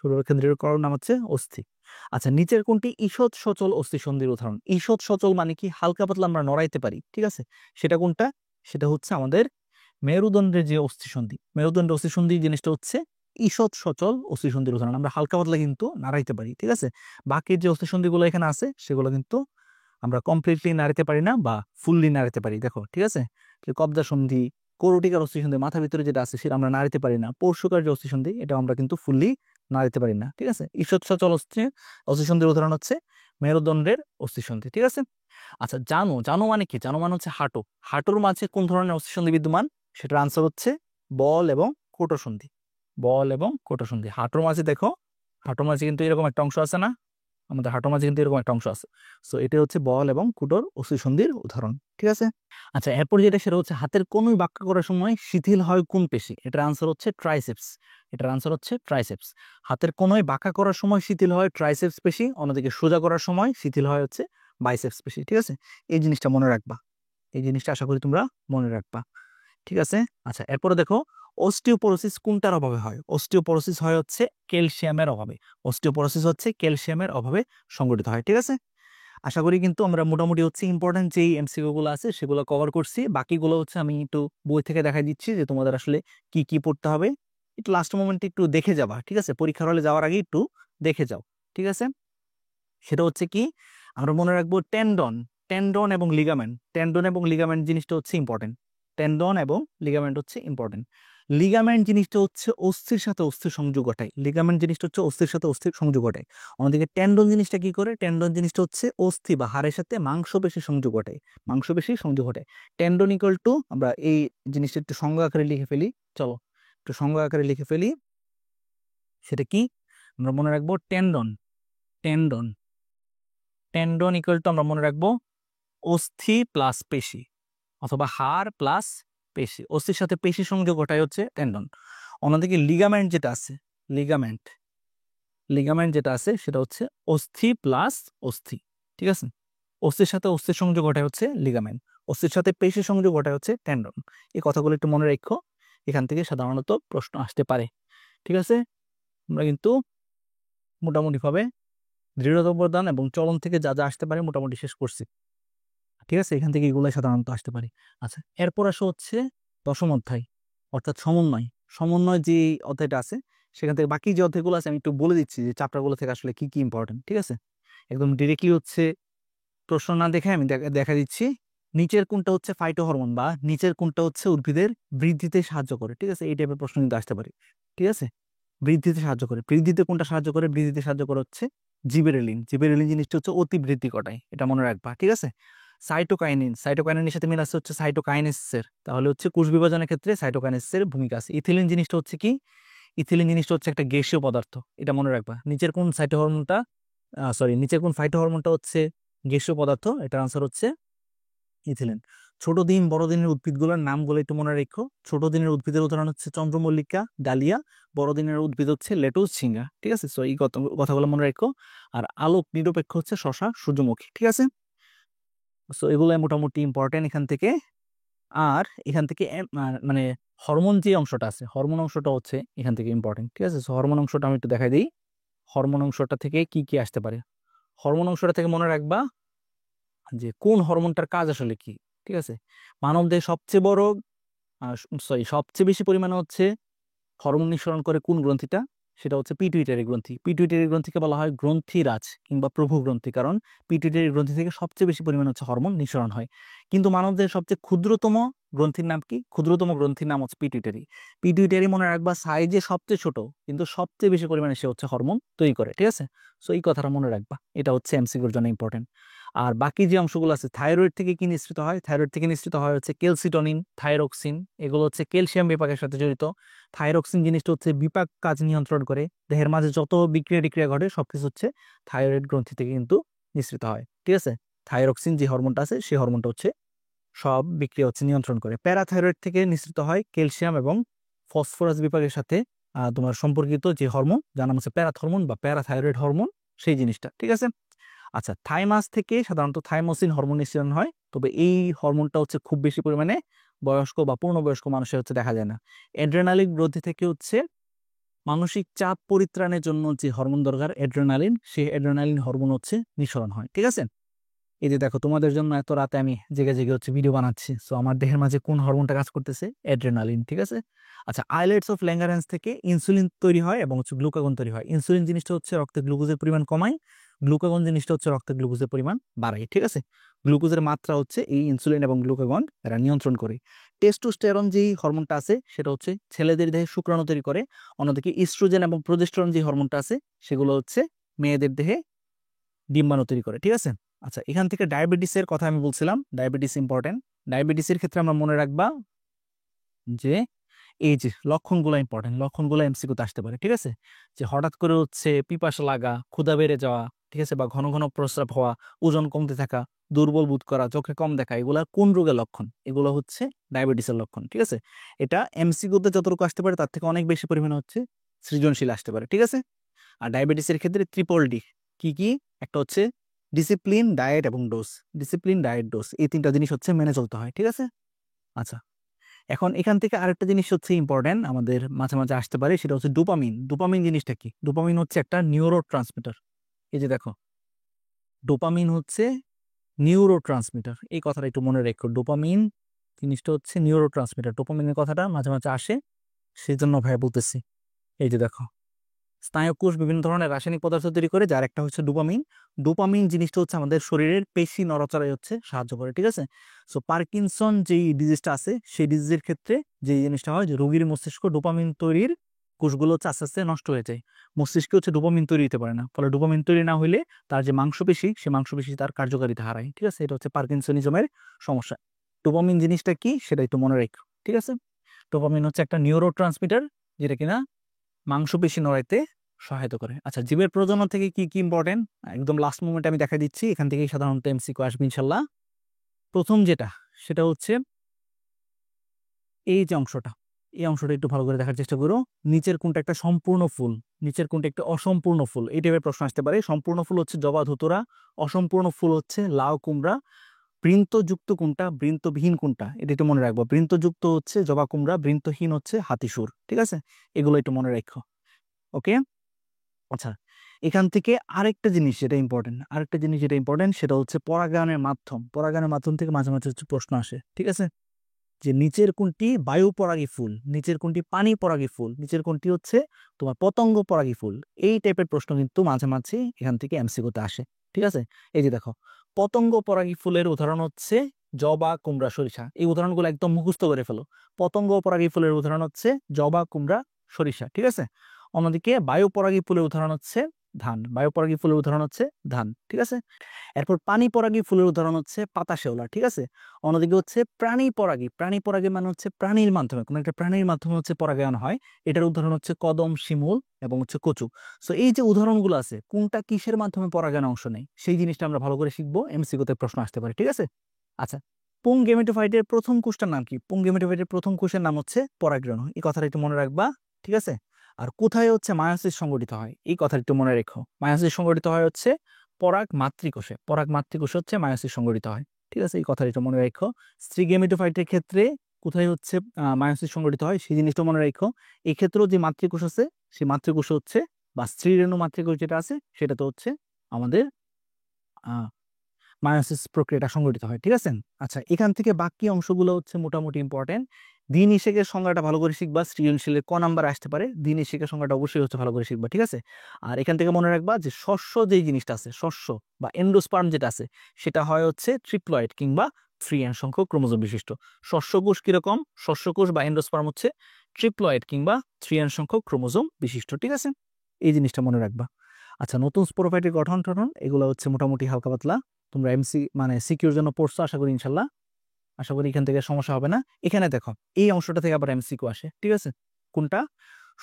শুরুর কেন্দ্রীয় করার নাম হচ্ছে অস্থি। আচ্ছা, নিচের কোনটি ঈষৎ সচল অস্থি সন্ধির উদাহরণ? ঈষৎ সচল মানে কি হালকা পাতলা আমরা নড়াইতে পারি, ঠিক আছে? সেটা কোনটা? সেটা হচ্ছে আমাদের মেরুদণ্ডের যে অস্থিসন্ধি, মেরুদণ্ডের অস্থিসন্ধি জিনিসটা হচ্ছে ঈষৎ সচল অস্থিসন্ধির উদাহরণ। আমরা হালকা পাতলা কিন্তু নাড়াইতে পারি, ঠিক আছে? বাকি যে অস্থিসন্ধিগুলো এখানে আছে সেগুলো কিন্তু আমরা কমপ্লিটলি নাড়াতে পারি না বা ফুললি নাড়াতে পারি। দেখো, ঠিক আছে? কবজা সন্ধি, করটিকার অস্থিসন্ধি, মাথা ভিতরে যেটা আছে সেটা আমরা নাড়াতে পারি না। পরশুকার যে অস্থিসন্ধি এটা আমরা কিন্তু ফুললি নাড়াতে পারি না, ঠিক আছে? ঈষৎ সচল অস্থিসন্ধির উদাহরণ হচ্ছে মেরুদণ্ডের অস্থিসন্ধি, ঠিক আছে? আচ্ছা, জানো, জানো মানে কি? জানো মানে হচ্ছে হাঁটু। হাঁটুর মাঝে কোন ধরনের অস্থিসন্ধি বিদ্যমান? সেটার আনসার হচ্ছে বল এবং কোটসন্ধি। বল এবং কোটসন্ধি। হাঁটুর মাঝে দেখো, হাঁটুর মাঝে কিন্তু এরকম একটা অংশ আছে না? আমাদের হাঁটুর মাঝে কিন্তু এরকম একটা অংশ আছে। সো এটা হচ্ছে বল এবং কুটোর অস্থিসন্ধির উদাহরণ, ঠিক আছে? আচ্ছা, এরপর যেটা সেটা হচ্ছে হাতের কনুই বাঁকা করার সময় শিথিল হয় কোন পেশি? এটার আনসার হচ্ছে ট্রাইসেপস। এটার আনসার হচ্ছে ট্রাইসেপস। হাতের কনুই বাঁকা করার সময় শিথিল হয় ট্রাইসেপস পেশি, অন্যদিকে সোজা করার সময় শিথিল হয় হচ্ছে বাইসেপস পেশি, ঠিক আছে? এই জিনিসটা মনে রাখবা। এই জিনিসটা আশা করি তোমরা মনে রাখবা, ঠিক আছে? আচ্ছা, এরপরে দেখো, অস্টিওপোরোসিস কোনটার অভাবে হয়? অস্টিওপোরোসিস হয় হচ্ছে ক্যালসিয়ামের অভাবে। অস্টিওপোরোসিস হচ্ছে ক্যালসিয়ামের অভাবে সংঘটিত হয়, ঠিক আছে? আশা করি কিন্তু আমরা মোটামুটি হচ্ছে ইম্পর্টেন্ট যেই এমসিকিউ গুলো আছে সেগুলো কভার করছি। বাকিগুলো হচ্ছে আমি একটু বই থেকে দেখাই দিচ্ছি যে তোমাদের আসলে কি কি পড়তে হবে। একটু লাস্ট মোমেন্টে একটু দেখে যাবা, ঠিক আছে? পরীক্ষার হলে যাওয়ার আগে একটু দেখে যাও, ঠিক আছে? সেটা হচ্ছে কি, আমরা মনে রাখবো টেন্ডন, টেন্ডন এবং লিগামেন্ট। টেন্ডন এবং লিগামেন্ট জিনিসটা হচ্ছে ইম্পর্টেন্ট। টেন্ডন এবং লিগামেন্ট হচ্ছে ইম্পর্টেন্ট। লিগামেন্ট জিনিসটা হচ্ছে অস্থির সাথে অস্থির সংযোগ ঘটায়। লিগামেন্ট জিনিসটা হচ্ছে অস্থির সাথে অস্থির সংযোগ ঘটায়। অন্যদিকে টেন্ডন জিনিসটা কি করে? টেন্ডন জিনিসটা হচ্ছে অস্থি বা হাড়ের সাথে মাংসপেশি সংযোগ ঘটায়। মাংসপেশি সংযোগ ঘটায়। টেন্ডন ইকুয়াল টু, আমরা এই জিনিসটা একটু সংজ্ঞা আকারে লিখে ফেলি। চলো একটু সংজ্ঞা আকারে লিখে ফেলি। সেটা কি? আমরা মনে রাখবো tendon, tendon, tendon equal to আমরা মনে রাখবো অস্থি প্লাস পেশি, অথবা হাড় প্লাস পেশি। অস্থির সাথে পেশি সংযোগ ওটাই হচ্ছে টেন্ডন। অন্যদিকে লিগামেন্ট যেটা আছে, লিগামেন্ট, লিগামেন্ট যেটা আছে সেটা হচ্ছে অস্থি প্লাস অস্থি, ঠিক আছে? অস্থির সাথে অস্থির সংযোগ ওটাই হচ্ছে লিগামেন্ট। অস্থির সাথে পেশি সংযোগ ওটাই হচ্ছে টেন্ডন। এই কথাগুলো একটু মনে রাখো, এখান থেকে সাধারণত প্রশ্ন আসতে পারে, ঠিক আছে? আমরা কিন্তু মোটামুটি ভাবে দৃঢ়তা প্রদান এবং চলন থেকে যা যা আসতে পারে মোটামুটি শেষ করছি, ঠিক আছে? এখান থেকে এগুলাই সাধারণত আসতে পারে। আচ্ছা, এরপর আসো হচ্ছে দশম অধ্যায়, অর্থাৎ সমন্বয়। সমন্বয় যে অধ্যায়টা আছে সেখান থেকে বাকি যে অধ্যায়গুলো আছে আমি একটু বলে দিচ্ছি যে চ্যাপ্টারগুলো থেকে আসলে কি কি ইম্পর্টেন্ট, ঠিক আছে? একদম ডিরেক্টলি হচ্ছে প্রশ্ন না দেখে আমি দেখা দিচ্ছি। নিচের কোনটা হচ্ছে ফাইটো হরমোন, বা নিচের কোনটা হচ্ছে উদ্ভিদের বৃদ্ধিতে সাহায্য করে, ঠিক আছে? এই টাইপের প্রশ্ন কিন্তু আসতে পারে, ঠিক আছে? বৃদ্ধিতে সাহায্য করে, বৃদ্ধিতে কোনটা সাহায্য করে? বৃদ্ধিতে সাহায্য করে হচ্ছে জিবেরেলিন। জিবেরেলিন জিনিসটা হচ্ছে অতি বৃদ্ধি ঘটায়, এটা মনে রাখবা, ঠিক আছে? সাইটোকাইনিন, সাইটোকাইনিনের সাথে মিল আছে হচ্ছে সাইটোকাইনেসের। তাহলে হচ্ছে কোষ বিভাজনের ক্ষেত্রে সাইটোকাইনেসের ভূমিকা আছে। ইথিলিন জিনিসটা হচ্ছে কি? ইথিলিন জিনিসটা হচ্ছে একটা গ্যাসীয় পদার্থ, এটা মনে রাখবা। নিচের কোন সাইটো হরমোনটা, নিচের কোন ফাইটো হরমোনটা হচ্ছে গ্যাসীয় পদার্থ? এটার আনসার হচ্ছে ইথিলিন। ছোট দিন বড় দিনের উদ্ভিদগুলোর নামগুলো একটু মনে রেখো। ছোট দিনের উদ্ভিদের উদাহরণ হচ্ছে চন্দ্রমল্লিকা, ডালিয়া। বড় দিনের উদ্ভিদ হচ্ছে লেটুস, ঝিঙ্গা, ঠিক আছে? সো এই কথাগুলো মনে রেখো। আর আলোক নিরপেক্ষ হচ্ছে শশা, সূর্যমুখী, ঠিক আছে? সো এগুলো মোটামুটি ইম্পর্টেন্ট এখান থেকে। আর এখান থেকে মানে হরমোন যে অংশটা আছে, হরমোন অংশটা হচ্ছে এখান থেকে ইম্পর্টেন্ট, ঠিক আছে? সো হরমোন অংশটা আমি একটু দেখাই দিই। হরমোন অংশটা থেকে কি কি আসতে পারে? হরমোন অংশটা থেকে মনে রাখবা যে কোন হরমোনটার কাজ আসলে কি, ঠিক আছে? মানবদেহে সবচেয়ে বড়, সবচেয়ে বেশি পরিমাণে হচ্ছে হরমোন নিঃসরণ করে কোন গ্রন্থিটা? সেটা হচ্ছে পিটুইটারি গ্রন্থি। পিটুইটারি গ্রন্থিকে বলা হয় গ্রন্থিরাজ কিংবা প্রভু গ্রন্থি, কারণ পিটুইটারি গ্রন্থি থেকে সবচেয়ে বেশি পরিমাণে হচ্ছে হরমোন নিঃসরণ হয়। কিন্তু মানবদেহের সবচেয়ে ক্ষুদ্রতম গ্রন্থির নাম কি? ক্ষুদ্রতম গ্রন্থির নাম হচ্ছে পিটুইটারি। পিটুইটারি মনে রাখবা সাইজে সবচেয়ে ছোট, কিন্তু সবচেয়ে বেশি পরিমাণে সে হচ্ছে হরমোন তৈরি করে, ঠিক আছে? সো এই কথাটা মনে রাখবা, এটা হচ্ছে এমসিকিউর জন্য ইম্পর্টেন্ট। আর বাকি যে অংশগুলো আছে, থাইরয়েড থেকে কি নিঃসৃত হয়? থাইরয়েড থেকে নিঃসৃত হয় হচ্ছে ক্যালসিটোনিন, থাইরক্সিন। এগুলো হচ্ছে ক্যালসিয়াম বিপাকের সাথে জড়িত। থাইরক্সিন জিনিসটা হচ্ছে বিপাক কাজ নিয়ন্ত্রণ করে। দেহের মাঝে যত বিক্রিয়া টিক্রিয়া ঘটে সবকিছু হচ্ছে থাইরয়েড গ্রন্থি থেকে কিন্তু নিঃসৃত হয়, ঠিক আছে? থাইরক্সিন যে হরমোনটা আছে সেই হরমোনটা হচ্ছে সব বিক্রিয়া হচ্ছে নিয়ন্ত্রণ করে। প্যারাথাইরয়েড থেকে নিঃসৃত হয় ক্যালসিয়াম এবং ফসফরাস বিপাকের সাথে তোমার সম্পর্কিত যে হরমোন, যার নাম হচ্ছে প্যারাথরমোন বা প্যারাথাইরয়েড হরমোন, সেই জিনিসটা, ঠিক আছে? আচ্ছা, থাইমাস থেকে সাধারণত থাইমোসিন হরমোন নিঃসরণ হয়, তবে এই হরমোনটা হচ্ছে খুব বেশি পরিমাণে বয়স্ক বা পূর্ণবয়স্ক মানুষের হচ্ছে দেখা যায় না। অ্যাড্রেনালিন গ্রন্থি থেকে হচ্ছে মানসিক চাপ পরিত্রাণের জন্য যে হরমোন দরকার অ্যাড্রেনালিন, সেই অ্যাড্রেনালিন হরমোন হচ্ছে নিঃসরণ হয়। ঠিক আছে, এই যে দেখো তোমাদের জন্য এত রাতে আমি জেগে জেগে হচ্ছে ভিডিও বানাচ্ছি, সো আমার দেহের মাঝে কোন হরমোনটা কাজ করতেছে? অ্যাড্রেনালিন। ঠিক আছে, আচ্ছা, আইলেটস অফ ল্যাঙ্গারেন্স থেকে ইনসুলিন তৈরি হয় এবং হচ্ছে গ্লুকাগন তৈরি হয়। ইনসুলিন জিনিসটা হচ্ছে রক্তে গ্লুকোজের পরিমাণ কমায়, গ্লুকাগন জিনিসটা হচ্ছে রক্তে গ্লুকোজের পরিমাণ বাড়ায়। ঠিক আছে, গ্লুকোজের মাত্রা হচ্ছে এই ইনসুলিন এবং গ্লুকাগন এরা নিয়ন্ত্রণ করে। টেস্টোস্টেরন যেই হরমোনটা আছে সেটা হচ্ছে ছেলেদের দেহে শুক্রাণু তৈরি করে, অন্যদিকে ইস্ট্রোজেন এবং প্রোজেস্টেরন যে হরমোনটা আছে সেগুলো হচ্ছে মেয়েদের দেহে ডিম্বাণু তৈরি করে। ঠিক আছে, আচ্ছা, এখান থেকে ডায়াবেটিসের কথা আমি বলছিলাম, ডায়াবেটিস ইম্পর্টেন্ট। ডায়াবেটিসের ক্ষেত্রে আমরা মনে রাখবা যে এই যে লক্ষণগুলো ইম্পর্টেন্ট, লক্ষণগুলো এমসিকিউতে আসতে পারে। ঠিক আছে, যে হঠাৎ করে হচ্ছে পিপাসা লাগা, ক্ষুধা বেড়ে যাওয়া, ঠিক আছে, বা ঘন ঘন প্রস্রাব হওয়া, ওজন কমতে থাকা, দুর্বল বোধ করা, চোখে কম দেখা, এগুলা কোন রোগের লক্ষণ? এগুলো হচ্ছে ডায়াবেটিসের লক্ষণ। ঠিক আছে, এটা এমসিকিউতে যতটুকু আসতে পারে তার থেকে অনেক বেশি পরিমাণে হচ্ছে সৃজনশীল আসতে পারে। ঠিক আছে, আর ডায়াবেটিসের ক্ষেত্রে ট্রিপল ডি কি কি? একটা হচ্ছে ডিসিপ্লিন, ডায়েট এবং ডোজ। ডিসিপ্লিন, ডায়েট, ডোজ, এই তিনটা জিনিস হচ্ছে মেনে চলতে হয়। ঠিক আছে, আচ্ছা, এখন এখান থেকে আরেকটা জিনিস হচ্ছে ইম্পর্টেন্ট, আমাদের মাঝে মাঝে আসতে পারে, সেটা হচ্ছে ডোপামিন। ডোপামিন জিনিসটা কি? ডোপামিন হচ্ছে একটা নিউরো ট্রান্সমিটার। এই যে দেখো, ডোপামিন হচ্ছে নিউরো ট্রান্সমিটার, এই কথাটা একটু মনে রেখো। ডোপামিন জিনিসটা হচ্ছে নিউরো ট্রান্সমিটার, ডোপামিনের কথাটা মাঝে মাঝে আসে, সেই জন্য ভাই বলতেছি। এই যে দেখো, স্নায়ুকোষ বিভিন্ন ধরনের রাসায়নিক পদার্থ তৈরি করে, যার একটা হচ্ছে ডোপামিন। ডোপামিন জিনিসটা হচ্ছে আমাদের শরীরের পেশি নড়াচড়ায় হচ্ছে সাহায্য করে। ঠিক আছে, সো পার্কিনসন যেই ডিজিজটা আছে সেই ডিজিজের ক্ষেত্রে যে জিনিসটা হয় যে রোগীর মস্তিষ্ক ডোপামিন তৈরির কোষগুলো হচ্ছে আস্তে আস্তে নষ্ট হয়ে যায়, মস্তিষ্কে হচ্ছে ডোপামিন তৈরি হতে পারে না, ফলে ডোপামিন তৈরি না হইলে তার যে মাংসপেশি, সে মাংসপেশি তার কার্যকারিতা হারায়। ঠিক আছে, এটা হচ্ছে পার্কিনসনিজমের সমস্যা। ডোপামিন জিনিসটা কি সেটা একটু মনে রাখো। ঠিক আছে, ডোপামিন হচ্ছে একটা নিউরো ট্রান্সমিটার, যেটা কিনা মাংসপেশি নড়াইতে সহায়তা করে। আচ্ছা, জীবের প্রজনন থেকে কি কি ইম্পর্টেন্ট একদম লাস্ট মোমেন্টে আমি দেখা দিচ্ছি, এখান থেকেই সাধারণত এমসিকিউ আসবে ইনশাল্লাহ। প্রথম যেটা, সেটা হচ্ছে এই যে অংশটা, এই অংশটা একটু ভালো করে দেখার চেষ্টা করো। নিচের কোনটা একটা সম্পূর্ণ ফুল, নিচের কোনটা একটা অসম্পূর্ণ ফুল, এই টাইপের প্রশ্ন আসতে পারে। সম্পূর্ণ ফুল হচ্ছে জবা ধুতুরা, অসম্পূর্ণ ফুল হচ্ছে লাউ কুমড়া, বৃন্তযুক্ত কোনটা, বৃন্তবিহীন কোনটা, এটা একটু মনে রাখবো। বৃন্তযুক্ত হচ্ছে জবা কুমড়া, বৃন্তহীন হচ্ছে হাতিসুর। ঠিক আছে, এগুলো একটু মনে রাখো। ওকে, আচ্ছা, এখান থেকে আরেকটা জিনিস যেটা ইম্পর্টেন্ট, আরেকটা জিনিস যেটা ইম্পর্টেন্ট সেটা হচ্ছে পরাগায়নের মাধ্যম। পরাগায়নের মাধ্যম থেকে মাঝে মাঝে হচ্ছে প্রশ্ন আসে। ঠিক আছে, যে নিচের কোনটি বায়ু পরাগী ফুল, নিচের কোনটি পানি পরাগী ফুল, নিচের কোনটি হচ্ছে তোমার পতঙ্গ পরাগী ফুল, এই টাইপের প্রশ্ন কিন্তু মাঝে মাঝে এখান থেকে এমসিকিউতে আসে। ঠিক আছে, এই যে দেখো, পতঙ্গ পরাগী ফুলের উদাহরণ হচ্ছে জবা, কুমড়া, সরিষা। এই উদাহরণগুলো একদম মুখস্থ করে ফেলো। পতঙ্গ পরাগী ফুলের উদাহরণ হচ্ছে জবা, কুমড়া, সরিষা। ঠিক আছে, অন্যদিকে বায়ু পরাগী ফুলের উদাহরণ হচ্ছে ধান, বায়ু পরাগী ফুলের উদাহরণ হচ্ছে ধান। ঠিক আছে, এরপর পানি পরাগী ফুলের উদাহরণ হচ্ছে পাতা শেওলা। ঠিক আছে, অন্যদিকে হচ্ছে প্রাণী পরাগী, প্রাণী পরাগী মানে হচ্ছে প্রাণীর মাধ্যমে, কোনো একটা প্রাণীর মাধ্যমে হচ্ছে পরাগায়ন হয়, এটার উদাহরণ হচ্ছে কদম, শিমুল এবং হচ্ছে কচু। সো এই যে উদাহরণগুলো আছে, কোনটা কিসের মাধ্যমে পরাগায়নে অংশ নেয়, সেই জিনিসটা আমরা ভালো করে শিখবো, এমসিকিউতে প্রশ্ন আসতে পারে। ঠিক আছে, আচ্ছা, পুং গেমেটোফাইটের প্রথম কোষটার নাম কি? পুং গেমেটোফাইটের প্রথম কোষের নাম হচ্ছে পরাগরেণু, এই কথাটা একটু মনে রাখবা। ঠিক আছে, আর কোথায় হচ্ছে মায়োসিস সংগঠিত হয়, এই কথাটা একটু মনে রেখো। মায়োসিস সংগঠিত হয় হচ্ছে পরাগ মাতৃকোষে, পরাগ মাতৃকোষে হচ্ছে মায়োসিস সংগঠিত হয়। ঠিক আছে, এই কথাটা একটু মনে রেখো। স্ত্রী গেমেটোফাইটের ক্ষেত্রে কোথায় হচ্ছে মায়োসিস সংগঠিত হয়, সেই জিনিসটা মনে রেখো। এই ক্ষেত্রেও যে মাতৃকোষ আছে, সেই মাতৃকোষ হচ্ছে বা স্ত্রী রেণু মাতৃকোষ যেটা আছে সেটা তো হচ্ছে আমাদের মায়োসিস প্রক্রিয়াটা সংঘটিত হয়। ঠিক আছে, আচ্ছা, এখান থেকে বাকি অংশগুলো হচ্ছে মোটামুটি ইম্পর্টেন্ট। দিন ইশেকের সংজ্ঞাটা ভালো করে শিখবা, সৃজনশীলের ক নাম্বার আসতে পারে, দিন ইশেকের সংজ্ঞাটা অবশ্যই হচ্ছে ভালো করে শিখবা। ঠিক আছে, আর এখান থেকে মনে রাখবা যে শস্য যেই জিনিসটা আছে, শস্য বা এন্ডোস্পার্ম যেটা আছে, সেটা হয় হচ্ছে ট্রিপ্লয়েড কিংবা 3n সংখ্যক ক্রোমোজোম বিশিষ্ট। শস্যকোষ কিরকম? শস্যকোষ বা এন্ডোস্পার্ম হচ্ছে ট্রিপ্লয়েড কিংবা 3n সংখ্যক ক্রোমোজোম বিশিষ্ট। ঠিক আছে, এই জিনিসটা মনে রাখবা। আচ্ছা, নতুন স্পোরোফাইটের গঠন টঠন এগুলো হচ্ছে মোটামুটি হালকা পাতলা, তোমরা মানে সিকিউর জন্য পড়ছো আশা করি ইনশাল্লাহ। আশা করি এখান থেকে সমস্যা হবে না। এখানে দেখো, এই অংশটা থেকে আবার এমসিকিউ আসে। ঠিক আছে, কোনটা?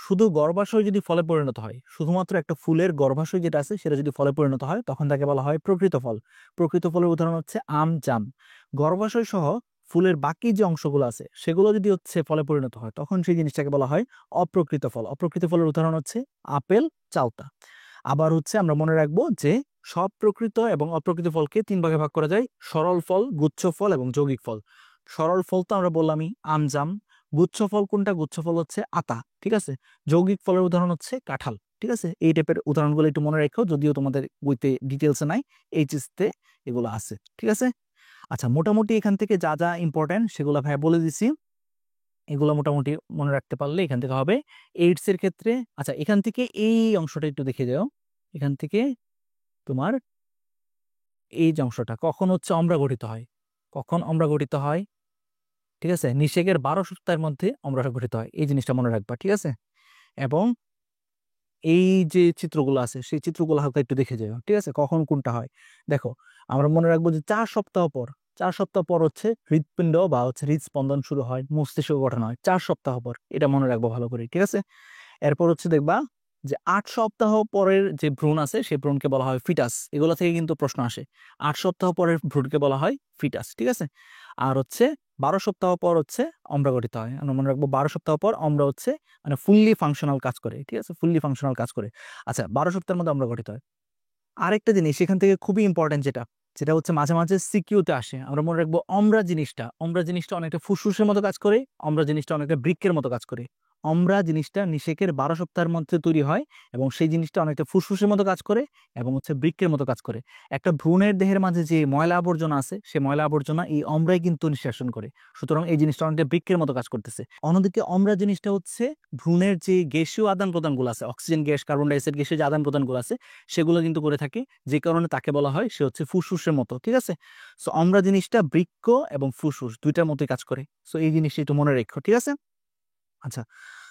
শুধু গর্ভাশয় যদি ফলে পরিণত হয়, শুধুমাত্র একটা ফুলের গর্ভাশয় যেটা আছে সেটা যদি ফলে পরিণত হয়, তখন তাকে বলা হয় প্রকৃত ফল। প্রকৃত ফলের উদাহরণ হচ্ছে আম, জাম। গর্ভাশয় সহ ফুলের বাকি যে অংশগুলো আছে সেগুলো যদি হচ্ছে ফলে পরিণত হয়, তখন সেই জিনিসটাকে বলা হয় অপ্রকৃত ফল। অপ্রকৃত ফলের উদাহরণ হচ্ছে আপেল, চালতা। আবার হচ্ছে আমরা মনে রাখবো যে সব প্রকৃত এবং অপ্রকৃত ফলকে তিন ভাগে ভাগ করা যায়: সরল ফল, গুচ্ছ ফল এবং যৌগিক ফল। সরল ফল তো আমরা বললামই, আম, জাম। গুচ্ছফল কোনটা? গুচ্ছফল হচ্ছে আতা, ঠিক আছে। যৌগিক ফলের উদাহরণ হচ্ছে কাঁঠাল, ঠিক আছে। এই টাইপের উদাহরণগুলো একটু মনে রাখো, যদিও তোমাদের বইতে ডিটেলসে নাই, এইচএসতে এগুলো আছে, ঠিক আছে। আচ্ছা, মোটামুটি এখান থেকে যা যা ইম্পর্টেন্ট সেগুলো ভাই বলে দিছি, এগুলো মোটামুটি মনে রাখতে পারলে এখান থেকে হবে। এইডস এর ক্ষেত্রে আচ্ছা, এখান থেকে এই অংশটা একটু দেখে যাও, এখান থেকে তোমার এই যে অংশটা কখন হচ্ছে অম্রা গঠিত হয়, কখন অম্রা গঠিত হয়, ঠিক আছে। নিষেকের 12 সপ্তাহের মধ্যে অম্রা গঠিত হয়, এই জিনিসটা মনে রাখবা, ঠিক আছে। এবং এই যে চিত্রগুলো আছে সেই চিত্রগুলো হালকা একটু দেখে যাও, ঠিক আছে, কখন কোনটা হয়। দেখো, আমরা মনে রাখবো যে 4 সপ্তাহ পর, 4 সপ্তাহ পর হচ্ছে হৃৎপিণ্ড বা হচ্ছে হৃদস্পন্দন শুরু হয়, মস্তিষ্ক গঠন হয় 4 সপ্তাহ পর, এটা মনে রাখবো ভালো করে, ঠিক আছে। এরপর হচ্ছে দেখবা যে 8 সপ্তাহ পরের যে ভ্রূণ আছে সেই ভ্রূণকে বলা হয় ফিটাস, এগুলো থেকে কিন্তু প্রশ্ন আসে। 8 সপ্তাহ পরের ভ্রূণকে বলা হয় ফিটাস, ঠিক আছে। আর হচ্ছে 12 সপ্তাহ পর হচ্ছে অম্রা গঠিত হয়, আমরা মনে রাখবো 12 সপ্তাহ পর অম্রা হচ্ছে মানে ফুললি ফাংশনাল কাজ করে, ঠিক আছে, ফুললি ফাংশনাল কাজ করে। আচ্ছা, 12 সপ্তাহের মধ্যে অম্রা গঠিত হয়। আরেকটা জিনিস এখান থেকে খুবই ইম্পর্টেন্ট, যেটা যেটা হচ্ছে মাঝে মাঝে সিকিউতে আসে, আমরা মনে রাখবো অম্রা জিনিসটা অনেকটা ফুসফুসের মতো কাজ করে, অম্রা জিনিসটা অনেকটা বৃক্কের মতো কাজ করে। অম্রা জিনিসটা নিষেকের 12 সপ্তাহের মধ্যে তৈরি হয় এবং সেই জিনিসটা অনেকটা ফুসফুসের মতো কাজ করে এবং হচ্ছে বৃক্কের মতো কাজ করে। একটা ভ্রূণের দেহের মাঝে যে ময়লা আবর্জনা আছে সেই ময়লা আবর্জনা এই অম্রাই কিন্তু নিষ্কাশন করে, সুতরাং এই জিনিসটা অনেকটা বৃক্কের মতো কাজ করতেছে। অন্যদিকে অম্রা জিনিসটা হচ্ছে ভ্রূণের যে গ্যাসীয় আদান প্রদানগুলো আছে, অক্সিজেন গ্যাস, কার্বন ডাইঅক্সাইড গ্যাসের যে আদান প্রদানগুলো আছে সেগুলো কিন্তু করে থাকে, যে কারণে তাকে বলা হয় সে হচ্ছে ফুসফুসের মতো, ঠিক আছে। সো অম্রা জিনিসটা বৃক্ক এবং ফুসফুস দুইটার মতোই কাজ করে, সো এই জিনিসটা একটু মনে রেখো, ঠিক আছে। আচ্ছা,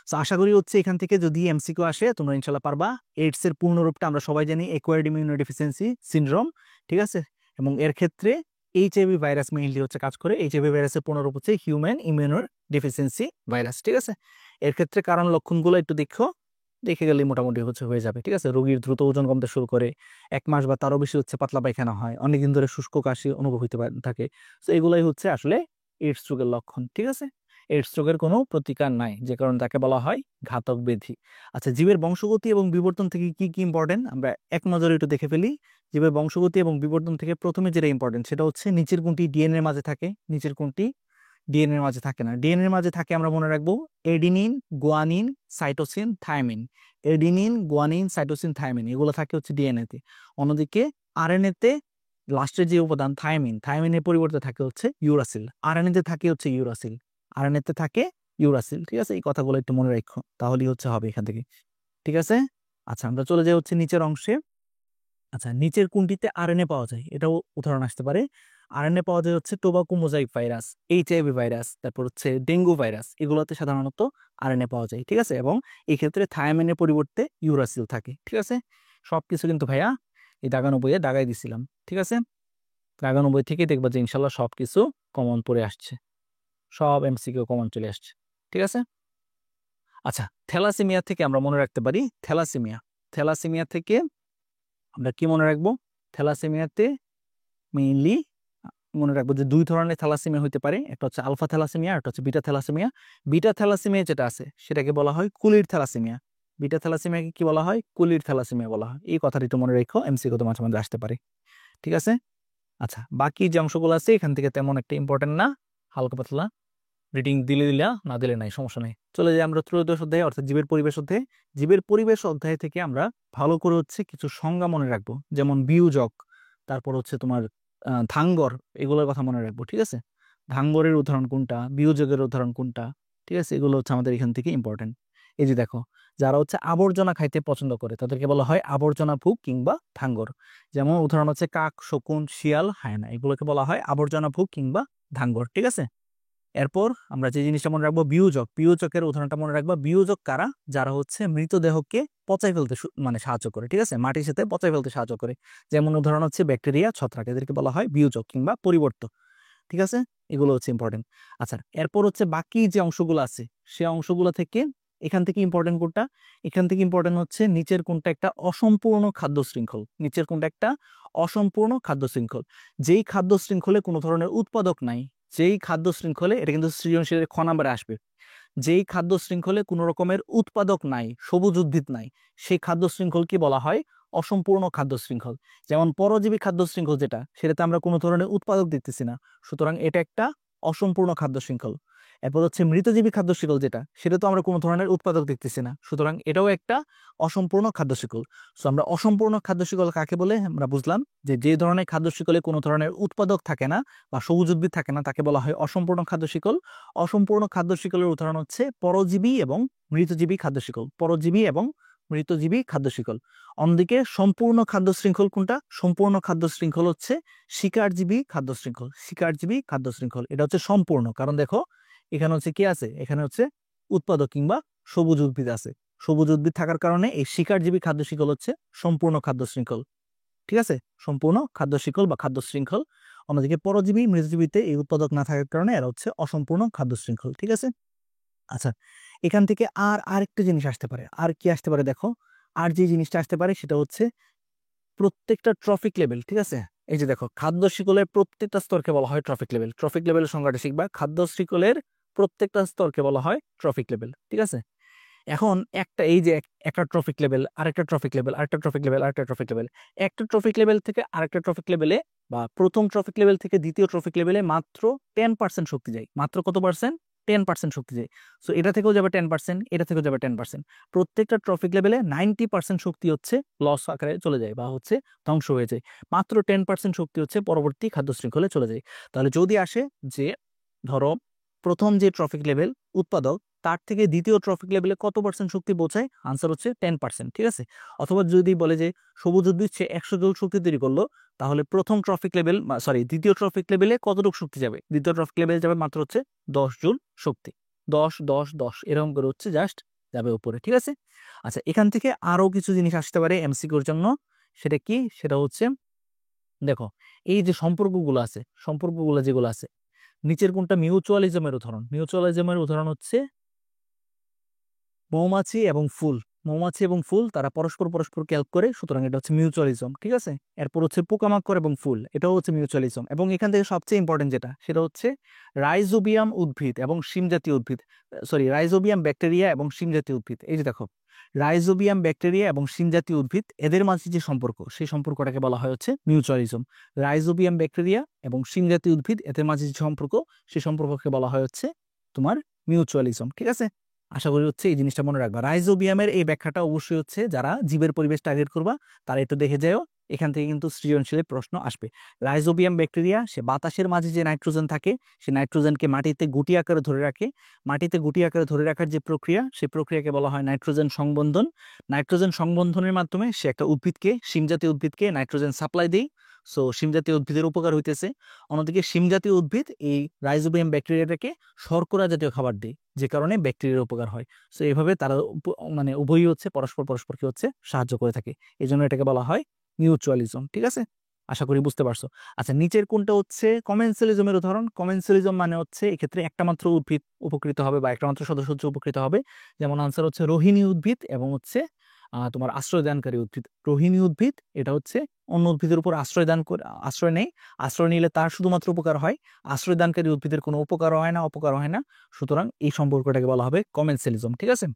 তো আশা করি হচ্ছে এখান থেকে যদি এমসিকিউ আসে তোমরা ইনশাল্লাহ পারবা। এইডস এর পূর্ণরূপটা আমরা সবাই জানি অ্যাকোয়ার্ড ইমিউনোডেফিসিয়েন্সি সিনড্রোম, ঠিক আছে। এবং এর ক্ষেত্রে এইচআইভি ভাইরাস মেইনলি হচ্ছে কাজ করে, এইচআইভি ভাইরাসের পূর্ণরূপ হচ্ছে হিউম্যান ইমিউনো ডেফিসিয়েন্সি ভাইরাস, ঠিক আছে। এর ক্ষেত্রে কারণ লক্ষণগুলো একটু দেখে গেলে মোটামুটি হচ্ছে হয়ে যাবে, ঠিক আছে। রোগীর দ্রুত ওজন কমতে শুরু করে, 1 মাস বা তারও বেশি হচ্ছে পাতলা পায়খানা হয়, অনেকদিন ধরে শুষ্ক কাশি অনুভব হতে থাকে। তো এগুলাই হচ্ছে আসলে এইডস রোগের লক্ষণ, ঠিক আছে। এইডস রোগের কোনো প্রতিকার নাই, যে কারণে তাকে বলা হয় ঘাতক ব্যাধি। আচ্ছা, জীবের বংশগতি এবং বিবর্তন থেকে কি কি ইম্পর্টেন্ট আমরা এক নজরে একটু দেখে ফেলি। জীবের বংশগতি এবং বিবর্তন থেকে প্রথমে যেটা ইম্পর্টেন্ট সেটা হচ্ছে নিচের কোনটি ডিএনএর মাঝে থাকে, নিচের কোনটি ডিএনএর মাঝে থাকে না। ডিএনএর মাঝে থাকে আমরা মনে রাখবো adenine, guanine, cytosine, thymine. Adenine, guanine, cytosine, thymine এগুলো থাকে হচ্ছে ডিএনএ তে। অন্যদিকে আরএনএ তে লাস্টের যে উপাদান থায়ামিন, থায়ামিনের পরিবর্তে থাকে হচ্ছে ইউরাসিল। আরএনএ তে থাকে হচ্ছে ইউরাসিল, আরএনএ তে থাকে ইউরাসিল, ঠিক আছে। এই কথাগুলো একটু মনে রাখো, তাহলেই হচ্ছে হবে এখান থেকে, ঠিক আছে। আচ্ছা, আমরা চলে যাই হচ্ছে নিচের অংশে। আচ্ছা, নিচের কোনটিতে আরএনএ পাওয়া যায়, এটাও উদাহরণ আসতে পারে। আরএনএ পাওয়া যায় হচ্ছে tobacco mosaic virus, HIV virus, তারপর হচ্ছে ডেঙ্গু ভাইরাস, এগুলোতে সাধারণত আরএনএ পাওয়া যায়, ঠিক আছে। এবং এই ক্ষেত্রে থায়ামিনের পরিবর্তে ইউরাসিল থাকে, ঠিক আছে। সবকিছু কিন্তু ভাইয়া এই দাগানো বইয়ে দাগাই দিছিলাম, ঠিক আছে। দাগানো বই থেকে দেখবা যে ইনশাল্লাহ সবকিছু কমন পড়ে আসছে, সব এমসিকিউ কমন চলে আসছে, ঠিক আছে। আচ্ছা, থ্যালাসেমিয়া থেকে আমরা মনে রাখতে পারি থ্যালাসেমিয়া। থ্যালাসেমিয়া থেকে আমরা কি মনে রাখবো? থ্যালাসেমিয়াতে মেইনলি মনে রাখবো যে 2 ধরনের থ্যালাসেমিয়া হতে পারে, একটা হচ্ছে আলফা থ্যালাসেমিয়া, একটা হচ্ছে বিটা থ্যালাসেমিয়া। বিটা থ্যালাসেমিয়া যেটা আছে সেটাকে বলা হয় কুলির থ্যালাসেমিয়া। বিটা থ্যালাসেমিয়াকে কি বলা হয়? কুলির থ্যালাসেমিয়া বলা হয়। এই কথাটা একটু মনে রেখো, এমসিকিউ তো মাঝে মাঝে আসতে পারে, ঠিক আছে। আচ্ছা, বাকি যে অংশগুলো আছে এখান থেকে তেমন একটা ইম্পর্টেন্ট না, হালকা পাতলা রিডিং দিলে দিলা, না দিলে নাই, সমস্যা নেই। চলে যাই আমরা ত্রয়োদশ অধ্যায়ে, অর্থাৎ জীবের পরিবেশ অধ্যায়ে। জীবের পরিবেশ অধ্যায় থেকে আমরা ভালো করে হচ্ছে কিছু সংজ্ঞা মনে রাখবো, যেমন বিয়োজক, তারপর হচ্ছে তোমার ধাঙ্গর, এগুলোর কথা মনে রাখবো, ঠিক আছে। ধাঙ্গরের উদাহরণ কোনটা, বিয়োজকের উদাহরণ কোনটা, ঠিক আছে, এগুলো হচ্ছে আমাদের এখান থেকে ইম্পর্টেন্ট। এই যে দেখো, যারা হচ্ছে আবর্জনা খাইতে পছন্দ করে তাদেরকে বলা হয় আবর্জনা ভুক কিংবা ধাঙ্গর। যেমন উদাহরণ হচ্ছে কাক, শকুন, শিয়াল, হায়না, এগুলোকে বলা হয় আবর্জনা ভুক কিংবা ধাঙ্গর, ঠিক আছে। এরপর আমরা যে জিনিসটা মনে রাখবো বিয়োজক, বিয়োজকের উদাহরণটা মনে রাখবো। বিয়োজক কারা? যারা হচ্ছে মৃতদেহকে পচাই ফেলতে মানে সাহায্য করে, ঠিক আছে, মাটির সাথে পচাই ফেলতে সাহায্য করে। যেমন উদাহরণ হচ্ছে ব্যাকটেরিয়া, ছত্রাক, এদেরকে বলা হয় বিয়োজক কিংবা পরিবর্তক, ঠিক আছে। এগুলো হচ্ছে ইম্পর্টেন্ট। আচ্ছা, এরপর হচ্ছে বাকি যে অংশগুলো আছে সে অংশগুলো থেকে এখান থেকে ইম্পর্টেন্ট কোনটা? এখান থেকে ইম্পর্টেন্ট হচ্ছে নিচের কোনটা একটা অসম্পূর্ণ খাদ্য শৃঙ্খল, নিচের কোনটা একটা অসম্পূর্ণ খাদ্য শৃঙ্খল। যেই খাদ্য শৃঙ্খলে কোনো ধরনের উৎপাদক নাই, যেই খাদ্য শৃঙ্খলে, এটা কিন্তু সৃজনশীলের খ নাম্বারে আসবে, যেই খাদ্য শৃঙ্খলে কোনো রকমের উৎপাদক নাই, সবুজ উদ্ভিদ নাই, সেই খাদ্য শৃঙ্খলকে বলা হয় অসম্পূর্ণ খাদ্য শৃঙ্খল। যেমন পরজীবী খাদ্য শৃঙ্খল যেটা, সেটাতে আমরা কোনো ধরনের উৎপাদক দেখতেছি না, সুতরাং এটা একটা অসম্পূর্ণ খাদ্য শৃঙ্খল। এরপর হচ্ছে মৃতজীবী খাদ্য শিকল, যেটা সেটা তো আমরা কোনো ধরনের উৎপাদক দেখতেছি না, সুতরাং এটাও একটা অসম্পূর্ণ খাদ্য শিকল। সো আমরা অসম্পূর্ণ খাদ্য শিকল কাকে বলে আমরা বুঝলাম, যে যে ধরনের খাদ্য শিকলে কোনো ধরনের উৎপাদক থাকে না বা সবুজ উদ্ভিদ থাকে না তাকে বলা হয় অসম্পূর্ণ খাদ্য শিকল। অসম্পূর্ণ খাদ্য শিকলের উদাহরণ হচ্ছে পরজীবী এবং মৃতজীবী খাদ্য শিকল, পরজীবী এবং মৃতজীবী খাদ্য শিকল। অন্যদিকে সম্পূর্ণ খাদ্য শৃঙ্খল কোনটা? সম্পূর্ণ খাদ্য শৃঙ্খল হচ্ছে শিকারজীবী খাদ্য শৃঙ্খল, শিকারজীবী খাদ্য শৃঙ্খল, এটা হচ্ছে সম্পূর্ণ। কারণ দেখো এখানে হচ্ছে কি আছে, এখানে হচ্ছে উৎপাদক কিংবা সবুজ উদ্ভিদ আছে, সবুজ উদ্ভিদ থাকার কারণে এই শিকারজীবী খাদ্য শিকল হচ্ছে সম্পূর্ণ খাদ্য শৃঙ্খল। ঠিক আছে, সম্পূর্ণ খাদ্য শিকল বা খাদ্য শৃঙ্খল। অন্যদিকে পরজীবী মৃতজীবীতে এই উৎপাদক না থাকার কারণে এরা হচ্ছে অসম্পূর্ণ খাদ্য শৃঙ্খল। ঠিক আছে, আচ্ছা এখান থেকে আরেকটা জিনিস আসতে পারে। আর কি আসতে পারে দেখো, আর যে জিনিসটা আসতে পারে সেটা হচ্ছে প্রত্যেকটা ট্রফিক লেভেল। ঠিক আছে, এই যে দেখো খাদ্য শিকলের প্রত্যেকটা স্তরকে বলা হয় ট্রফিক লেভেল। ট্রফিক লেভেলের সংজ্ঞাটা শিখবা, খাদ্য শিকলের প্রত্যেকটা স্তরকে বলা হয় ট্রফিক লেভেল। ঠিক আছে, এখন একটা এই যে একটা ট্রফিক লেভেল, আরেকটা ট্রফিক লেভেল, আরেকটা ট্রফিক লেভেল, আরেকটা ট্রফিক লেভেল, একটা ট্রফিক লেভেল থেকে আরেকটা ট্রফিক লেভেলে বা প্রথম ট্রফিক লেভেল থেকে দ্বিতীয় ট্রফিক লেভেলে মাত্র 10% শক্তি যায়। মাত্র কত পার্সেন্ট? 10% শক্তি যায়। সো এটা থেকেও যাবে 10%, এটা থেকেও যাবে 10%। প্রত্যেকটা ট্রফিক লেভেলে 90% শক্তি হচ্ছে লস আকারে চলে যায় বা হচ্ছে ধ্বংস হয়ে যায়। মাত্র 10% শক্তি হচ্ছে পরবর্তী খাদ্য শৃঙ্খলে চলে যায়। তাহলে যদি আসে যে ধরো প্রথম যে ট্রফিক লেভেল উৎপাদক, তার থেকে দ্বিতীয় ট্রফিক লেভেলে কত পার্সেন্ট শক্তি পৌঁছায়? আনসার হচ্ছে 10%। ঠিক আছে, অথবা যদি বলে যে সবুজ উদ্ভিদ সে 100 জুল শক্তি তৈরি করলো, তাহলে প্রথম ট্রফিক লেভেল দ্বিতীয় ট্রফিক লেভেলে কতটুকু শক্তি যাবে? দ্বিতীয় ট্রফিক লেভেল যাবে মাত্র হচ্ছে 10 জুল শক্তি। 10 10 10 এরকম করে হচ্ছে জাস্ট যাবে উপরে। ঠিক আছে, আচ্ছা এখান থেকে আরো কিছু জিনিস আসতে পারে এমসিকিউর জন্য। সেটা কি? সেটা হচ্ছে দেখো এই যে সম্পর্কগুলো আছে, সম্পর্কগুলো যেগুলো আছে, নিচের কোনটা মিউচুয়ালিজমের উদাহরণ? মিউচুয়ালিজমের উদাহরণ হচ্ছে মৌমাছি এবং ফুল। মৌমাছি এবং ফুল তারা পরস্পর পরস্পরকে হেল্প করে, সুতরাং এটা হচ্ছে মিউচুয়ালিজম। ঠিক আছে, এরপর হচ্ছে পোকামাকড় এবং ফুল, এটাও হচ্ছে মিউচুয়ালিজম। এবং এখান থেকে সবচেয়ে ইম্পর্টেন্ট যেটা, সেটা হচ্ছে রাইজোবিয়াম উদ্ভিদ এবং শিম জাতীয় উদ্ভিদ, রাইজোবিয়াম ব্যাকটেরিয়া এবং শিম জাতীয় উদ্ভিদ। এই যে দেখো রাইজোবিয়াম ব্যাকটেরিয়া এবং শিম জাতীয় উদ্ভিদ, এদের মাঝে যে সম্পর্ক, সেই সম্পর্কটাকে বলা হয় হচ্ছে মিউচুয়ালিজম। রাইজোবিয়াম ব্যাকটেরিয়া এবং শিম জাতীয় উদ্ভিদ, এদের মাঝে যে সম্পর্ক, সেই সম্পর্ককে বলা হয় হচ্ছে তোমার মিউচুয়ালিজম। ঠিক আছে, আশা করি হচ্ছে এই জিনিসটা মনে রাখবা। রাইজোবিয়ামের এই ব্যাখ্যাটা অবশ্যই হচ্ছে যারা জীবের পরিবেশ টার্গেট করবা তারা একটু দেখে যাও, এখান থেকে কিন্তু সৃজনশীলের প্রশ্ন আসবে। রাইজোবিয়াম ব্যাকটেরিয়া সে বাতাসের মাঝে যে নাইট্রোজেন থাকে, সে নাইট্রোজেনকে মাটিতে গুটি আকারে ধরে রাখে। মাটিতে গুটি আকারে ধরে রাখার যে প্রক্রিয়া, সেই প্রক্রিয়াকে বলা হয় নাইট্রোজেন সংবন্ধন। নাইট্রোজেন সংবন্ধনের মাধ্যমে সে একটা উদ্ভিদকে, শিম জাতীয় উদ্ভিদকে নাইট্রোজেন সাপ্লাই দেয়। সো শিম জাতীয় উদ্ভিদের উপকার হইতেছে। অন্যদিকে শিম জাতীয় উদ্ভিদ এই রাইজোবিয়াম ব্যাকটেরিয়াটাকে শর্করা জাতীয় খাবার দেয়, যে কারণে ব্যাকটেরিয়ার উপকার হয়। সো এইভাবে তারা মানে উভয়ই হচ্ছে পরস্পর পরস্পরকে হচ্ছে সাহায্য করে থাকে, এই জন্য এটাকে বলা হয় মিউচুয়ালিজম। ঠিক আছে, আশা করি বুঝতে পারছো। আচ্ছা নিচের কোনটা হচ্ছে কমেন্সালিজমের উদাহরণ? কমেন্সালিজম মানে হচ্ছে এক্ষেত্রে একটা মাত্র উদ্ভিদ উপকৃত হবে বা একটা মাত্র সদস্য হচ্ছে উপকৃত হবে। যেমন আনসার হচ্ছে রোহিণী উদ্ভিদ এবং হচ্ছে তোমার আশ্রয়দানকারী উদ্ভিদ। রোহিণী উদ্ভিদ এটা হচ্ছে অন্য উদ্ভিদের উপর আশ্রয় নেই, আশ্রয় নিলে তার শুধুমাত্র উপকার হয়, আশ্রয়দানকারী উদ্ভিদের কোনো উপকার হয় না, অপকার হয় না। সুতরাং এই সম্পর্কটাকে বলা হবে কমেন্সালিজম। ঠিক আছে,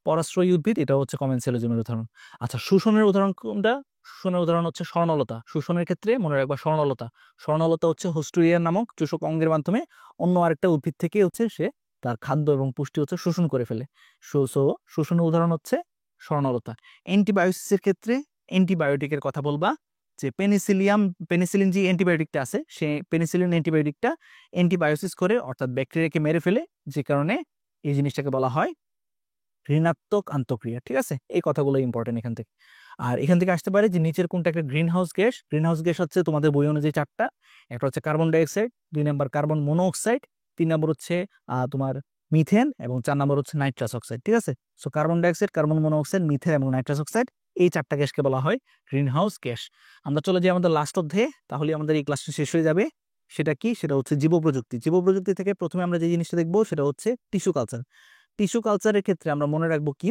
পরাশ্রয়ী উদ্ভিদ এটা হচ্ছে কমেন্সালিজমের উদাহরণ। আচ্ছা শোষণের উদাহরণ কোনটা? শোষণের উদাহরণ হচ্ছে স্বর্ণলতা। শোষণের ক্ষেত্রে মনে রাখবা স্বর্ণলতা। স্বর্ণলতা হচ্ছে হোস্টুরিয়ার নামক চূষক অঙ্গের মাধ্যমে অন্য আরেকটা উদ্ভিদ থেকে হচ্ছে সে তার খাদ্য এবং পুষ্টি হচ্ছে শোষণ করে ফেলে। শোষণের উদাহরণ হচ্ছে স্বর্ণলতা। অ্যান্টিবায়োসিসের ক্ষেত্রে অ্যান্টিবায়োটিকের কথা বলবা, যে পেনিসিলিন যে অ্যান্টিবায়োটিকটা আছে, সে পেনিসিলিন অ্যান্টিবায়োটিকটা অ্যান্টিবায়োসিস করে, অর্থাৎ ব্যাকটেরিয়াকে মেরে ফেলে, যে কারণে এই জিনিসটাকে বলা হয় ঋণাত্মক আন্তঃক্রিয়া। ঠিক আছে, এই কথাগুলো ইম্পর্টেন্ট এখান থেকে। আর এখান থেকে আসতে পারে যে নিচের কোনটা একটা green house gas? Green house gas হচ্ছে তোমাদের বই অনুযায়ী চারটা। একটা হচ্ছে কার্বন ডাইঅক্সাইড, 2 নম্বর কার্বন মনোঅক্সাইড, 3 নম্বর হচ্ছে তোমার মিথেন, এবং 4 নম্বর হচ্ছে নাইট্রাস অক্সাইড। ঠিক আছে, so carbon dioxide, carbon monoxide, methane এবং নাইট্রাস অক্সাইড, এই চারটা গ্যাসকে বলা হয় গ্রিন হাউস গ্যাস। আমরা চলে যাই আমাদের লাস্ট অধ্যায়ে, তাহলে আমাদের এই ক্লাসটা শেষ হয়ে যাবে। সেটা কি? সেটা হচ্ছে জীব প্রযুক্তি। জীব প্রযুক্তি থেকে প্রথমে আমরা যে জিনিসটা দেখবো সেটা হচ্ছে টিস্যু কালচার। টিস্যু কালচারের ক্ষেত্রে আমরা মনে রাখবো কি?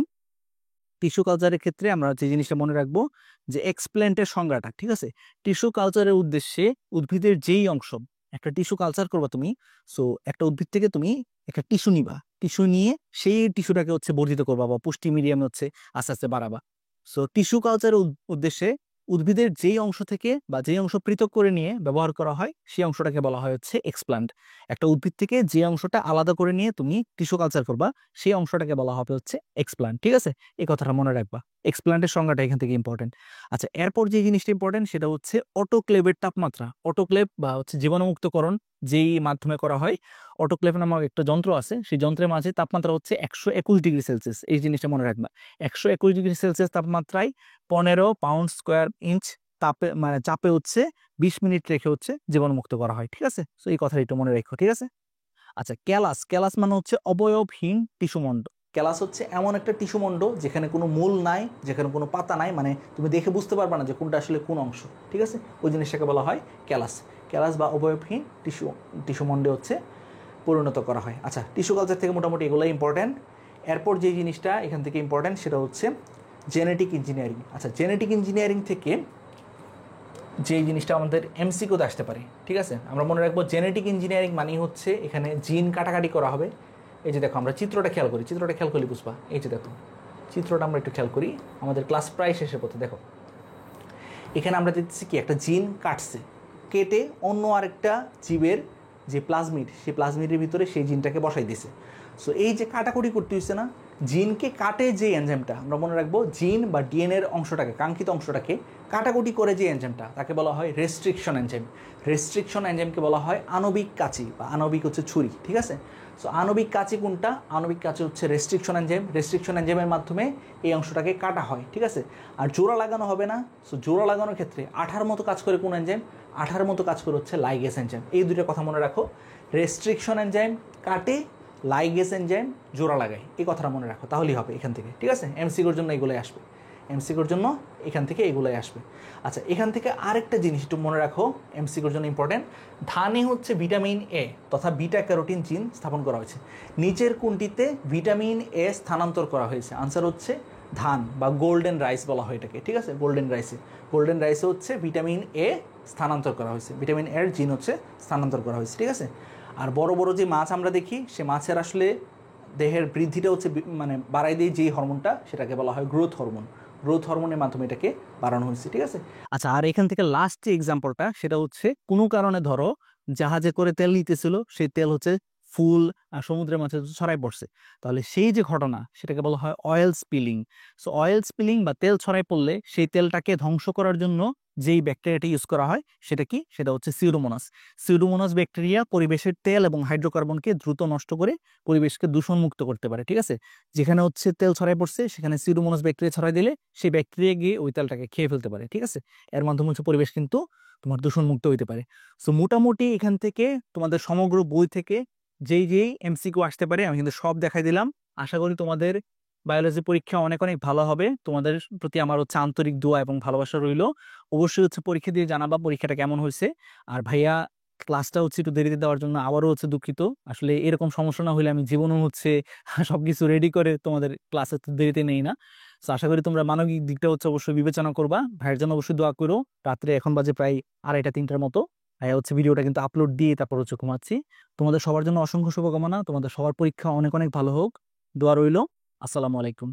টিস্যু কালচারের ক্ষেত্রে আমরা যে জিনিসটা মনে রাখবো যে এক্সপ্ল্যান্টের সংজ্ঞাটা। ঠিক আছে, টিস্যু কালচারের উদ্দেশ্যে উদ্ভিদের যেই অংশ, একটা টিস্যু কালচার করবা তুমি, সো একটা উদ্ভিদ থেকে তুমি একটা টিস্যু নিবা, টিস্যু নিয়ে সেই টিস্যুটাকে হচ্ছে বর্ধিত করবা বা পুষ্টি মিডিয়ামে হচ্ছে আস্তে আস্তে বাড়াবা। সো টিস্যু কালচারের উদ্দেশ্যে উদ্ভিদের যেই অংশ থেকে বা যেই অংশ পৃথক করে নিয়ে ব্যবহার করা হয় সেই অংশটাকে বলা হয় হচ্ছে এক্সপ্ল্যান্ট। একটা উদ্ভিদ থেকে যে অংশটা আলাদা করে নিয়ে তুমি টিস্যু কালচার করবা সেই অংশটাকে বলা হবে হচ্ছে এক্সপ্ল্যান্ট। ঠিক আছে, এই কথাটা মনে রাখবা। এক্সপ্ল্যান্টের সংজ্ঞাটা এখান থেকে ইম্পর্টেন্ট। আচ্ছা, এরপর যে জিনিসটা ইম্পর্টেন্ট সেটা হচ্ছে অটোক্লেভের তাপমাত্রা। অটোক্লেভ বা হচ্ছে জীবাণুমুক্তকরণ যেই মাধ্যমে করা হয়, অটোক্লেভ নামক একটা যন্ত্র আছে, সেই যন্ত্রের মাঝে তাপমাত্রা হচ্ছে 121 ডিগ্রি সেলসিয়াস। এই জিনিসটা মনে রাখবা, 121 ডিগ্রি সেলসিয়াস তাপমাত্রায় 15 পাউন্ড স্কোয়ার ইঞ্চ তাপে মানে চাপে হচ্ছে 20 মিনিট রেখে হচ্ছে জীবাণুমুক্ত করা হয়। ঠিক আছে, তো এই কথাটা একটু মনে রাখো। ঠিক আছে। আচ্ছা, ক্যালাস। ক্যালাস মানে হচ্ছে অবয়বহীন টিস্যুমণ্ড। ক্যালাস হচ্ছে এমন একটা টিস্যুমণ্ড যেখানে কোনো মূল নাই, যেখানে কোনো পাতা নাই, মানে তুমি দেখে বুঝতে পারবে না যে কোনটা আসলে কোন অংশ। ঠিক আছে, ওই জিনিসটাকে বলা হয় ক্যালাস। ক্যালাস বা অবয়বহীন টিস্যুমণ্ডে হচ্ছে পরিণত করা হয়। আচ্ছা, টিস্যু কালচার থেকে মোটামুটি এগুলোই ইম্পর্ট্যান্ট। এরপর যে জিনিসটা এখান থেকে ইম্পর্ট্যান্ট সেটা হচ্ছে জেনেটিক ইঞ্জিনিয়ারিং। আচ্ছা, জেনেটিক ইঞ্জিনিয়ারিং থেকে যে জিনিসটা আমাদের এমসিকিউতে আসতে পারে। ঠিক আছে, আমরা মনে রাখবো জেনেটিক ইঞ্জিনিয়ারিং মানে হচ্ছে এখানে জিন কাটাকাটি করা হবে। এই যে দেখো, আমরা চিত্রটা খেয়াল করি, চিত্রটা খেয়াল করলে বুঝবা। এই যে দেখো চিত্রটা আমরা একটু খেয়াল করি, আমাদের ক্লাস প্রায় শেষের পথে। দেখো এখানে আমরা দেখতেছি কি একটা জিন কাটছে, কেটে অন্য আরেকটা জীবের যে প্লাজমিড, সেই প্লাজমিডের ভিতরে সেই জিনটাকে বসাই দিছে। সো এই যে কাটাকুটি করতে হচ্ছে না, জিনকে কাটে যে এনজাইমটা, আমরা মনে রাখবো জিন বা ডিএনএর অংশটাকে, কাঙ্ক্ষিত অংশটাকে কাটাকুটি করে যে এনজাইমটা, তাকে বলা হয় রেস্ট্রিকশন এনজাইম। রেস্ট্রিকশন এনজাইমকে বলা হয় আণবিক কাঁচি বা আণবিক হচ্ছে ছুরি। ঠিক আছে, সো আণবিক কাঁচি কোনটা? আণবিক কাঁচি হচ্ছে রেস্ট্রিকশন এনজাইম। রেস্ট্রিকশন এনজাইমের মাধ্যমে এই অংশটাকে কাটা হয়। ঠিক আছে, আর জোড়া লাগানো হবে না। সো জোড়া লাগানোর ক্ষেত্রে আঠার মতো কাজ করে কোন এনজাইম? আঠার মতো কাজ করে হচ্ছে লাইগেস এনজাইম। এই দুটো কথা মনে রাখো, রেস্ট্রিকশন এনজাইম কাটে, লাইগেস এনজাইম জোড়া লাগায়। এই কথাটা মনে রাখো, তাহলেই হবে এখান থেকে। ঠিক আছে, এমসিকিউর জন্য এগুলোই আসবে, এমসিকিউর জন্য এখান থেকে এগুলোই আসবে। আচ্ছা, এখান থেকে আরেকটা জিনিস একটু মনে রাখো, এমসিকিউর জন্য ইম্পর্টেন্ট। ধানে হচ্ছে ভিটামিন এ তথা বিটা ক্যারোটিন জিন স্থাপন করা হয়েছে। নিচের কোনটিতে ভিটামিন এ স্থানান্তর করা হয়েছে? আনসার হচ্ছে ধান বা গোল্ডেন রাইস বলা হয় এটাকে। ঠিক আছে, গোল্ডেন রাইসে হচ্ছে ভিটামিন এ স্থানান্তর করা হয়েছে, ভিটামিন এর জিন হচ্ছে স্থানান্তর করা হয়েছে। ঠিক আছে, আর বড় বড় যে মাছ আমরা দেখি, সে মাছের আসলে দেহের বৃদ্ধিটা হচ্ছে মানে বাড়াই দিয়ে যেই হরমোনটা, সেটাকে বলা হয় গ্রোথ হরমোন। গ্রোথ হরমোনের মাধ্যমে এটাকে বাড়ানো হয়েছে। ঠিক আছে। আচ্ছা, আর এখান থেকে লাস্ট যে এক্সাম্পলটা সেটা হচ্ছে কোনো কারণে ধরো জাহাজে করে তেল নিতেছিল, সেই তেল হচ্ছে ফুল সমুদ্রের মাঝে ছড়াই পড়ছে, তাহলে সেই যে ঘটনা সেটাকে বলা হয় oil spilling. So oil spilling বা তেল ছড়াই পড়লে সেই তেলটাকে ধ্বংস করার জন্য যেই ব্যাকটেরিয়াটা ইউজ করা হয় সেটা কি? সেটা হচ্ছে সিউডোমোনাস। সিউডোমোনাস ব্যাকটেরিয়া পরিবেশের তেল এবং হাইড্রোকার্বনকে দ্রুত নষ্ট করে পরিবেশকে দূষণমুক্ত করতে পারে। ঠিক আছে, যেখানে হচ্ছে তেল ছড়াই পড়ছে সেখানে সিউডোমোনাস ব্যাকটেরিয়া ছড়াই দিলে সেই ব্যাকটেরিয়া গিয়ে ওই তেলটাকে খেয়ে ফেলতে পারে। ঠিক আছে, এর মাধ্যমে হচ্ছে পরিবেশ কিন্তু তোমার দূষণমুক্ত হইতে পারে। সো মোটামুটি এখান থেকে তোমাদের সমগ্র বই থেকে যেই যেই এমসিকিউ আসতে পারে আমি কিন্তু সব দেখাই দিলাম। আশা করি তোমাদের বায়োলজি পরীক্ষা অনেক অনেক ভালো হবে। তোমাদের প্রতি আমার হচ্ছে আন্তরিক দোয়া এবং ভালোবাসা রইল। অবশ্যই হচ্ছে পরীক্ষা দিয়ে জানাবা পরীক্ষাটা কেমন হয়েছে। আর ভাইয়া ক্লাসটা হচ্ছে একটু দেরিতে দেওয়ার জন্য আবারও হচ্ছে দুঃখিত। আসলে এরকম সমস্যা না হলে আমি জীবনও হচ্ছে সবকিছু রেডি করে তোমাদের ক্লাসে দেরিতে নেই না। তো আশা করি তোমরা মানবিক দিকটা হচ্ছে অবশ্যই বিবেচনা করবা। ভাইয়ের জন্য অবশ্যই দোয়া করো। রাত্রে এখন বাজে প্রায় 2:30-3টার মতো। ভাইয়া হচ্ছে ভিডিওটা কিন্তু আপলোড দিয়ে তারপর হচ্ছে ঘুমাচ্ছি। তোমাদের সবার জন্য অসংখ্য শুভকামনা। তোমাদের সবার পরীক্ষা অনেক অনেক ভালো হোক, দোয়া রইল। আসসালামু আলাইকুম।